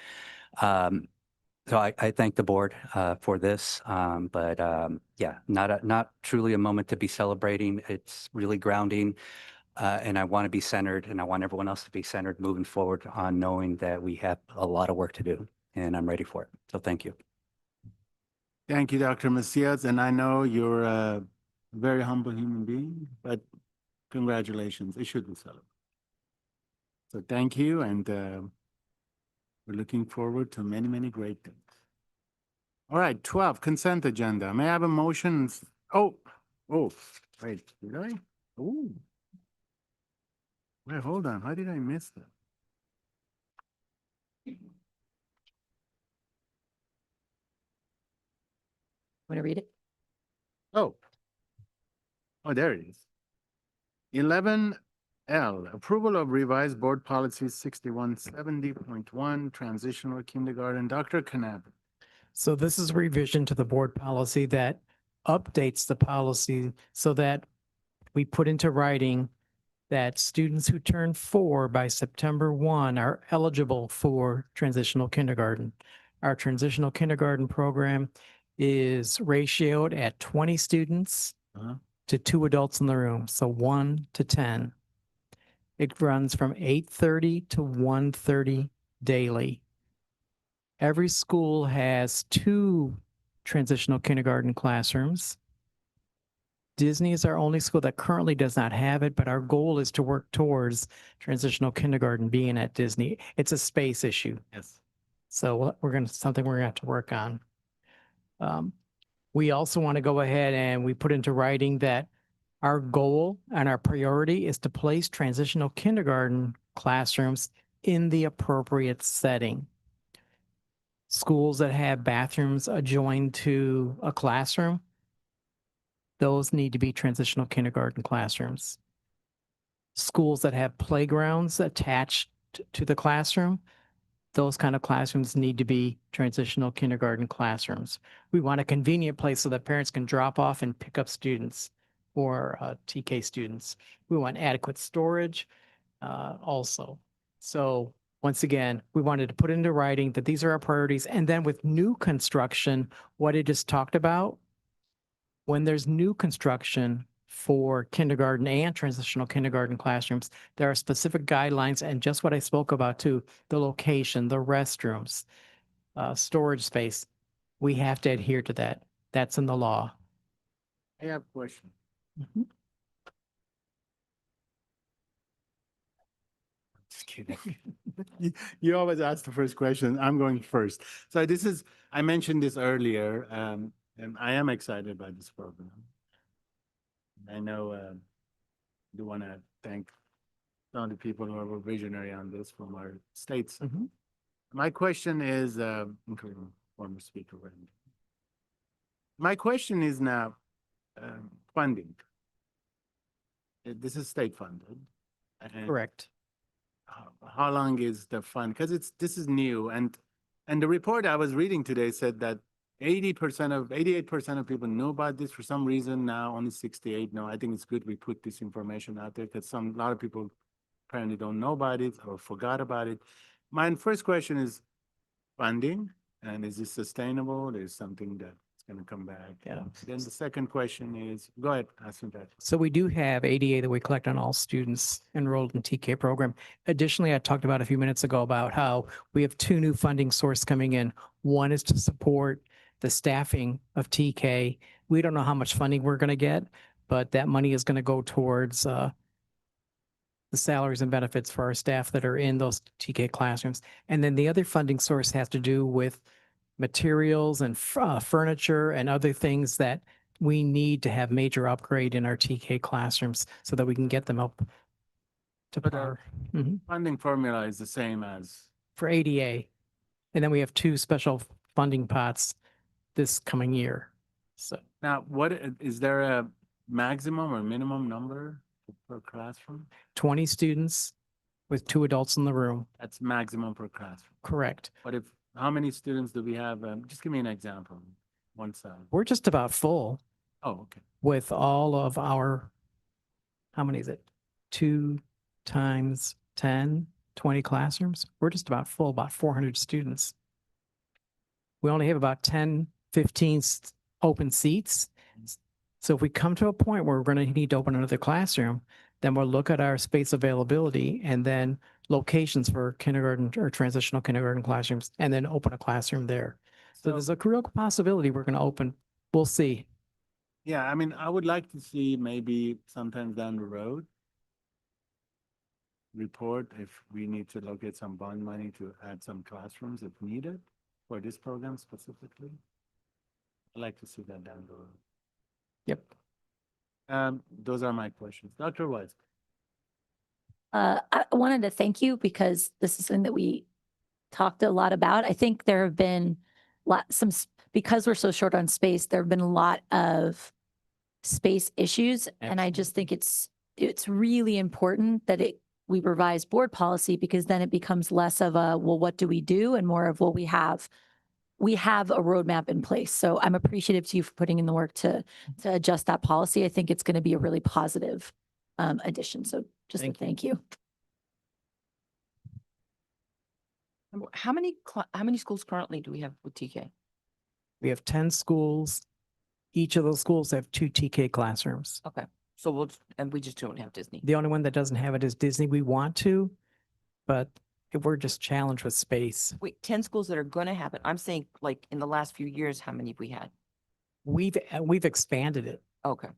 So I thank the board for this, but yeah, not truly a moment to be celebrating. It's really grounding. And I want to be centered, and I want everyone else to be centered moving forward on knowing that we have a lot of work to do, and I'm ready for it. So thank you. Thank you, Dr. Macias. And I know you're a very humble human being, but congratulations. It should be celebrated. So thank you, and we're looking forward to many, many great things. All right, 12, consent agenda. May I have a motion? Oh, wait, did I? Oh. Wait, hold on. How did I miss that? Want to read it? Oh, there it is. 11L, approval of revised board policy 6170.1, transitional kindergarten. Dr. Knapp. So this is a revision to the board policy that updates the policy so that we put into writing that students who turn 4 by September 1 are eligible for transitional kindergarten. Our transitional kindergarten program is ratioed at 20 students to 2 adults in the room, so 1 to 10. It runs from 8:30 to 1:30 daily. Every school has 2 transitional kindergarten classrooms. Disney is our only school that currently does not have it, but our goal is to work towards transitional kindergarten being at Disney. It's a space issue. Yes. So something we're gonna have to work on. We also want to go ahead and we put into writing that our goal and our priority is to place transitional kindergarten classrooms in the appropriate setting. Schools that have bathrooms adjoined to a classroom, those need to be transitional kindergarten classrooms. Schools that have playgrounds attached to the classroom, those kind of classrooms need to be transitional kindergarten classrooms. We want a convenient place so that parents can drop off and pick up students or TK students. We want adequate storage also. So once again, we wanted to put into writing that these are our priorities. And then with new construction, what it just talked about, when there's new construction for kindergarten and transitional kindergarten classrooms, there are specific guidelines and just what I spoke about too, the location, the restrooms, storage space. We have to adhere to that. That's in the law. I have a question. Just kidding. You always ask the first question. I'm going first. So I mentioned this earlier, and I am excited about this program. I know I do want to thank some of the people who were visionary on this from our states. My question is, including former speaker. My question is now funding. This is state funded. and Correct. How long is the fund? Because this is new, and the report I was reading today said that 88% of people know about this for some reason. Now only 68 know. I think it's good we put this information out there because a lot of people apparently don't know about it or forgot about it. My first question is funding, and is this sustainable? There's something that's going to come back. Yeah. Then the second question is, go ahead, ask me that. So we do have ADA that we collect on all students enrolled in TK program. Additionally, I talked about a few minutes ago about how we have 2 new funding sources coming in. One is to support the staffing of TK. We don't know how much funding we're going to get, but that money is going to go towards the salaries and benefits for our staff that are in those TK classrooms. And then the other funding source has to do with materials and furniture and other things that we need to have major upgrade in our TK classrooms so that we can get them up to But par. funding formula is the same as, For ADA. And then we have 2 special funding pots this coming year. So now what, is there a maximum or minimum number per classroom? 20 students with 2 adults in the room. That's maximum per classroom. Correct. But how many students do we have? Just give me an example, one side. We're just about full Oh, okay. with all of our, how many is it? 2 times 10, 20 classrooms. We're just about full, about 400 students. We only have about 10, 15 open seats. So if we come to a point where we're going to need to open another classroom, then we'll look at our space availability and then locations for kindergarten or transitional kindergarten classrooms, and then open a classroom there. So there's a real possibility we're going to open. We'll see. Yeah, I mean, I would like to see maybe sometime down the road report if we need to locate some bond money to add some classrooms if needed for this program specifically. I'd like to see that down the road. Yep. Those are my questions. Dr. Wise. I wanted to thank you because this is something that we talked a lot about. I think there have been because we're so short on space, there have been a lot of space issues. And I just think it's really important that we revise board policy, because then it becomes less of a, well, what do we do? And more of, well, we have we have a roadmap in place. So I'm appreciative to you for putting in the work to adjust that policy. I think it's going to be a really positive addition. So just a thank you. How many schools currently do we have with TK? We have 10 schools. Each of those schools have 2 TK classrooms. Okay, and we just don't have Disney. The only one that doesn't have it is Disney. We want to, but we're just challenged with space. Wait, 10 schools that are gonna have it. I'm saying like in the last few years, how many have we had? We've expanded it. Okay.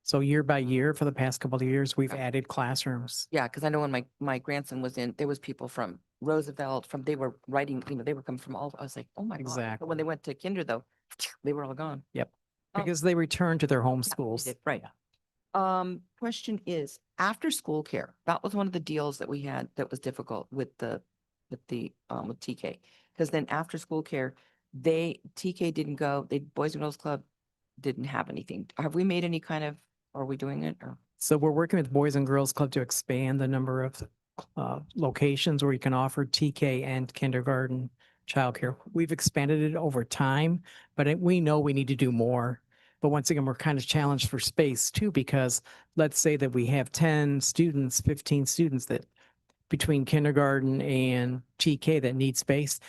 So year by year, for the past couple of years, we've added classrooms. Yeah, because I know when my grandson was in, there was people from Roosevelt, they were writing, they were coming from all, I was like, oh my God. Exactly. But when they went to kinder though, they were all gone. Yep. Oh. Because they return to their home Yeah, schools. they did, right. Question is, after school care, that was one of the deals that we had that was difficult with TK. Because then after school care, TK didn't go, Boys and Girls Club didn't have anything. Have we made any kind of, are we doing it or? So we're working with Boys and Girls Club to expand the number of locations where you can offer TK and kindergarten childcare. We've expanded it over time, but we know we need to do more. But once again, we're kind of challenged for space too, because let's say that we have 10 students, 15 students that between kindergarten and TK that need space.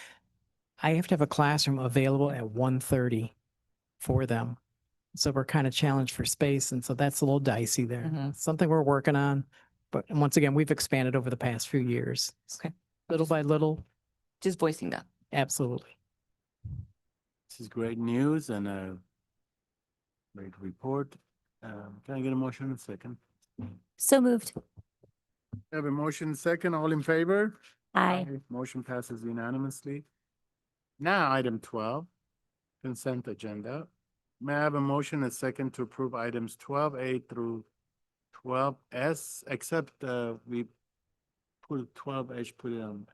I have to have a classroom available at 1:30 for them. So we're kind of challenged for space. And so that's a little dicey there. Mhm. Something we're working on. But once again, we've expanded over the past few years. Okay. Little by little. Just voicing that. Absolutely. This is great news and a great report. Can I get a motion in a second? So moved. I have a motion second. All in favor? Aye. Motion passes unanimously. Now, item 12, consent agenda. May I have a motion and second to approve items 12A through 12S, except we put 12H, put it on.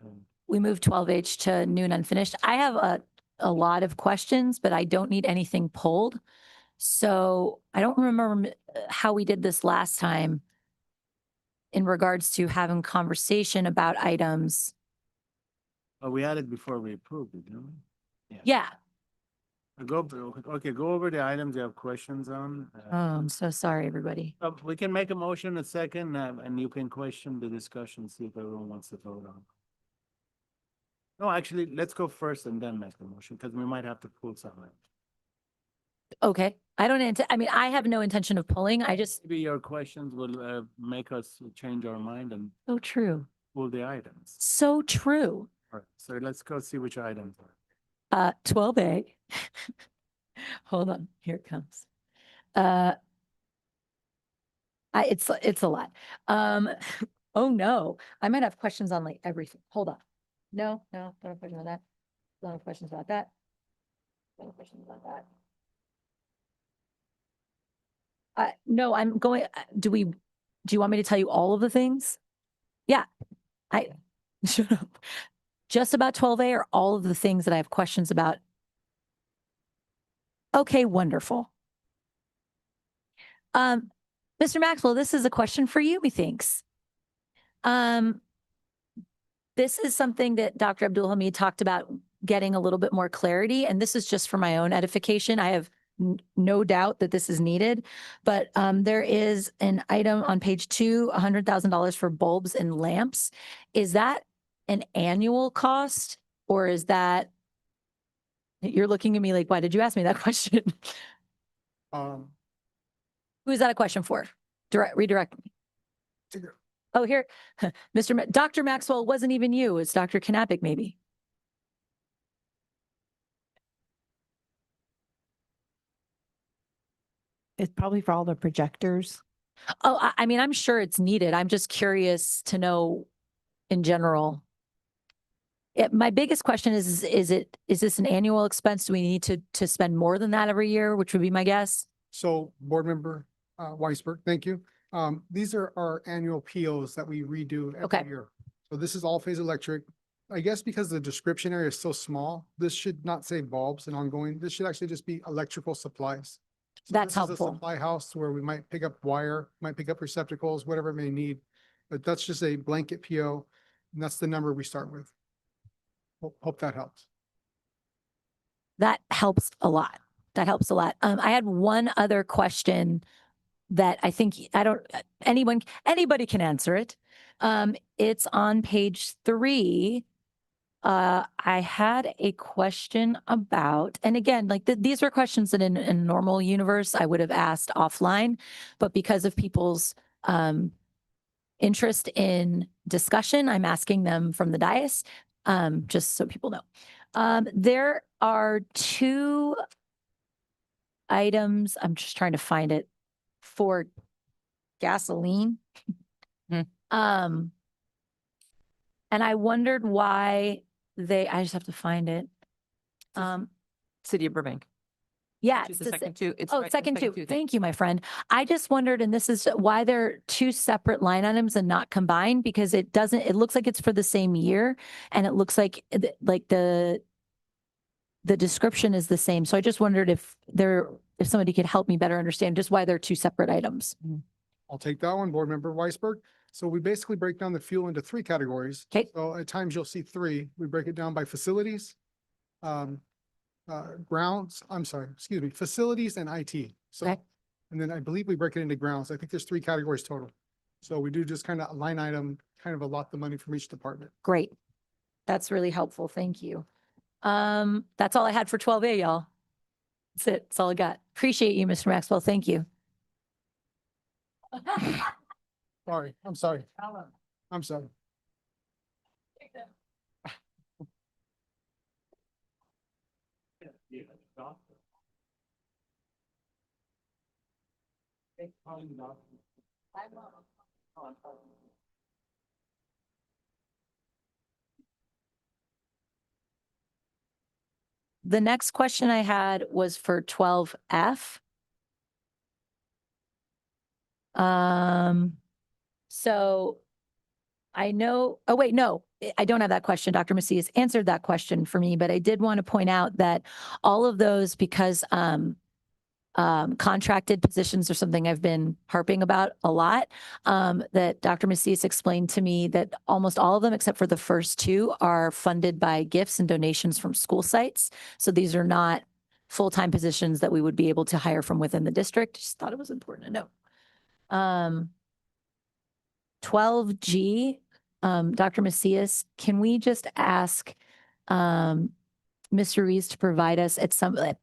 We moved 12H to noon unfinished. I have a lot of questions, but I don't need anything pulled. So I don't remember how we did this last time in regards to having conversation about items. Oh, we had it before we approved it, didn't we? Yeah. Go over the items you have questions on. Oh, I'm so sorry, everybody. We can make a motion in a second, and you can question the discussion, see if everyone wants to vote on. No, actually, let's go first and then make the motion, because we might have to pull something. Okay. I have no intention of pulling. I just, Maybe your questions will make us change our mind and so true. pull the items. So true. All right, so let's go see which items are. 12A. Hold on, here it comes. It's a lot. Oh no, I might have questions on like everything. Hold on. No, don't have questions on that. Don't have questions about that. Don't have questions about that. No, I'm going, do you want me to tell you all of the things? Yeah, shut up. Just about 12A or all of the things that I have questions about? Okay, wonderful. Mr. Maxwell, this is a question for you, methinks. This is something that Dr. Abdul Hamid talked about getting a little bit more clarity, and this is just for my own edification. I have no doubt that this is needed, but there is an item on page 2, $100,000 for bulbs and lamps. Is that an annual cost, or is that, you're looking at me like, why did you ask me that question? Who is that a question for? Redirect me. Oh, here, Dr. Maxwell, it wasn't even you. It's Dr. Knappich, maybe. It's probably for all the projectors. Oh, I'm sure it's needed. I'm just curious to know in general. My biggest question is this an annual expense? Do we need to spend more than that every year, which would be my guess? So Board Member Weisberg, thank you. These are our annual POs that we redo Okay. every year. So this is All Phase Electric. I guess because the description area is so small, this should not say bulbs and ongoing. This should actually just be electrical supplies. So That's this is a helpful. supply house where we might pick up wire, might pick up receptacles, whatever it may need. But that's just a blanket PO, and that's the number we start with. Hope that helps. that helps a lot. That helps a lot. I had one other question that I think anybody can answer it. It's on page 3. I had a question about, and again, like these were questions that in a normal universe I would have asked offline, but because of people's interest in discussion, I'm asking them from the dais, just so people know. There are 2 items. I'm just trying to find it for gasoline. And I wondered why I just have to find it. City of Burbank. Yeah. To It's the the second 2. It's Oh, right- second two. thing. Thank you, my friend. I just wondered, and this is why they're 2 separate line items and not combined, because it looks like it's for the same year, and it looks like the description is the same. So I just wondered if somebody could help me better understand just why they're 2 separate items. I'll take that one, Board Member Weisberg. So we basically break down the fuel into 3 categories. Okay. So at times you'll see 3. We break it down by facilities, facilities and IT. So, Okay. and then I believe we break it into grounds. I think there's 3 categories total. So we do just kind of line item, kind of allot the money from each department. Great. That's really helpful. Thank you. That's all I had for 12A, y'all. That's it. That's all I got. Appreciate you, Mr. Maxwell. Thank you. Sorry, I'm sorry. I'm sorry. The next question I had was for 12F. So I know, oh wait, no, I don't have that question. Dr. Macias answered that question for me, but I did want to point out that all of those, because contracted positions are something I've been harping about a lot, that Dr. Macias explained to me that almost all of them, except for the first 2, are funded by gifts and donations from school sites. So these are not full-time positions that we would be able to hire from within the district. Just thought it was important to know. 12G, Dr. Macias, can we just ask Ms. Ruiz to provide us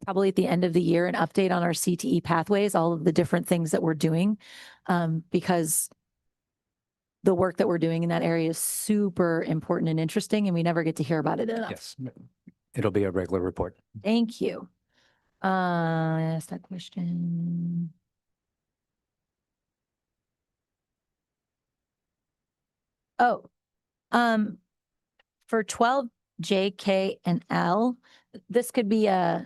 probably at the end of the year, an update on our CTE pathways, all of the different things that we're doing, because the work that we're doing in that area is super important and interesting, and we never get to hear about it enough. Yes, it'll be a regular report. Thank you. I asked that question. Oh, for 12 J, K, and L, this could be I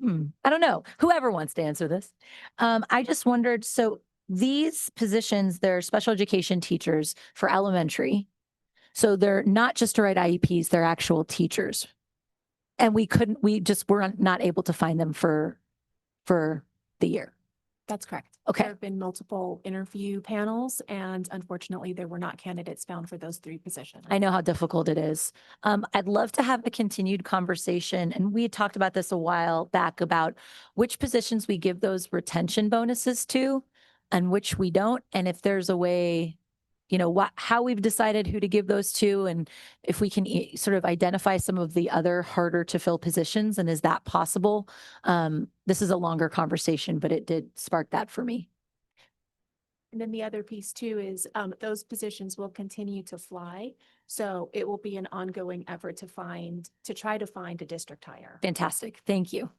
don't know, whoever wants to answer this. I just wondered, so these positions, they're special education teachers for elementary. So they're not just to write IEPs, they're actual teachers. And we were not able to find them for the year. That's correct. Okay. There have been multiple interview panels, and unfortunately, there were not candidates found for those 3 positions. I know how difficult it is. I'd love to have a continued conversation, and we had talked about this a while back about which positions we give those retention bonuses to and which we don't. And if there's a way, how we've decided who to give those to, and if we can sort of identify some of the other harder to fill positions, and is that possible? This is a longer conversation, but it did spark that for me. And then the other piece too is those positions will continue to fly. So it will be an ongoing effort to try to find a district hire. Fantastic. Thank you.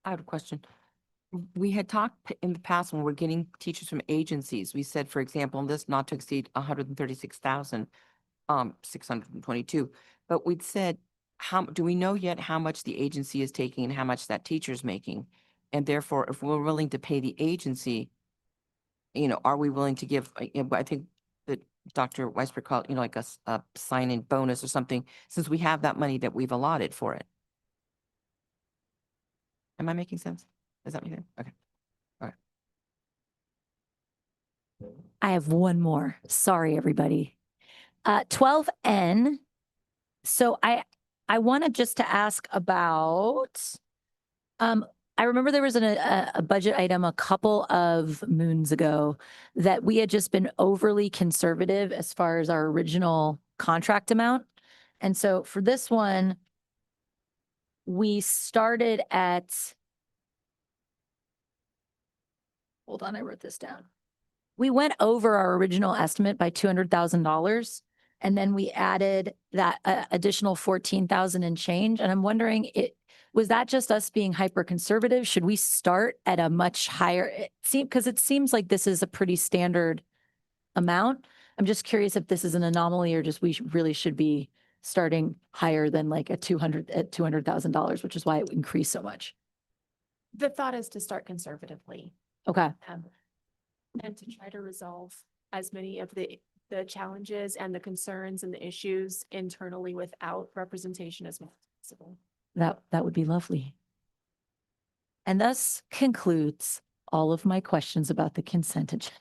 I have a question. We had talked in the past when we're getting teachers from agencies. We said, for example, this not to exceed 136,622. But we'd said, do we know yet how much the agency is taking and how much that teacher's making? And therefore, if we're willing to pay the agency, are we willing to give? I think that Dr. Weisberg called, like a sign-in bonus or something, since we have that money that we've allotted for it. Am I making sense? Does that make sense? Okay. All right. I have one more. Sorry, everybody. 12N. So I I wanted just to ask about, I remember there was a budget item a couple of moons ago that we had just been overly conservative as far as our original contract amount. And so for this one, we started at, hold on, I wrote this down. We went over our original estimate by $200,000. And then we added that additional 14,000 and change. And I'm wondering, was that just us being hyper conservative? Should we start at a much higher, because it seems like this is a pretty standard amount. I'm just curious if this is an anomaly or just really should be starting higher than like at $200,000, which is why it increased so much. The thought is to start conservatively, Okay. and to try to resolve as many of the challenges and the concerns and the issues internally without representation as much as possible. That would be lovely. And thus concludes all of my questions about the consent agenda.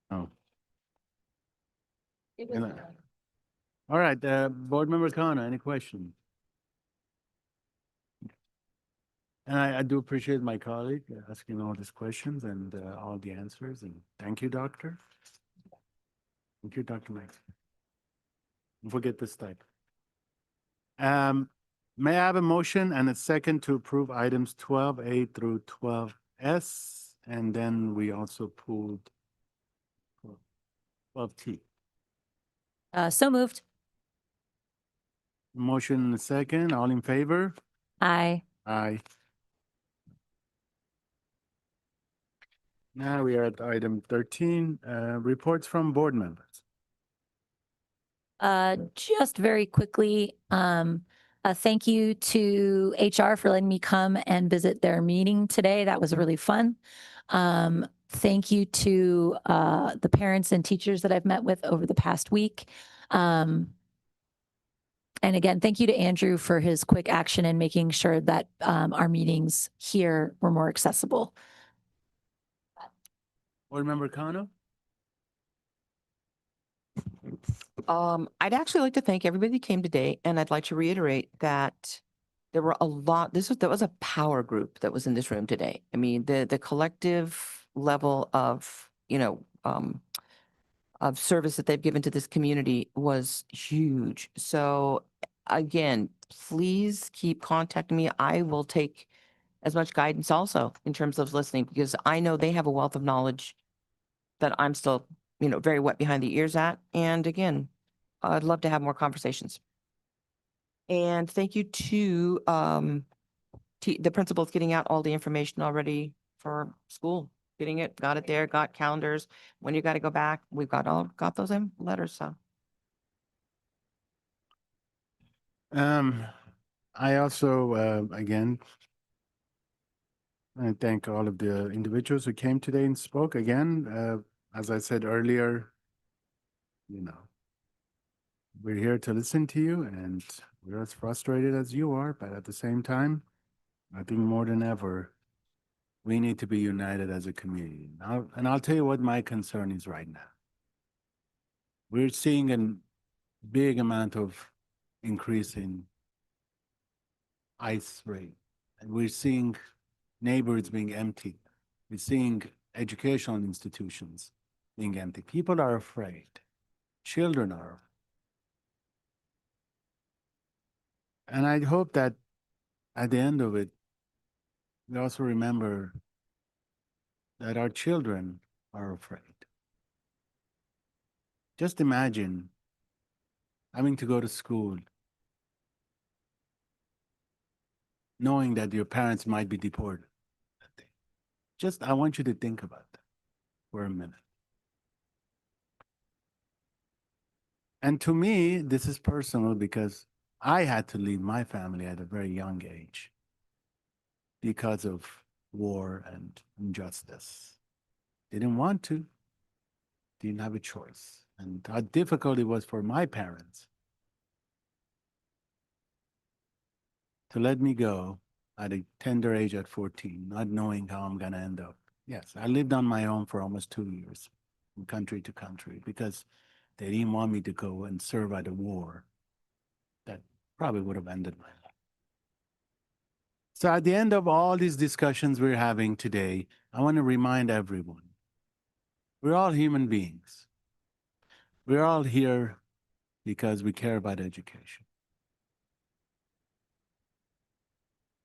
Oh. It was- All right, Board Member Khanna, any questions? And I do appreciate my colleague asking all these questions and all the answers, and thank you, Doctor. Thank you, Dr. Max. Don't forget this type. May I have a motion and a second to approve items 12A through 12S, and then we also pulled 12T. So moved. Motion and a second, all in favor? Aye. Aye. Now we are at item 13, reports from board members. Just very quickly, thank you to HR for letting me come and visit their meeting today. That was really fun. Thank you to the parents and teachers that I've met with over the past week. And again, thank you to Andrew for his quick action and making sure that our meetings here were more accessible. Board Member Kano? I'd actually like to thank everybody that came today, and I'd like to reiterate that there were a lot, that was a power group that was in this room today. I mean, the collective level of, of service that they've given to this community was huge. So again, please keep contacting me. I will take as much guidance also in terms of listening, because I know they have a wealth of knowledge that I'm still, very wet behind the ears at. And again, I'd love to have more conversations. And thank you to the principals getting out all the information already for school, got it there, got calendars. When you got to go back, we've got those letters. So. I also, again, I thank all of the individuals who came today and spoke. Again, as I said earlier, we're here to listen to you, and we're as frustrated as you are, but at the same time, I think more than ever, we need to be united as a community. And I'll tell you what my concern is right now. We're seeing a big amount of increase in ICE rate, and we're seeing neighborhoods being empty. We're seeing educational institutions being empty. People are afraid. Children are afraid. And I hope that at the end of it, we also remember that our children are afraid. Just imagine having to go to school knowing that your parents might be deported that day. Just, I want you to think about that for a minute. And to me, this is personal because I had to leave my family at a very young age because of war and injustice. Didn't want to, didn't have a choice. And how difficult it was for my parents to let me go at a tender age at 14, not knowing how I'm gonna end up. Yes, I lived on my own for almost 2 years, from country to country, because they didn't want me to go and serve at a war that probably would have ended my life. So at the end of all these discussions we're having today, I want to remind everyone, we're all human beings. We're all here because we care about education.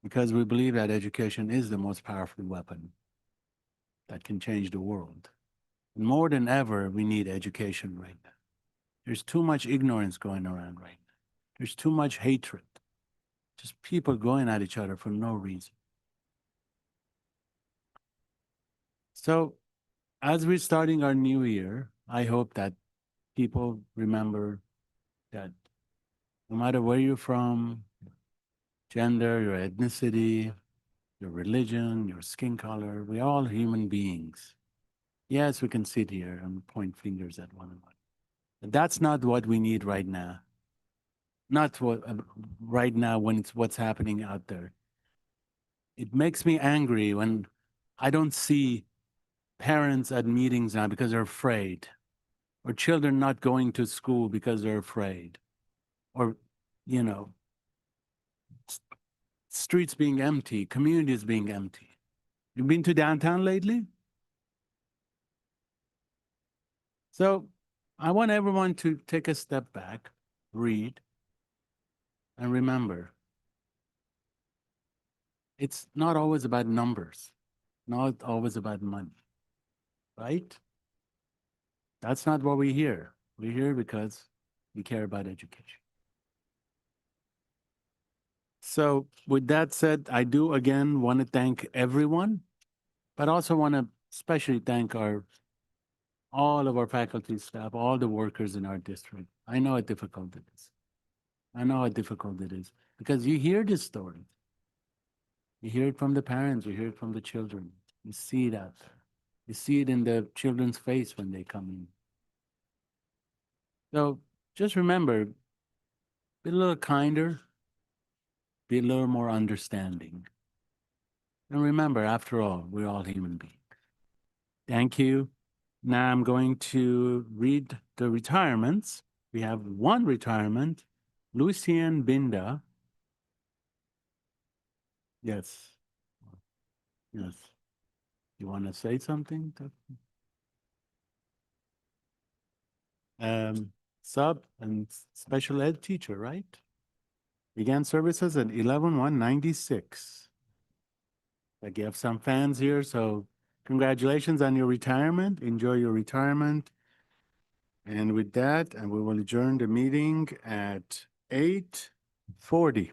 Because we believe that education is the most powerful weapon that can change the world. And more than ever, we need education right now. There's too much ignorance going around right now. There's too much hatred. Just people going at each other for no reason. So as we're starting our new year, I hope that people remember that no matter where you're from, gender, your ethnicity, your religion, your skin color, we're all human beings. Yes, we can sit here and point fingers at one another. But that's not what we need right now. Not what right now when it's what's happening out there. It makes me angry when I don't see parents at meetings now because they're afraid, or children not going to school because they're afraid, or, you know, streets being empty, communities being empty. You've been to downtown lately? So I want everyone to take a step back, read, and remember, it's not always about numbers, not always about money, right? That's not what we're here. We're here because we care about education. So with that said, I do again want to thank everyone, but also want to especially thank all of our faculty staff, all the workers in our district. I know how difficult it is. I know how difficult it is because you hear this story. You hear it from the parents, you hear it from the children. You see it out there. You see it in the children's face when they come in. So just remember, be a little kinder, be a little more understanding. And remember, after all, we're all human beings. Thank you. Now I'm going to read the retirements. We have one retirement, Lucien Binda. Yes. Yes. You want to say something? Sub and special ed teacher, right? Began services at 11/1/96. Like you have some fans here, so congratulations on your retirement. Enjoy your retirement. And with that, and we will adjourn the meeting at 8:40.